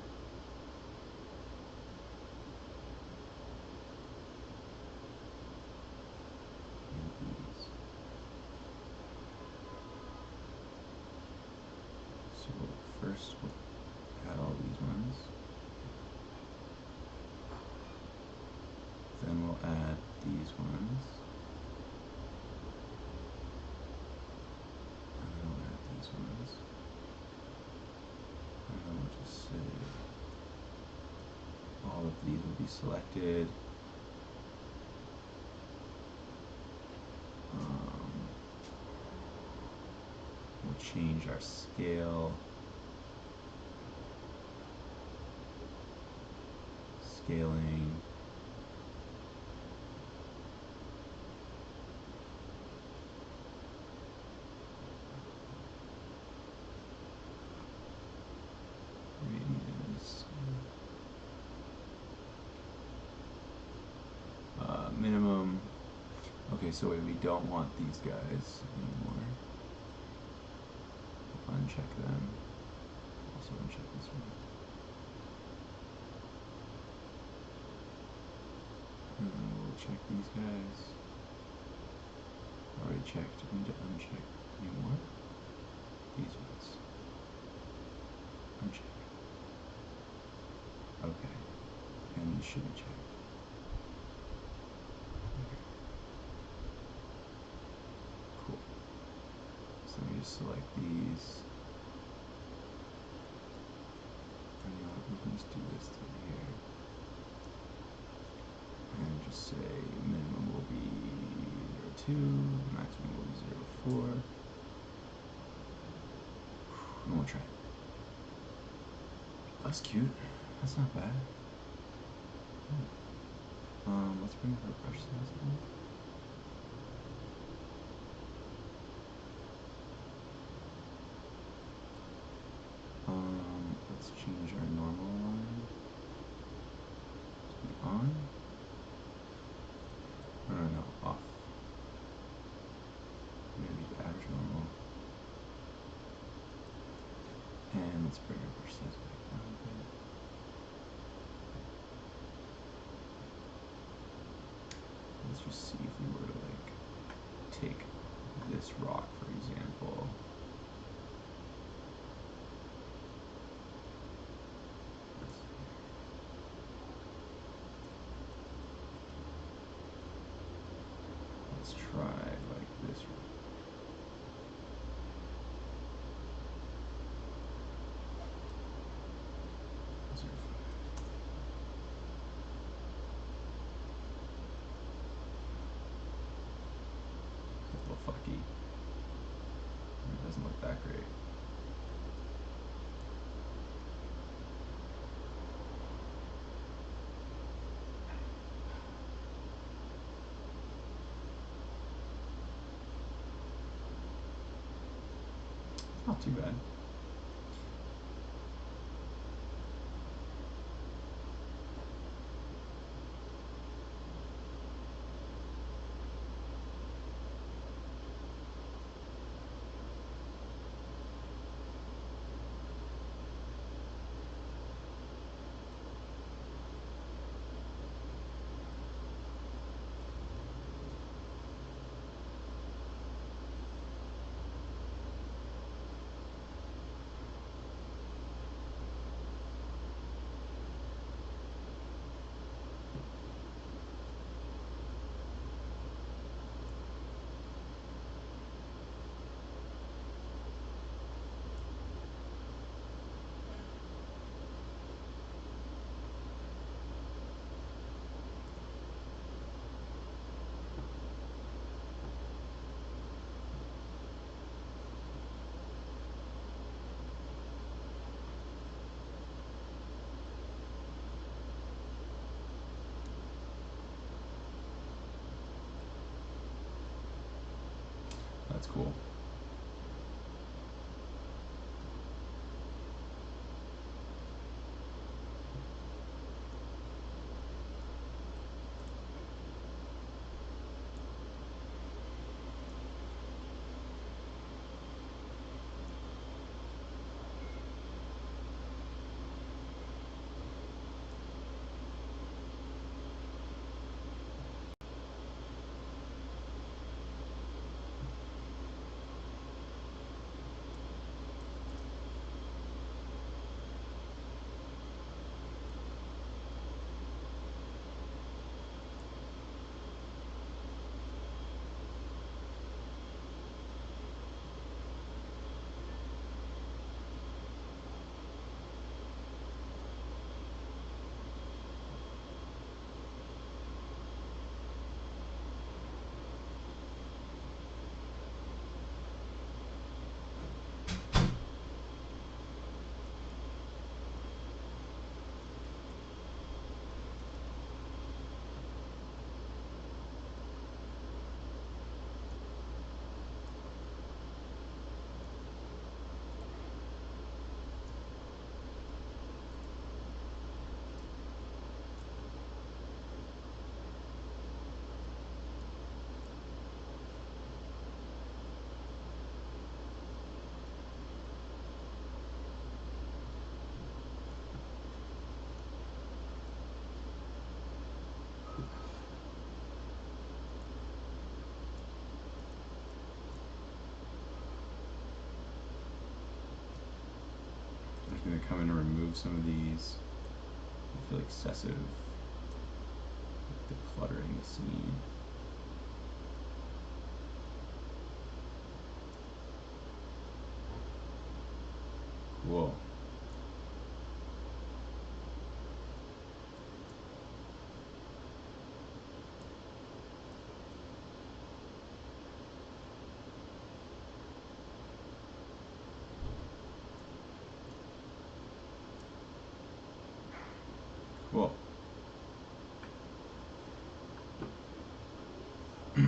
these will be selected. We'll change our scale. Scaling. Radius. Minimum. Okay, so wait, we don't want these guys anymore. We'll uncheck them. Also uncheck this one. And then we'll check these guys. Already checked. We need to uncheck any more. These ones. Uncheck. Okay. And these should be checked. Okay. Cool. So let me just select these. And you know what, we can just do this through here. And just say minimum will be 0.2, maximum will be 0.4. And we'll try it. That's cute. That's not bad. Let's bring up our brush size again. Let's change our normal line to be on. No, off. Maybe the average normal. And let's bring our brush size back down a bit. Let's just see if we were to like take this rock, for example. Let's try like this rock. A little fucky. It doesn't look that great. It's not too bad. That's cool. gonna come in and remove some of these. I feel excessive decluttering the scene. Cool. Cool. Should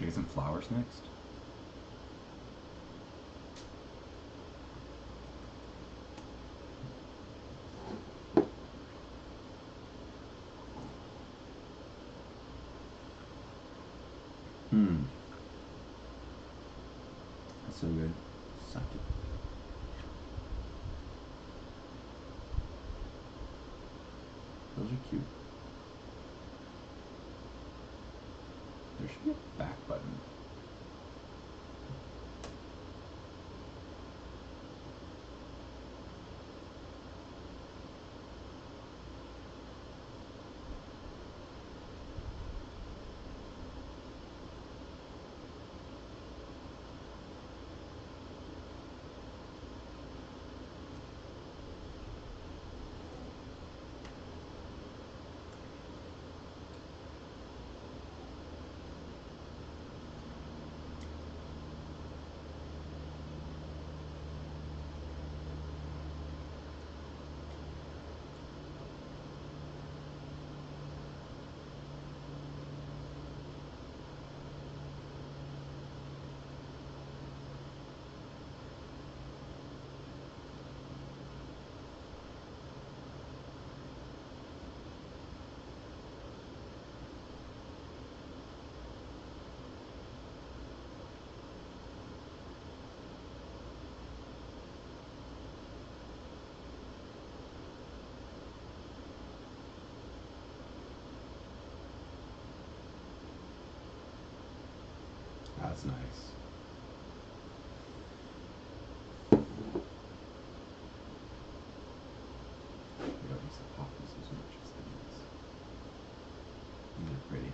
I get some flowers next? That's so good. Suck it. Those are cute. There should be a back button. That's nice. I don't use the poppies as much as these. These are pretty.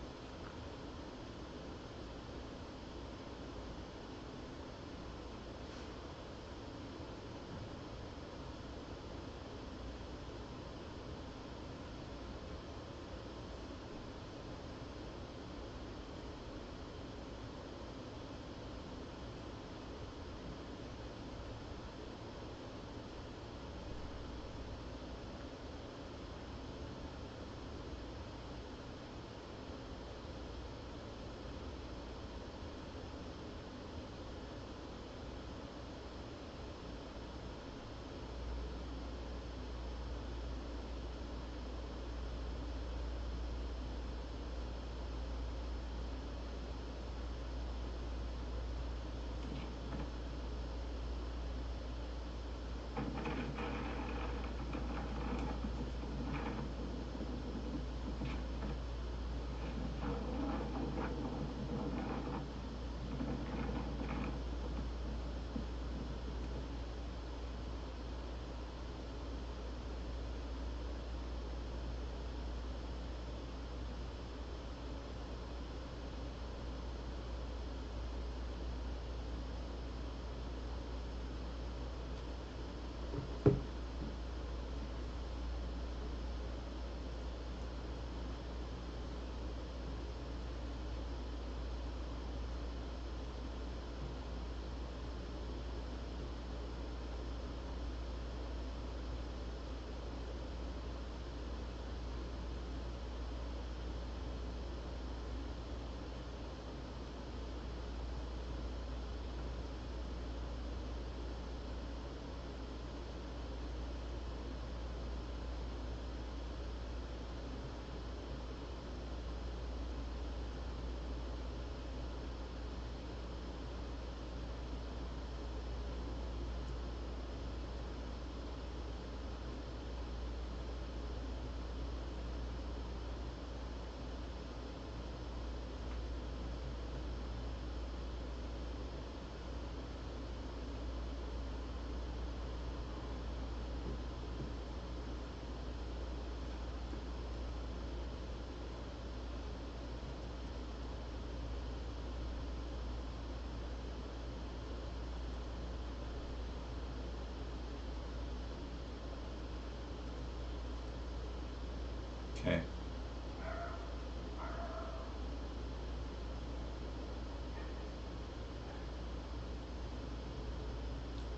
Okay.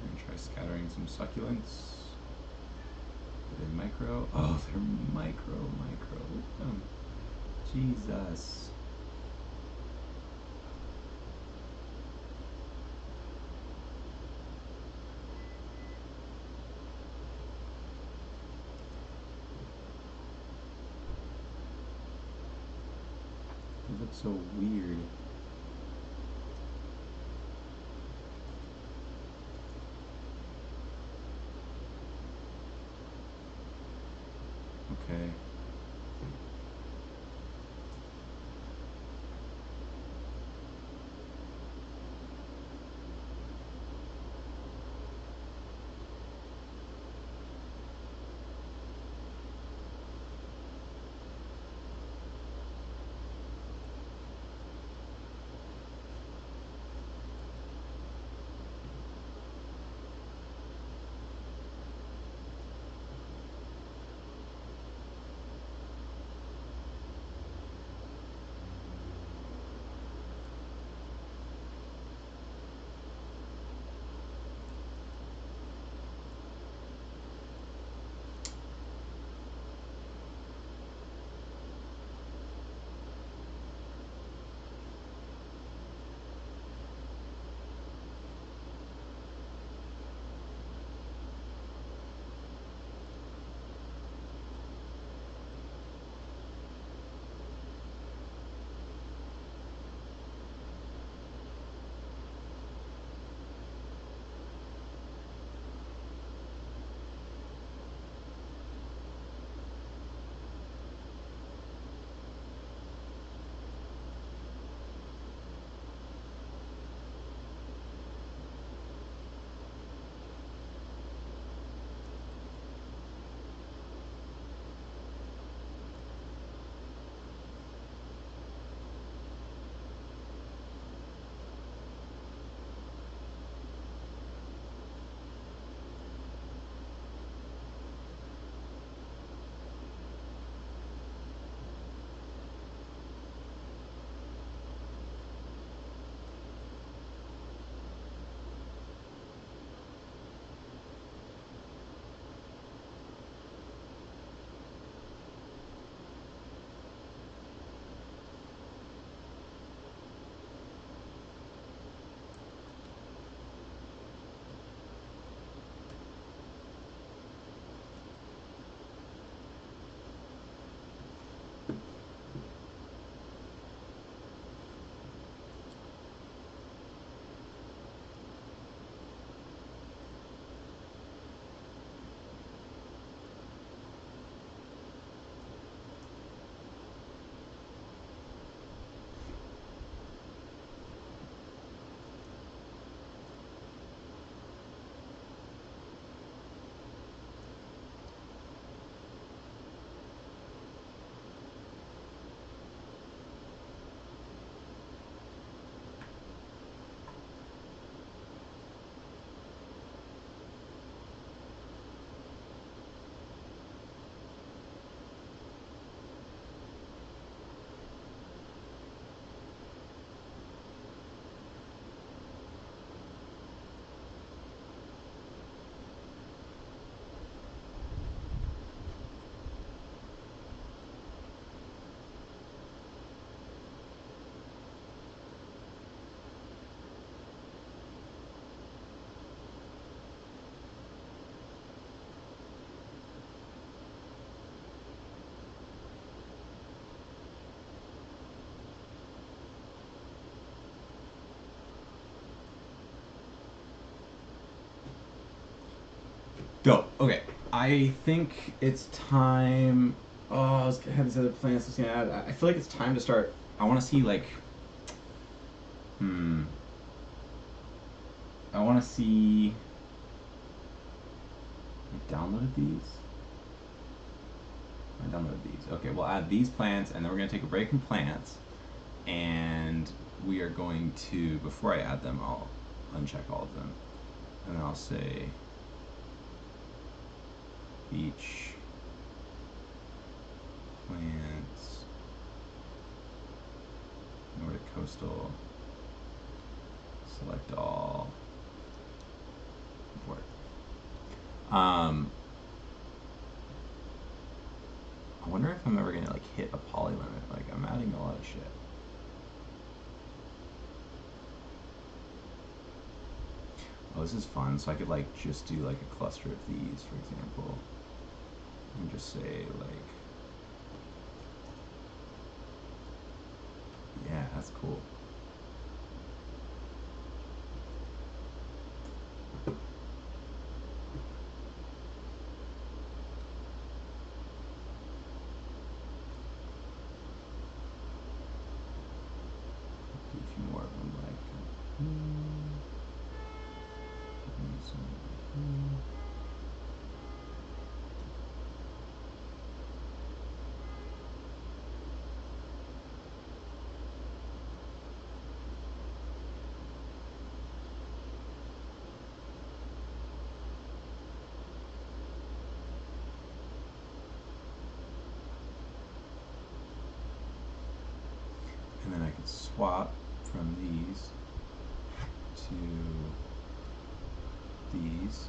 We're gonna try scattering some succulents. Are they micro? Oh, they're micro. Look at them. Jesus. They look so weird. Okay. Dope. Okay. I think it's time. Oh, I had these other plans I was gonna add. I feel like it's time to start. I want to see like. Hmm. I want to see. I downloaded these. I downloaded these. Okay, we'll add these plants, and then we're gonna take a break from plants, and we are going to. Before I add them, I'll uncheck all of them, and then I'll say each plants, Nordic coastal, select all, import. I wonder if I'm ever gonna like hit a poly limit. Like I'm adding a lot of shit. Oh, this is fun. So I could like just do like a cluster of these, for example, and just say like, yeah, that's cool. Do a few more of them, like. And then I could swap from these to these.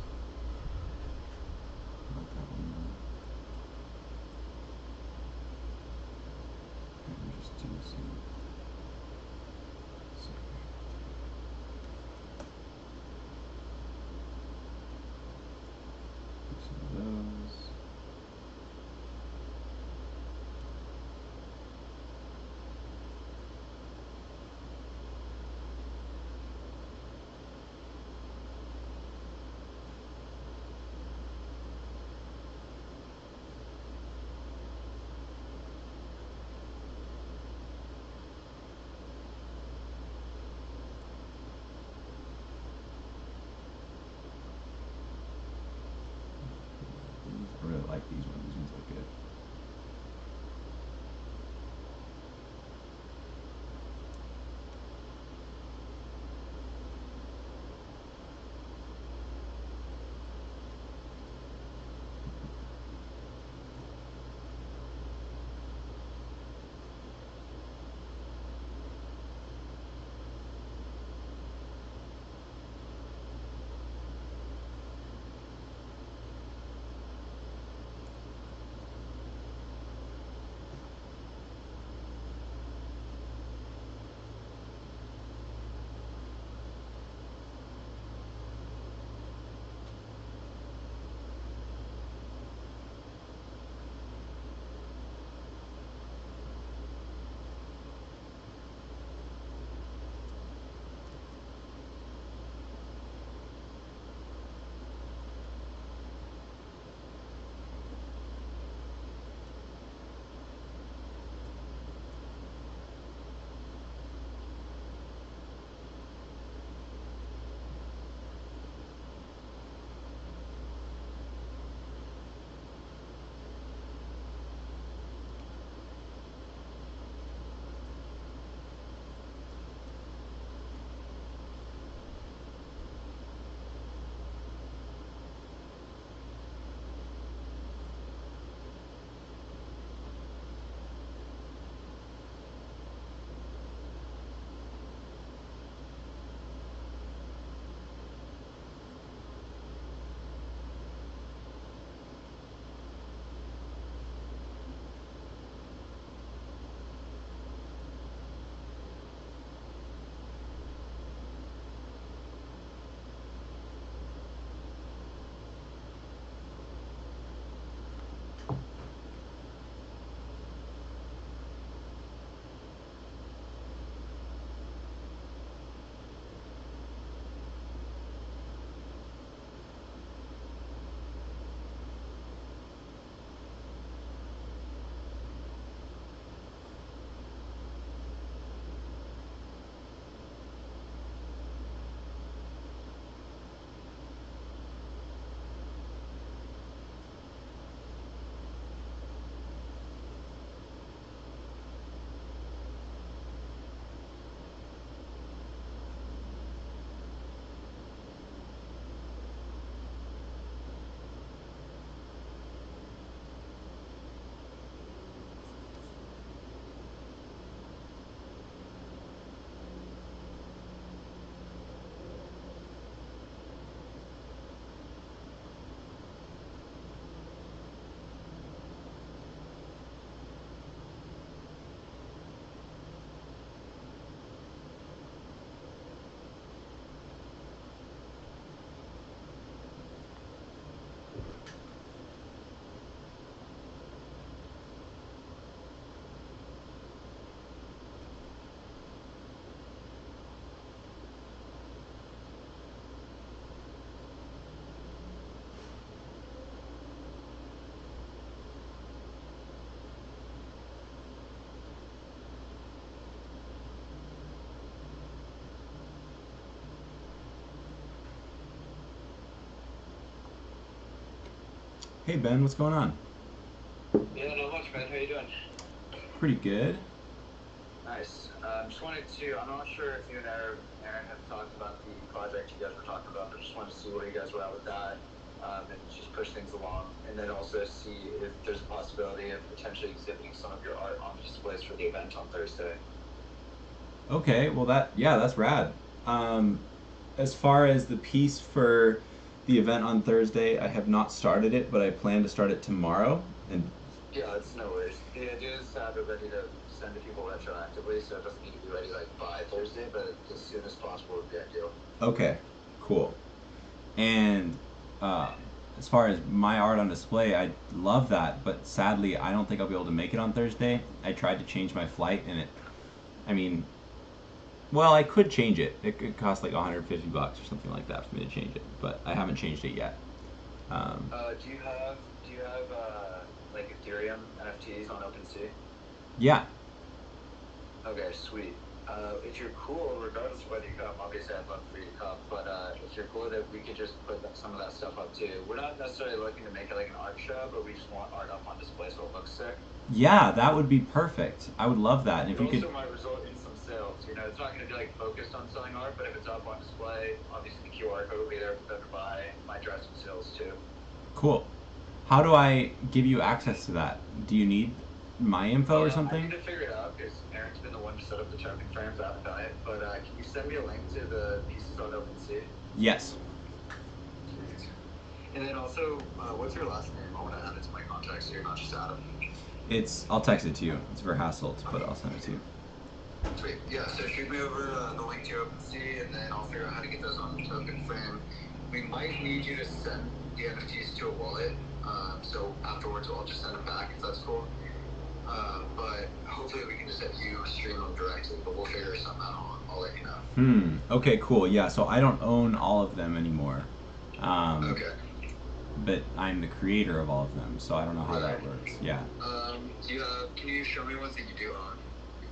Let that one know. And just do some. Some of those. I really like these ones. These ones look good. Hey Ben, what's going on? Yeah, not much, man. How you doing? Pretty good. Nice. Just wanted to. I'm not sure if you and Aaron have talked about the project you guys were talking about, but just wanted to see where you guys were at with that, and just push things along, and then also see if there's a possibility of potentially exhibiting some of your art on the displays for the event on Thursday. Okay, well that's rad. Um, as far as the piece for the event on Thursday, I have not started it, but I plan to start it tomorrow. And Yeah, it's no worries. The idea is to have it ready to send to people retroactively, so it doesn't need to be ready like by Thursday, but as soon as possible would be ideal. okay, cool. And uh, as far as my art on display, I love that, but sadly, I don't think I'll be able to make it on Thursday. I tried to change my flight, and I mean, well, I could change it. It could cost like 150 bucks or something like that for me to change it, but I haven't changed it yet. Um, Do you have like Ethereum NFTs on OpenSea? yeah, Okay, sweet. If you're cool, regardless of whether you come, obviously I'd love for you to come, but if you're cool that we could just put some of that stuff up too. We're not necessarily looking to make it like an art show, but we just want art up on display so it looks sick. yeah, that would be perfect. I would love that. And if It you could, also might result in some sales. You know, it's not going to be like focused on selling art, but if it's up on display, obviously the QR code will be there for them to buy. Might drive some sales too. cool. How do I give you access to that? Do you need my info or I need something? to figure it out because Aaron's been the one to set up the token frames. I haven't done it, but can you send me a link to the pieces on OpenSea? Yes. Sweet. And then also, what's your last name? I want to add it to my contacts here, not just Adam. I'll text it to you. It's for Hasselt, but Okay. I'll send it to you. Sweet. Yeah, so shoot me over the link to your OpenSea, and then I'll figure out how to get those on the token frame. We might need you to send the NFTs to a wallet, so afterwards I'll just send them back if that's cool. But hopefully we can just have you stream them directly, but we'll figure something out. I'll let you know. Okay, cool. Yeah, so I don't own all of them anymore. Um, Okay. but I'm the creator of all of them, so I don't know how that Right. works. Yeah. Can you show me ones that you do own?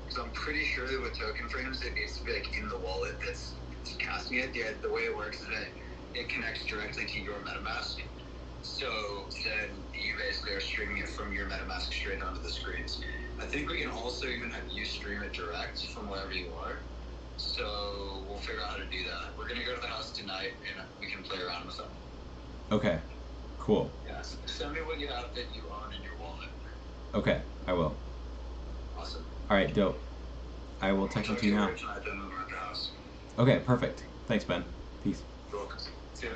Because I'm pretty sure that with token frames, it needs to be like in the wallet that's casting it. The way it works is that it connects directly to your MetaMask. So then you basically are streaming it from your MetaMask straight onto the screens. I think we can also even have you stream it direct from wherever you are. So we'll figure out how to do that. We're gonna go to the house tonight and we can play around with them. Okay. Cool. Yeah. So send me what you have that you own in your wallet. Okay, I will. Awesome. All right, dope. I will We'll text it talk to to you you now. later tonight then when we're at the house. Okay, perfect. Thanks, Ben. Peace. You're welcome. See ya.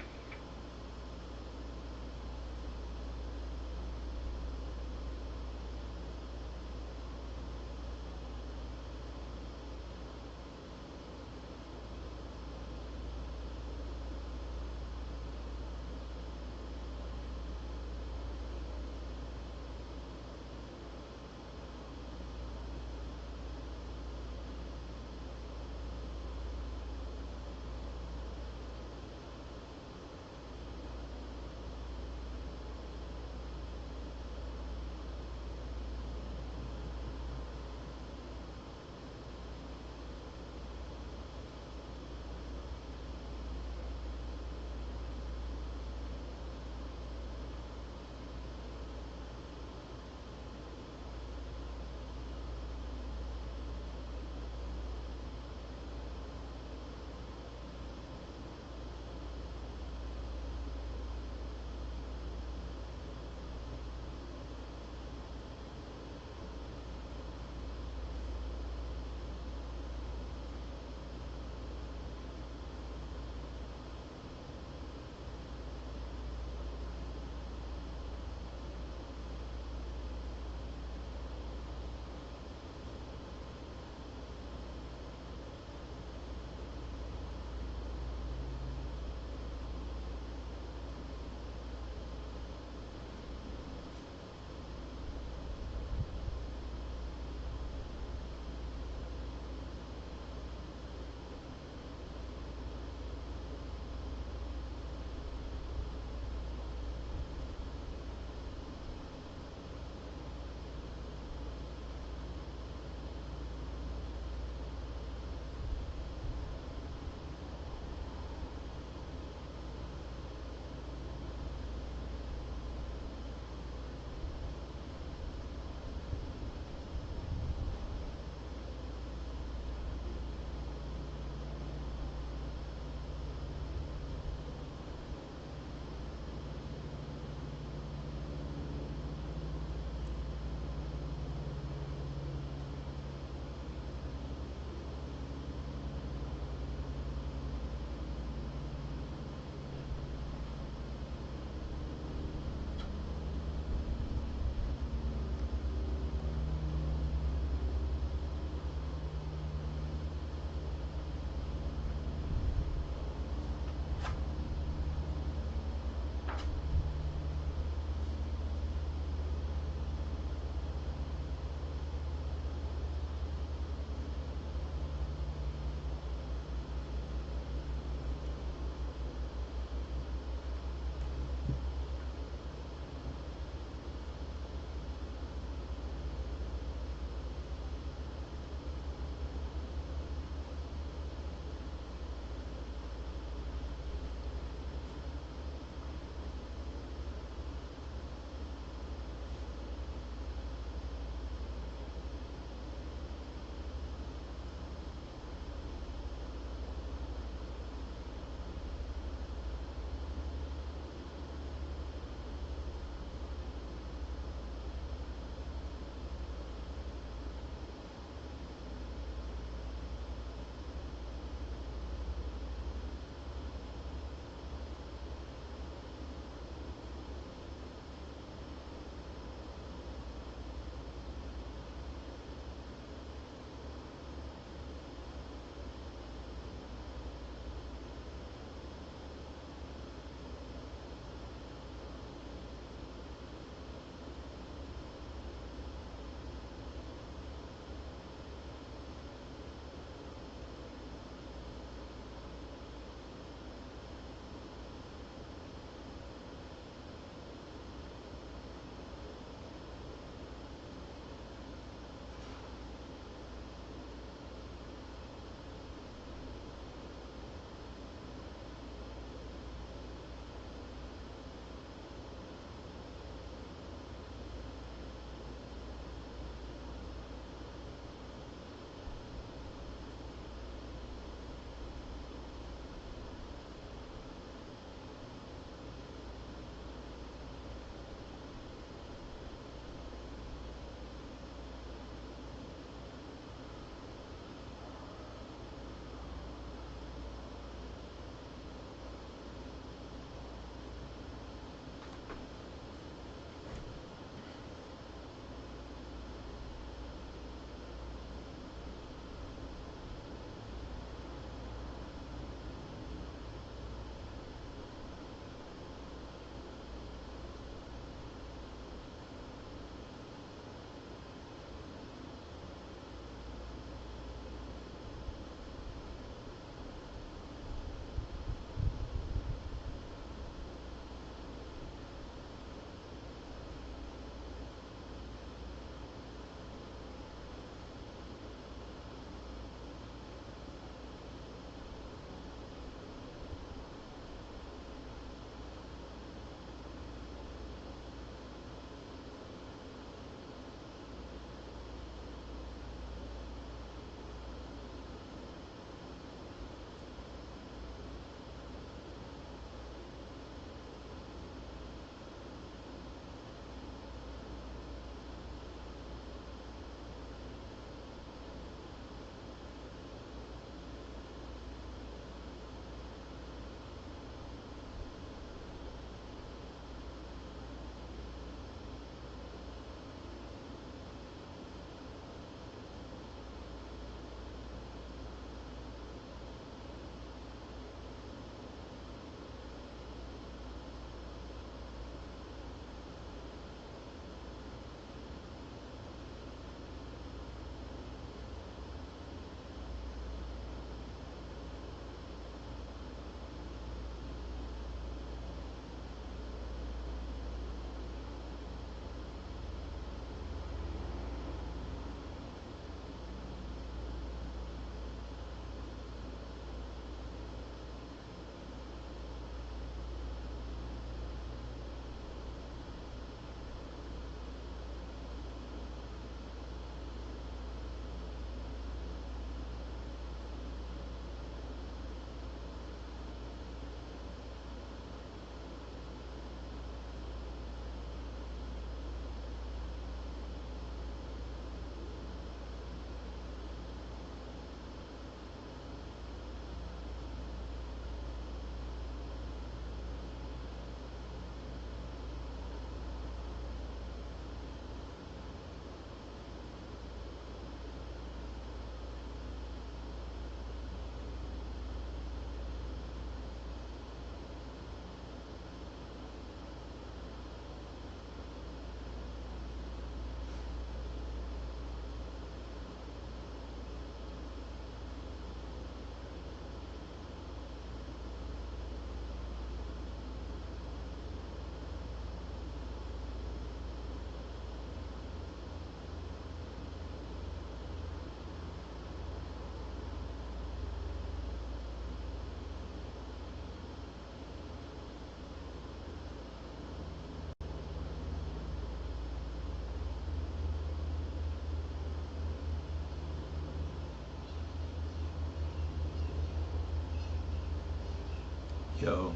Joe.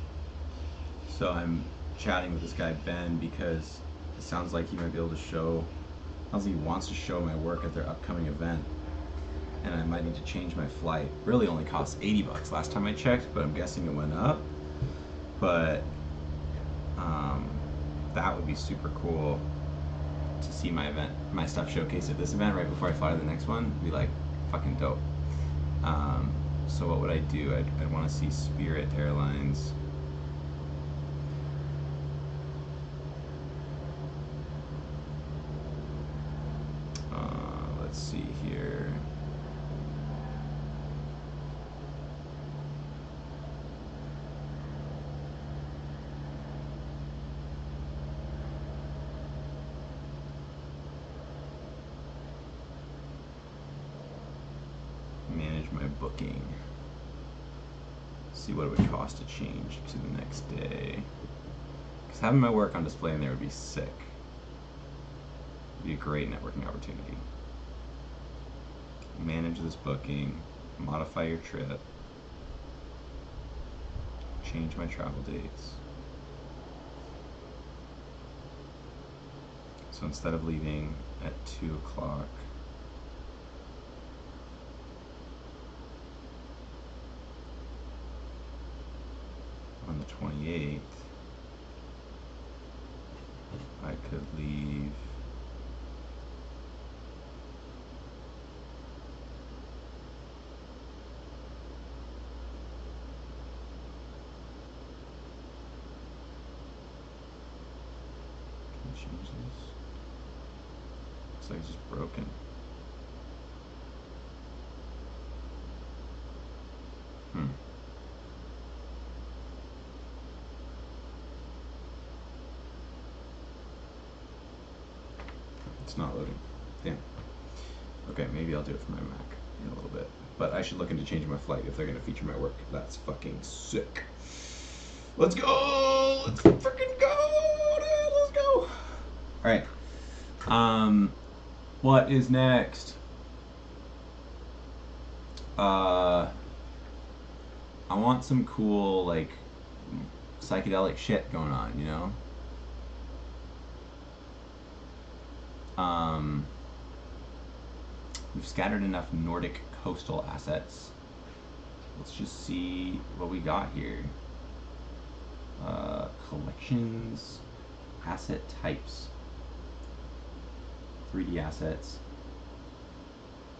So I'm chatting with this guy Ben because it sounds like he might be able to show. Sounds like he wants to show my work at their upcoming event, and I might need to change my flight. Really, only costs $80 last time I checked, but I'm guessing it went up. But that would be super cool to see my stuff showcased at this event right before I fly to the next one. It'd be like fucking dope. So what would I do? I'd want to see Spirit Airlines. Let's see here. Manage my booking. See what it would cost to change to the next day. Because having my work on display in there would be sick. It'd be a great networking opportunity. Manage this booking. Modify your trip. Change my travel dates. So instead of leaving at 2 o'clock, on the 28th, I could leave Can I change this? Looks like it's just broken. It's not loading. Damn. Okay, maybe I'll do it for my Mac in a little bit. But I should look into changing my flight if they're going to feature my work. That's fucking sick. Let's go! Let's freaking go! Dude, let's go! Alright. What is next? I want some cool, like, psychedelic shit going on, you know? We've scattered enough Nordic coastal assets. Let's just see what we got here. Collections, asset types, 3D assets,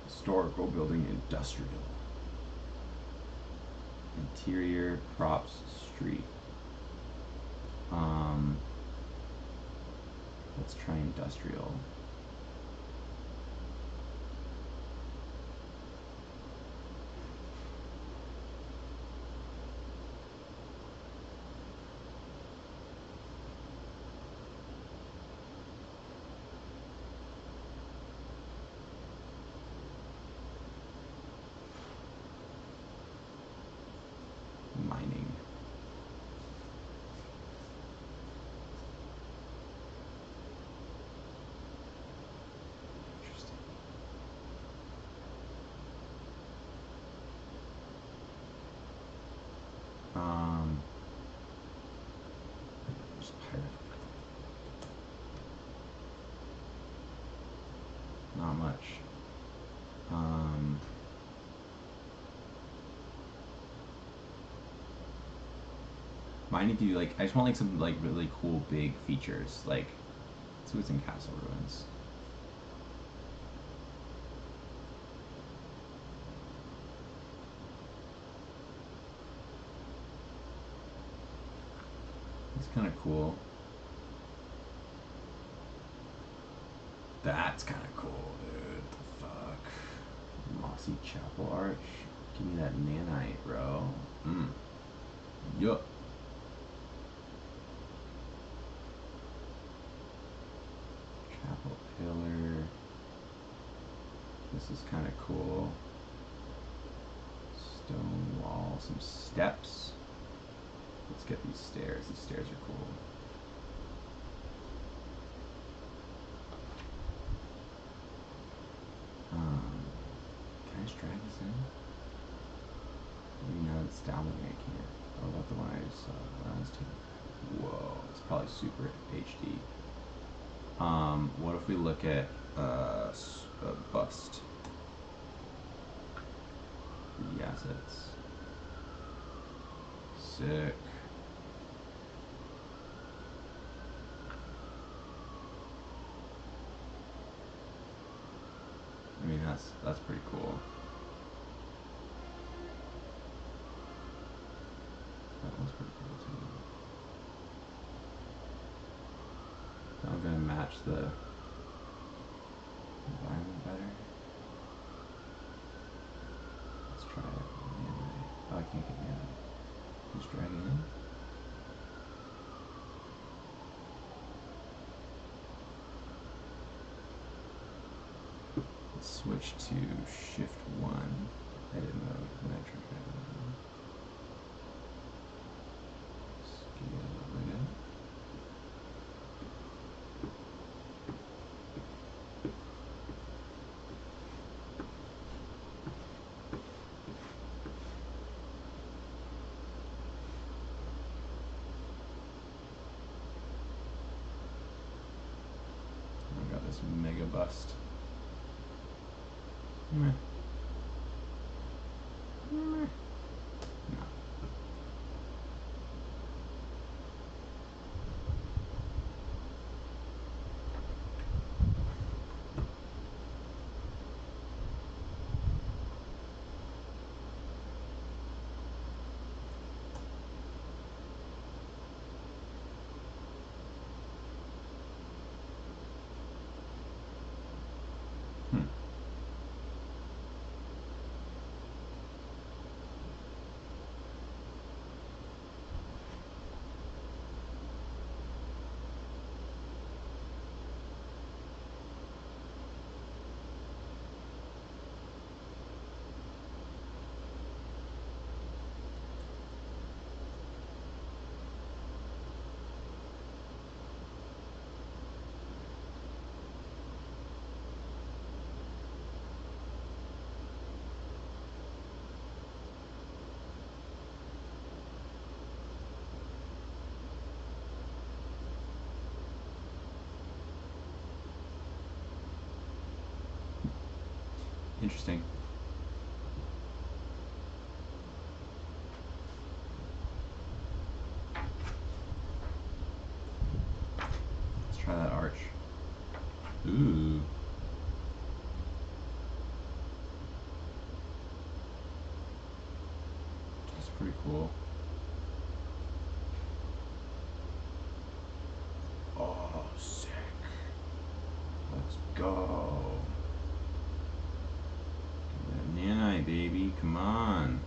historical building, industrial, interior, props, street. Let's try industrial. Mining. Interesting. Just pirate. Not much. Mine need to do, like, I just want like some like really cool big features, like, let's see what's in Castle Ruins. It's kind of cool. That's kind of cool, dude. The fuck? Mossy Chapel Arch. Give me that nanite, bro. Yup. Chapel pillar. This is kind of cool. Stone wall, some steps. Let's get these stairs. These stairs are cool. Can I just drag this in? Maybe now it's downloading, I can't. What about the one I just saw last time? Whoa, it's probably super HD. What if we look at a bust? The assets. Sick. I mean, that's pretty cool. That was pretty cool too. I'm gonna match the environment better. Let's try it. Oh, I can't get me out. Just drag it in. Let's switch to Shift 1, edit mode, metric edit mode. Scale it up. I got this mega bust. Meh. Meh. No. Hmm. Interesting. Let's try that arch. Ooh. That's pretty cool. Oh, sick. Let's go. That nanite, baby. Come on.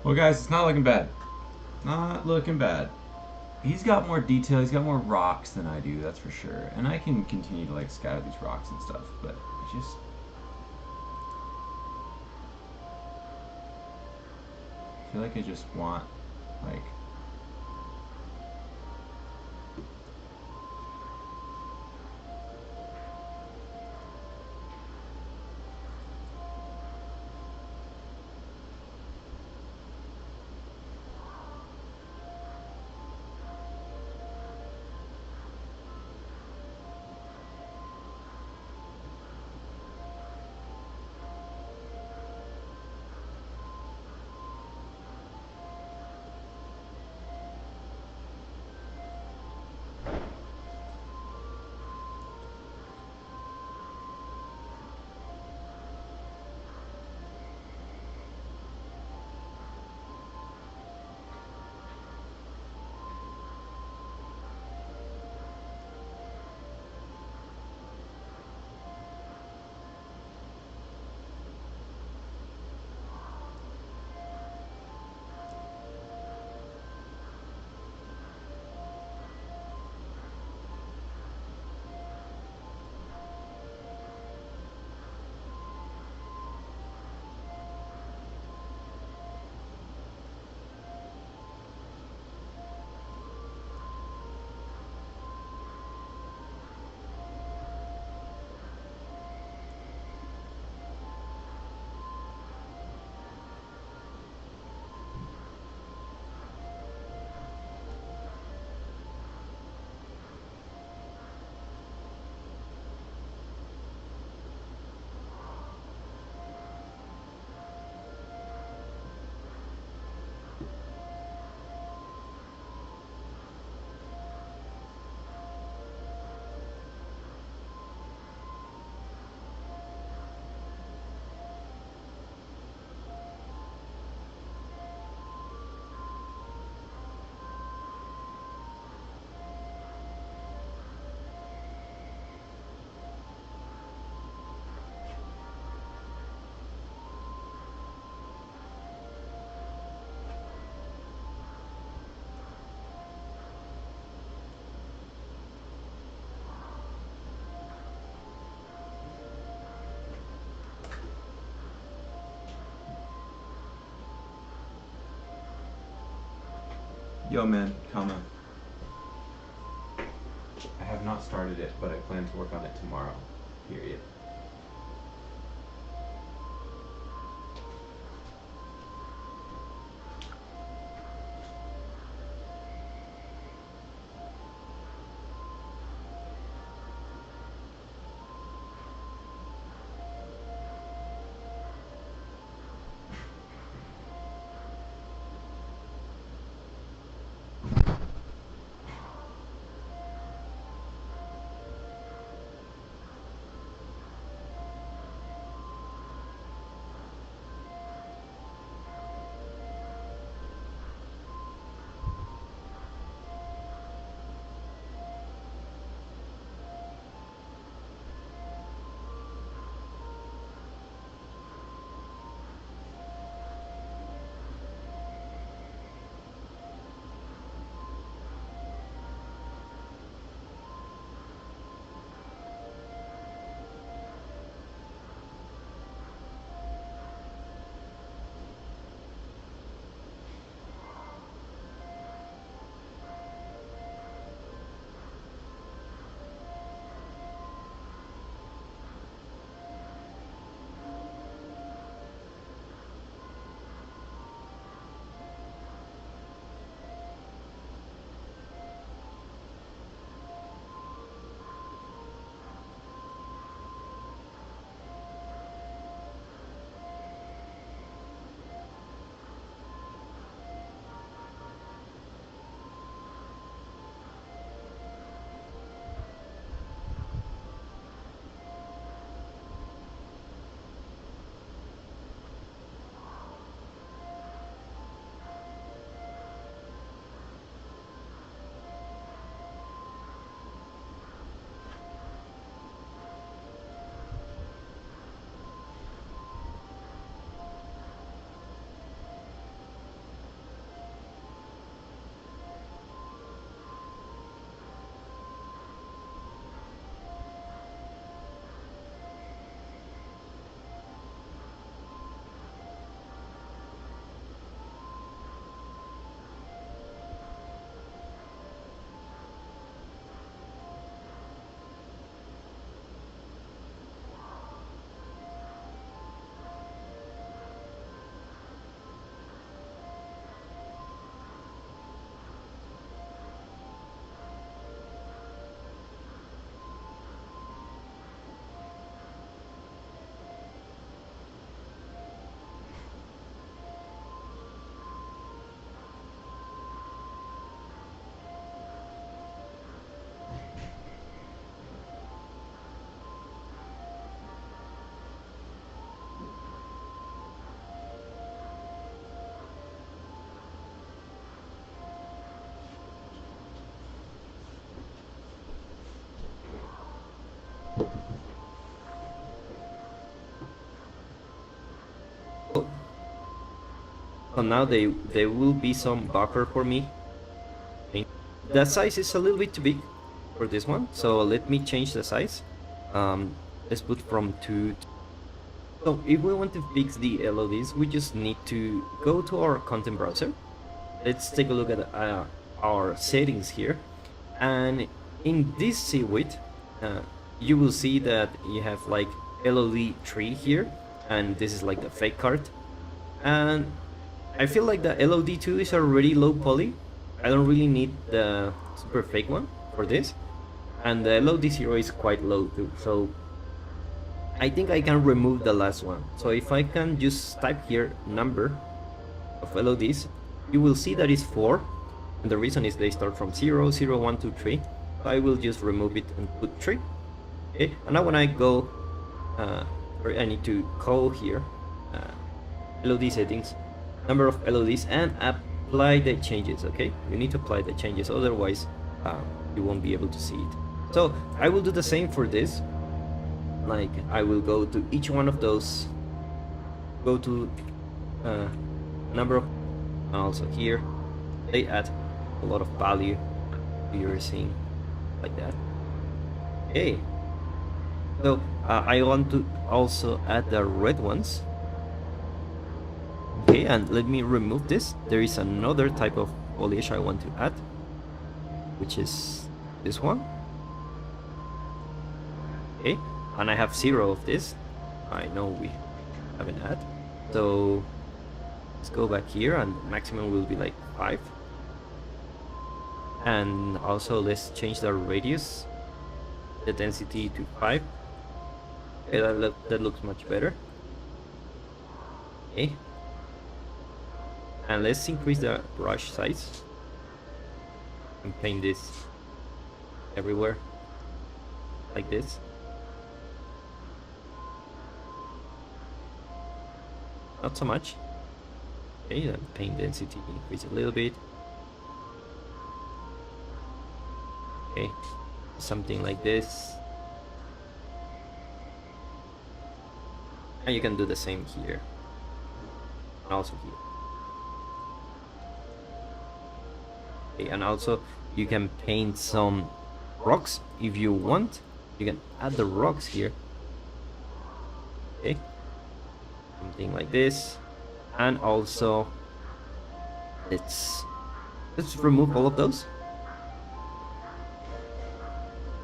Well, guys, it's not looking bad. Not looking bad. He's got more detail. He's got more rocks than I do. That's for sure. And I can continue to like scatter these rocks and stuff, but I just feel like I just want like yo man, comma. I have not started it, but I plan to work on it tomorrow. Period. So now there will be some buffer for me. The size is a little bit too big for this one, so let me change the size. Let's put from 2 to... So if we want to fix the LODs, we just need to go to our content browser. Let's take a look at our settings here, and in this see width, you will see that you have like LOD 3 here, and this is like the fake card. And I feel like the LOD 2 is already low poly. I don't really need the super fake one for this, and the LOD 0 is quite low too, so I think I can remove the last one. So if I can just type here number of LODs, you will see that it's 4, and the reason is they start from 0, 0, 1, 2, 3. So I will just remove it and put 3. Okay, and now when I go, I need to call here LOD settings, number of LODs, and apply the changes. Okay, you need to apply the changes, otherwise you won't be able to see it. So I will do the same for this. Like, I will go to each one of those, go to number of, and also here they add a lot of value to your scene, like that. Okay, so I want to also add the red ones. Okay, and let me remove this. There is another type of foliage I want to add, which is this one. Okay, and I have 0 of this. I know we haven't had, so let's go back here, and maximum will be like 5. And also let's change the radius, the density to 5. Okay, that looks much better. Okay, and let's increase the brush size and paint this everywhere like this. Not so much. Okay, then paint density increase a little bit. Okay, something like this. And you can do the same here, and also here. Okay, and also you can paint some rocks if you want. You can add the rocks here. Okay, something like this. And also let's remove all of those.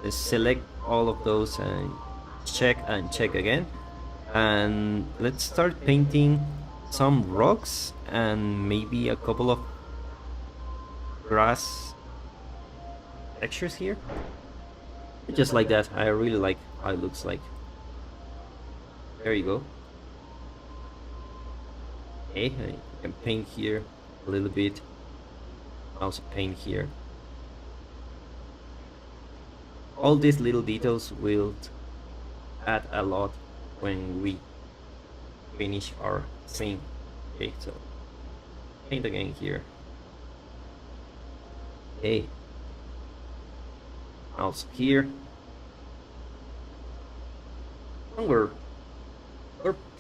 Let's select all of those and check again, and let's start painting some rocks and maybe a couple of grass textures here, just like that. I really like how it looks like. There you go. Okay, I can paint here a little bit, also paint here. All these little details will add a lot when we finish our scene. Okay, so paint again here. Okay, also here, and we're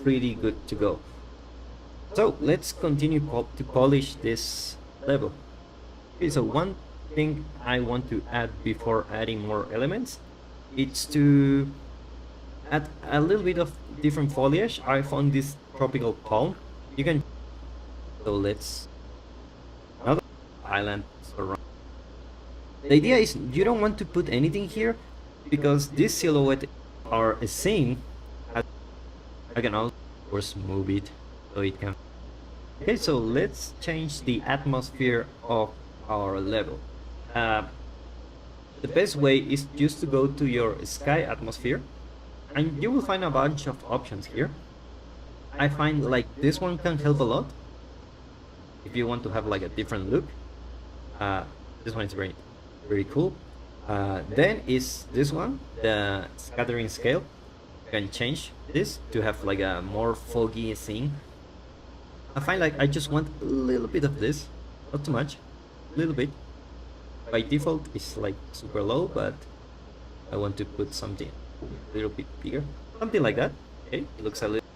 pretty good to go. So let's continue to polish this level. Okay, so one thing I want to add before adding more elements, it's to add a little bit of different foliage. I found this tropical palm. You can, so let's another island surround. The idea is you don't want to put anything here, because this silhouette or a scene has, I can also of course move it so it can. Okay, so let's change the atmosphere of our level. The best way is just to go to your sky atmosphere, and you will find a bunch of options here. I find like this one can help a lot if you want to have like a different look. This one is very cool. Then is this one, the scattering scale. You can change this to have like a more foggy scene. I find like I just want a little bit of this, not too much, a little bit. By default it's like super low, but I want to put something a little bit bigger, something like that. Okay, it looks a little.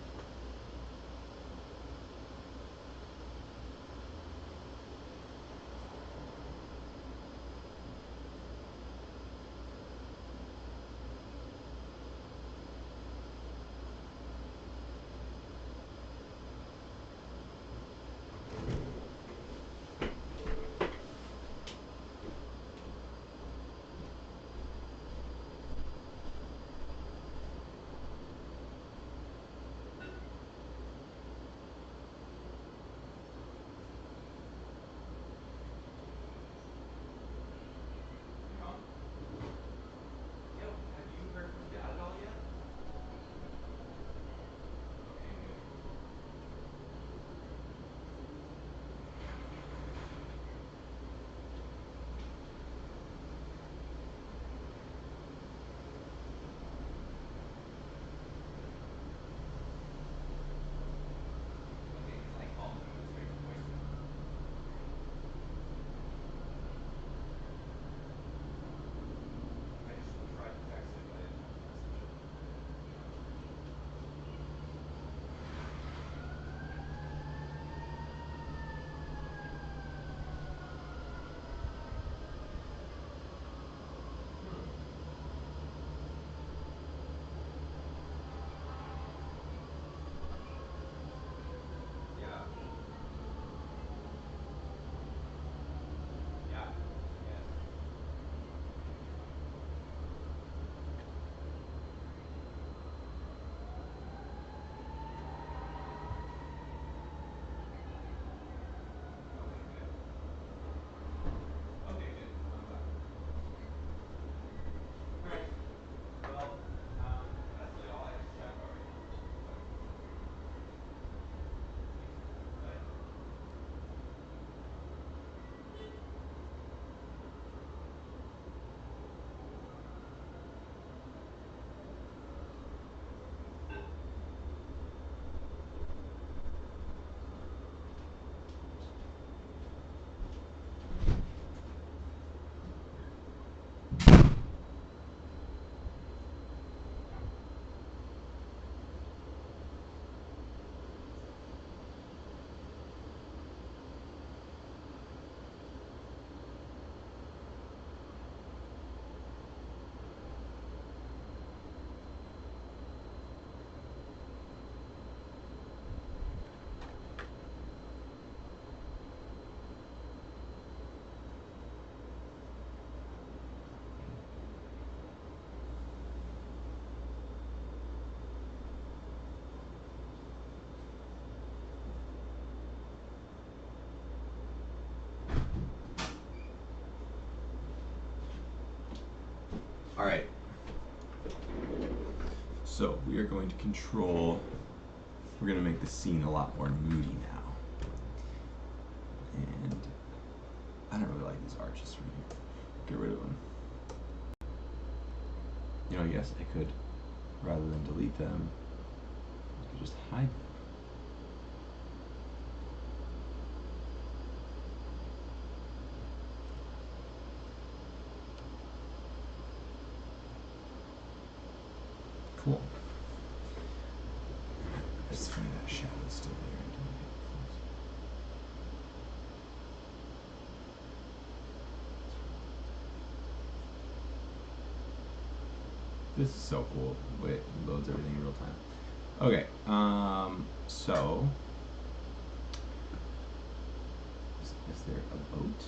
So we are going to control. We're going to make the scene a lot more moody now. And I don't really like these arches from here. Get rid of them. You know, yes, I could, rather than delete them, I could just hide them. Cool. It's funny that shadow's still there. This is so cool. Wait, it loads everything in real time. Okay, so is there a boat?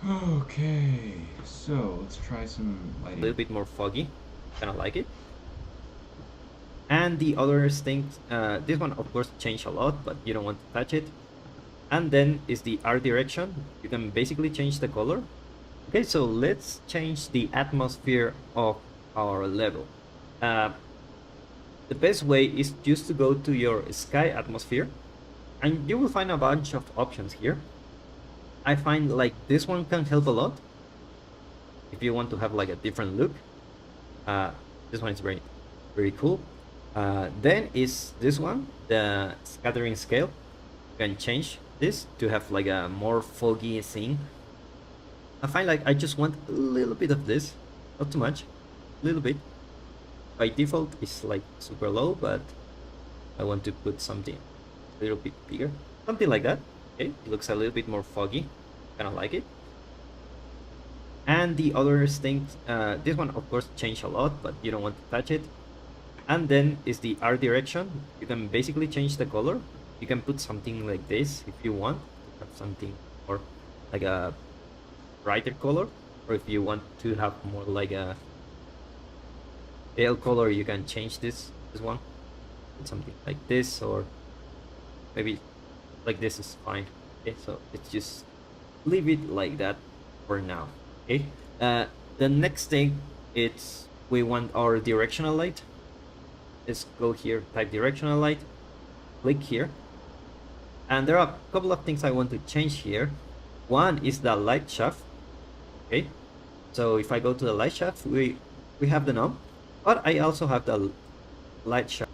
Okay, so let's try some A lighting. little bit more foggy, kind of like it. And the other things, this one of course changed a lot, but you don't want to touch it. And then is the art direction. You can basically change the color. Okay, so let's change the atmosphere of our level. The best way is just to go to your sky atmosphere, and you will find a bunch of options here. I find like this one can help a lot if you want to have like a different look. Uh, this one is very cool. Then is this one, the scattering scale. You can change this to have like a more foggy scene. I find like I just want a little bit of this, not too much, a little bit. By default it's like super low, but I want to put something a little bit bigger, something like that. Okay, it looks a little bit more foggy, kind of like it. And the other things, this one of course changed a lot, but you don't want to touch it. And then is the art direction. You can basically change the color. You can put something like this if you want to have something more like a brighter color, or if you want to have more like a pale color, you can change this one, put something like this, or maybe like this is fine. Okay, so let's just leave it like that for now. Okay, the next thing, it's we want our directional light. Let's go here, type directional light, click here, and there are a couple of things I want to change here. One is the light shaft. Okay, so if I go to the light shaft, we have the knob, but I also have the light shaft.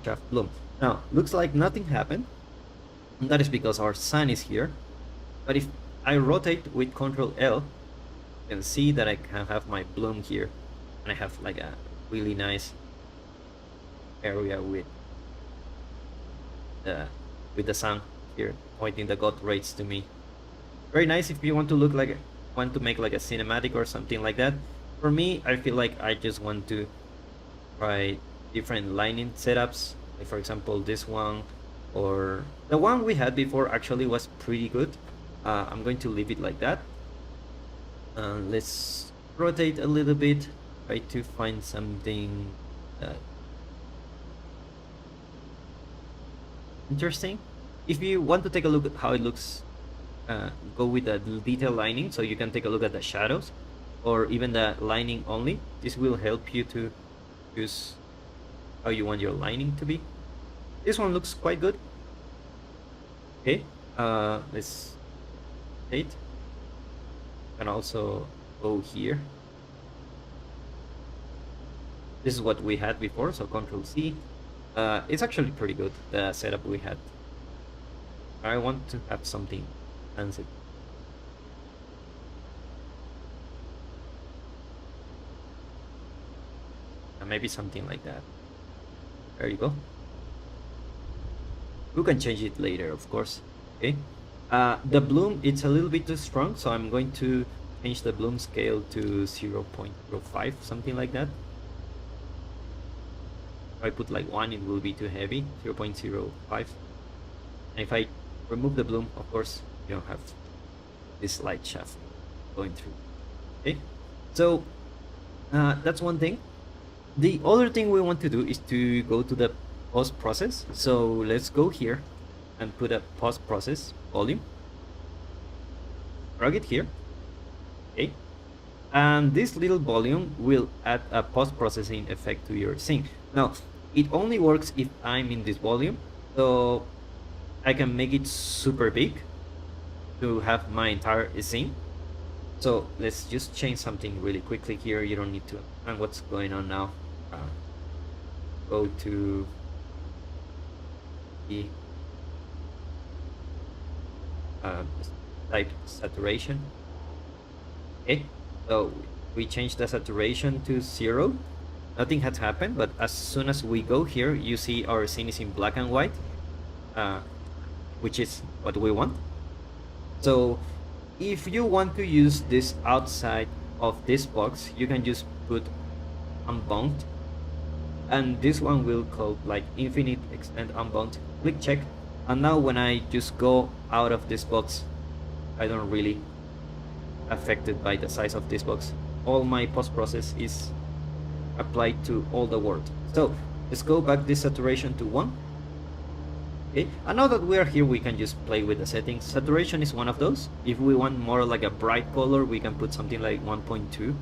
Shaft bloom. Now, looks like nothing happened. And that is because our sun is here. But if I rotate with Control L, you can see that I can have my bloom here. And I have like a really nice area with the sun here, pointing the god rays to me. Very nice if you want to look like, want to make like a cinematic or something like that. For me, I feel like I just want to try different lighting setups, like for example this one, or the one we had before actually was pretty good. I'm going to leave it like that. Let's rotate a little bit, try to find something interesting. If you want to take a look at how it looks, go with the detail lining, so you can take a look at the shadows or even the lining only. This will help you to choose how you want your lining to be. This one looks quite good. Okay, let's rotate. And also go here. This is what we had before, so Control C. It's actually pretty good, the setup we had. I want to have something fancy. Maybe something like that. There you go. You can change it later, of course. Okay. The bloom, it's a little bit too strong, so I'm going to change the bloom scale to 0.05, something like that. If I put like 1, it will be too heavy, 0.05. And if I remove the bloom, of course, you don't have this light shaft going through. Okay, so that's one thing. The other thing we want to do is to go to the post process. So let's go here and put a post process volume. Drag it here. Okay. and this little volume will add a post-processing effect to your scene. Now, it only works if I'm in this volume, so I can make it super big to have my entire scene. So let's just change something really quickly here. You don't need to understand what's going on now. Go to the type saturation. Okay, so we change the saturation to 0. Nothing has happened, but as soon as we go here, you see our scene is in black and white, which is what we want. So if you want to use this outside of this box, you can just put unbound, and this one will call like infinite extend unbound. Click check, and now when I just go out of this box, I don't really affected by the size of this box. All my post process is applied to all the world. So let's go back this saturation to 1. Okay, and now that we are here, we can just play with the settings. Saturation is one of those. If we want more like a bright color, we can put something like 1.2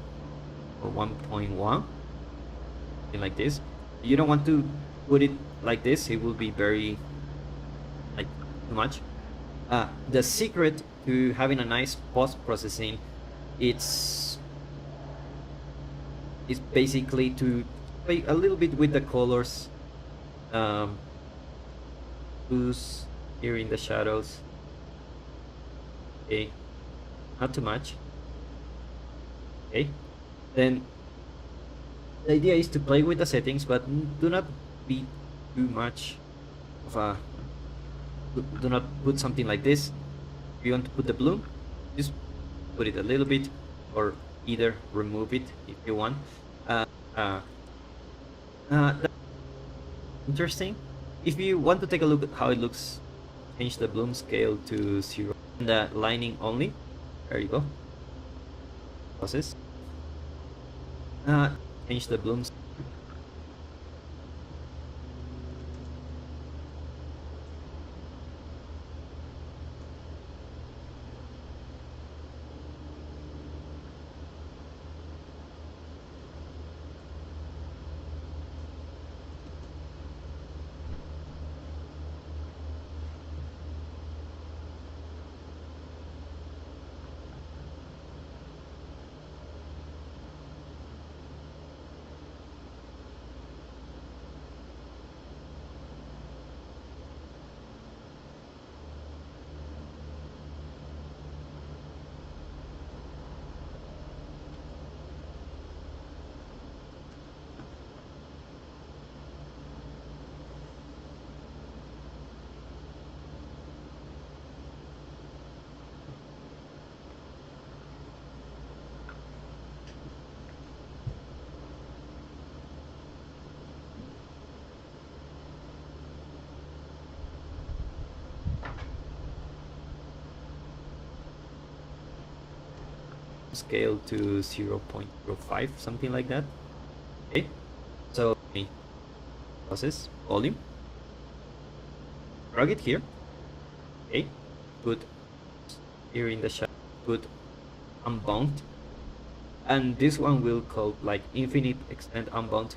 or 1.1, something like this. You don't want to put it like this, it will be very like too much. The secret to having a nice post-processing, it's basically to play a little bit with the colors, blues here in the shadows. Okay, not too much. Okay, then the idea is to play with the settings, but do not be too much of a, do not put something like this. If you want to put the bloom, just put it a little bit, or either remove it if you want. That's interesting. If you want to take a look at how it looks, change the bloom scale to 0 and the lining only. There you go. Process. Change the blooms. Scale to 0.05, something like that. Okay, so process volume, drag it here. Okay, put here in the shadow, put unbound, and this one will call like infinite extend unbound.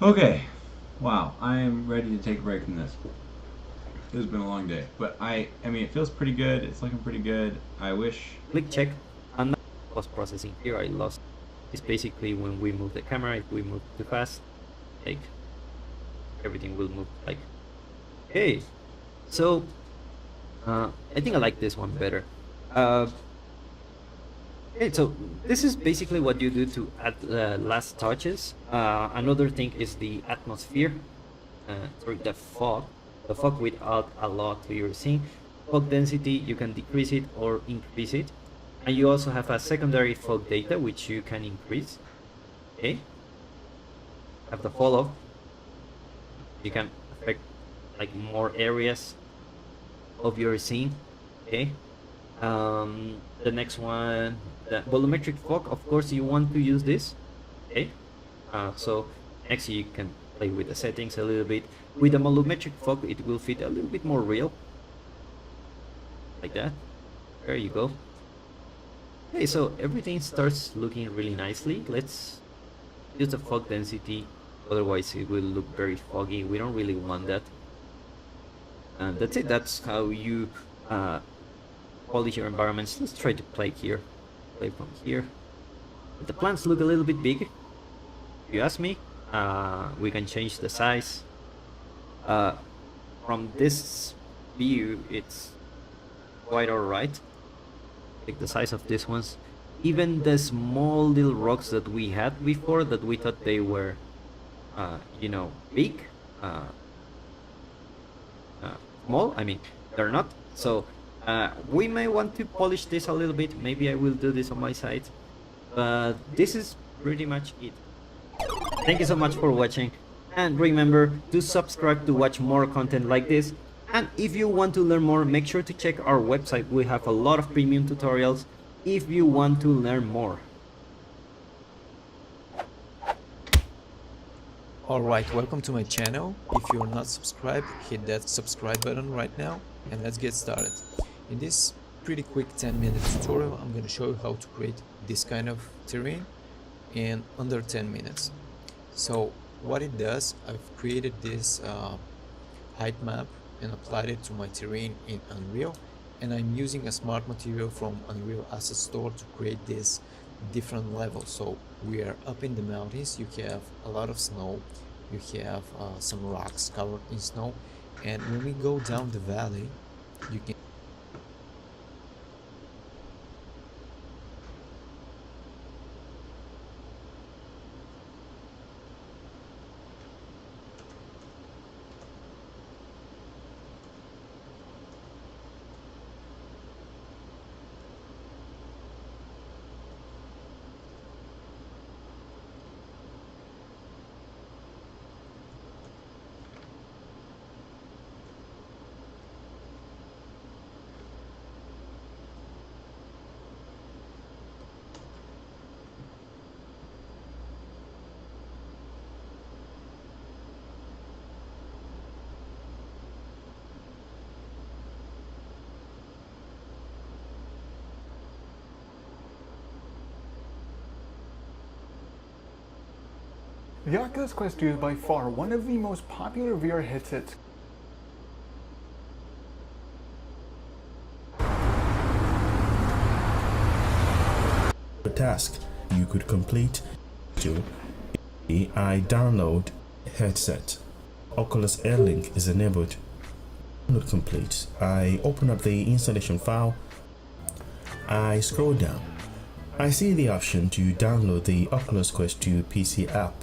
Okay. Wow. I am ready to take a break from this. It's been a long day, but I mean, it feels pretty good. It's looking pretty good. I wish. Click check, and now post processing here I lost. It's basically when we move the camera, if we move too fast, like everything will move like. Hey, so I think I like this one better. Okay, so this is basically what you do to add last touches. Another thing is the atmosphere, sorry, the fog will add a lot to your scene. Fog density, you can decrease it or increase it. And you also have a secondary fog data, which you can increase. Okay. Have the follow. You can affect like more areas of your scene. Okay. The next one, the volumetric fog. Of course, you want to use this. Okay. So next you can play with the settings a little bit. With the volumetric fog, it will fit a little bit more real. Like that. There you go. Okay, so everything starts looking really nicely. Let's use the fog density, otherwise it will look very foggy. We don't really want that. And that's it. That's how you polish your environments. Let's try to play here. Play from here. The plants look a little bit big, if you ask me. We can change the size. From this view, it's quite alright. Like the size of these ones. Even the small little rocks that we had before, that we thought they were, you know, big, small. I mean, they're not. So we may want to polish this a little bit. Maybe I will do this on my side. But this is pretty much it. Thank you so much for watching. And remember to subscribe to watch more content like this. And if you want to learn more, make sure to check our website. We have a lot of premium tutorials if you want to learn more. Alright, welcome to my channel. If you're not subscribed, hit that subscribe button right now and let's get started. In this pretty quick 10-minute tutorial, I'm going to show you how to create this kind of terrain in under 10 minutes. So what it does, I've created this height map and applied it to my terrain in Unreal, and I'm using a smart material from Unreal Asset Store to create this different levels. So we are up in the mountains, you have a lot of snow, you have some rocks covered in snow, and when we go down the valley, you can The Oculus Quest 2 is by far one of the most popular VR headsets. The task you could complete to I download headset. Oculus Air Link is enabled. Download complete. I open up the installation file. I scroll down. I see the option to download the Oculus Quest 2 PC app.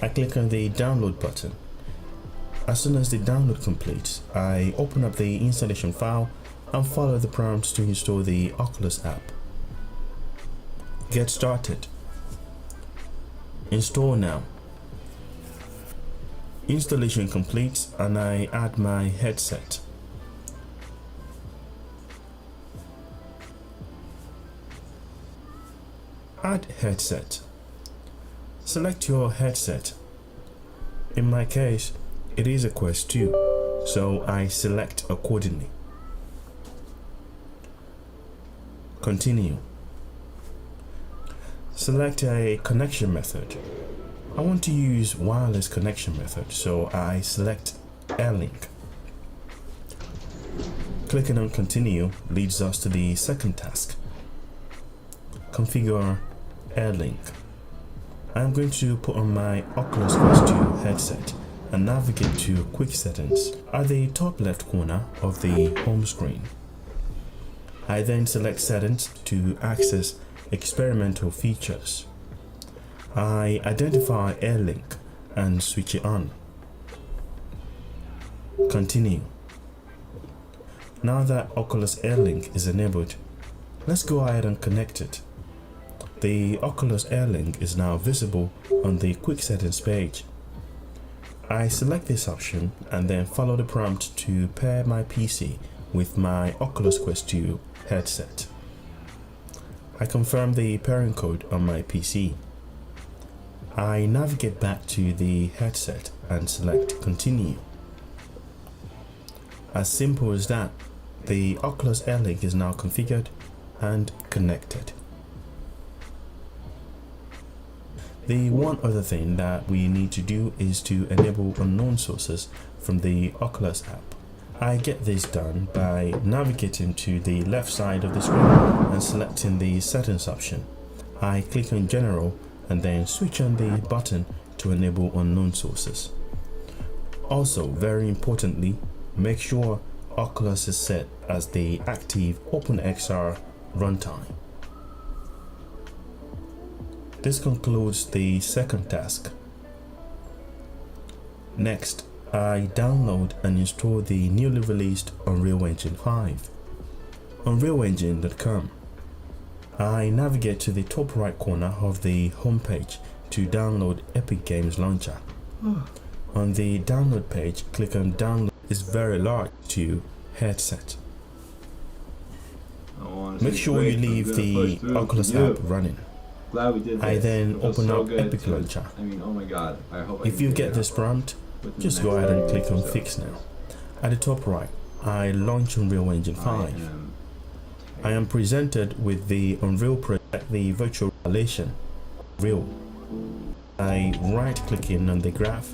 I click on the download button. As soon as the download completes, I open up the installation file and follow the prompts to install the Oculus app. Get started. Install now. Installation complete and I add my headset. Add headset. Select your headset. In my case, it is a Quest 2, so I select accordingly. Continue. Select a connection method. I want to use wireless connection method, so I select Airlink. Clicking on continue leads us to the second task. Configure Airlink. I'm going to put on my Oculus Quest 2 headset and navigate to quick settings at the top left corner of the home screen. I then select settings to access experimental features. I identify Airlink and switch it on. Continue. Now that Oculus Airlink is enabled, let's go ahead and connect it. The Oculus Airlink is now visible on the quick settings page. I select this option and then follow the prompt to pair my PC with my Oculus Quest 2 headset. I confirm the pairing code on my PC. I navigate back to the headset and select continue. As simple as that, the Oculus Airlink is now configured and connected. The one other thing that we need to do is to enable unknown sources from the Oculus app. I get this done by navigating to the left side of the screen and selecting the settings option. I click on general and then switch on the button to enable unknown sources. Also, very importantly, make sure Oculus is set as the active OpenXR runtime. This concludes the second task. Next, I download and install the newly released Unreal Engine 5. UnrealEngine.com. I navigate to the top right corner of the homepage to download Epic Games Launcher. On the download page, click on download. It's very large to headset. Make sure you leave the Oculus app running. Glad we did this. I then It was open so up good Epic to- Launcher. I mean, oh my god. I hope I If can you figure get it this out prompt, within the just go next ahead and day click or on so. Fix Now. At the top right, I launch Unreal Engine 5. I am presented with the Unreal Project, the virtual relation. Unreal. I right clicking on the graph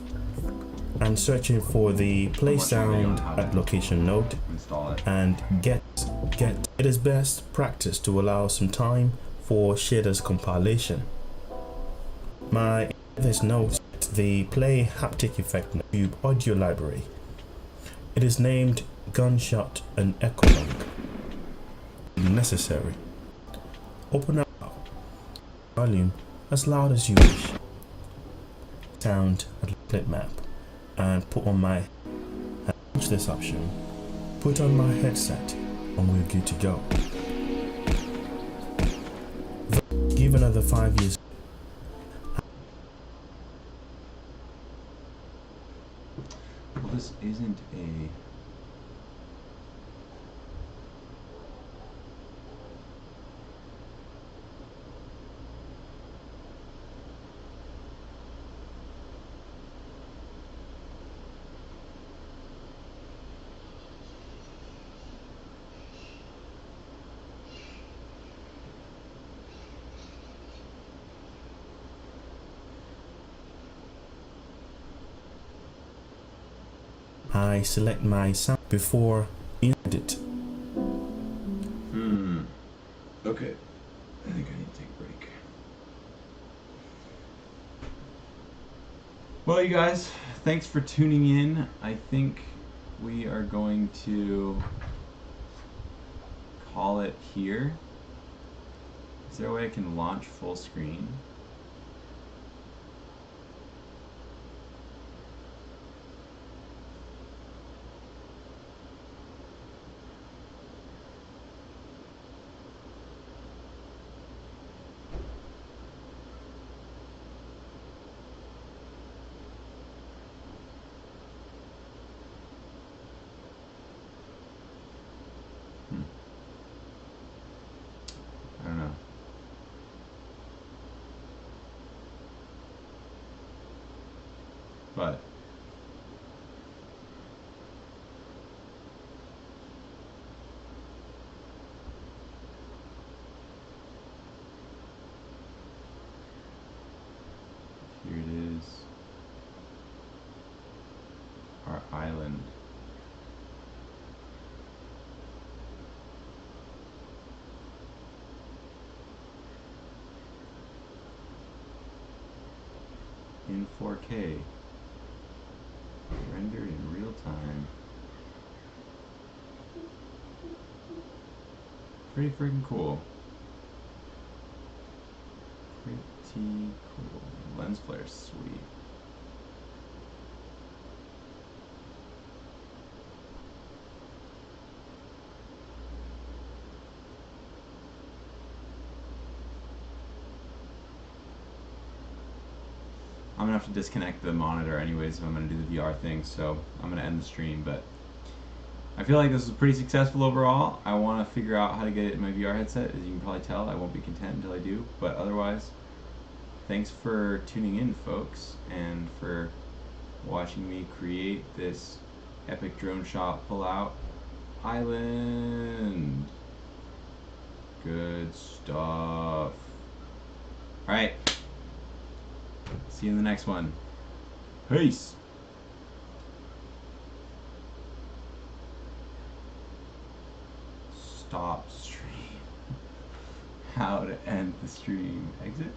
and searching for the play sound at location node Install it. and get. It is best practice to allow some time for shaders compilation. My this note the play haptic effect tube audio library. It is named gunshot and echo log. Necessary. Open up volume as loud as you wish. Sound at clip map and put on my launch this option. Put on my headset and we're good to go. Give another 5 years. Well, this isn't a... I select my sound before edit. Okay. I think I need to take a break. Well, you guys, thanks for tuning in. I think we are going to call it here. Is there a way I can launch full screen? I don't know. But here it is. in 4K. Rendered in real time. Pretty freaking cool. Pretty cool. Lens flare, sweet. I'm gonna have to disconnect the monitor anyways if I'm gonna do the VR thing, so I'm gonna end the stream, but I feel like this was pretty successful overall. I want to figure out how to get it in my VR headset. As you can probably tell, I won't be content until I do, but otherwise, thanks for tuning in, folks, and for watching me create this epic drone shot pull-out island. Good stuff. Alright. See you in the next one. Peace. Stop stream. How to end the stream. Exit.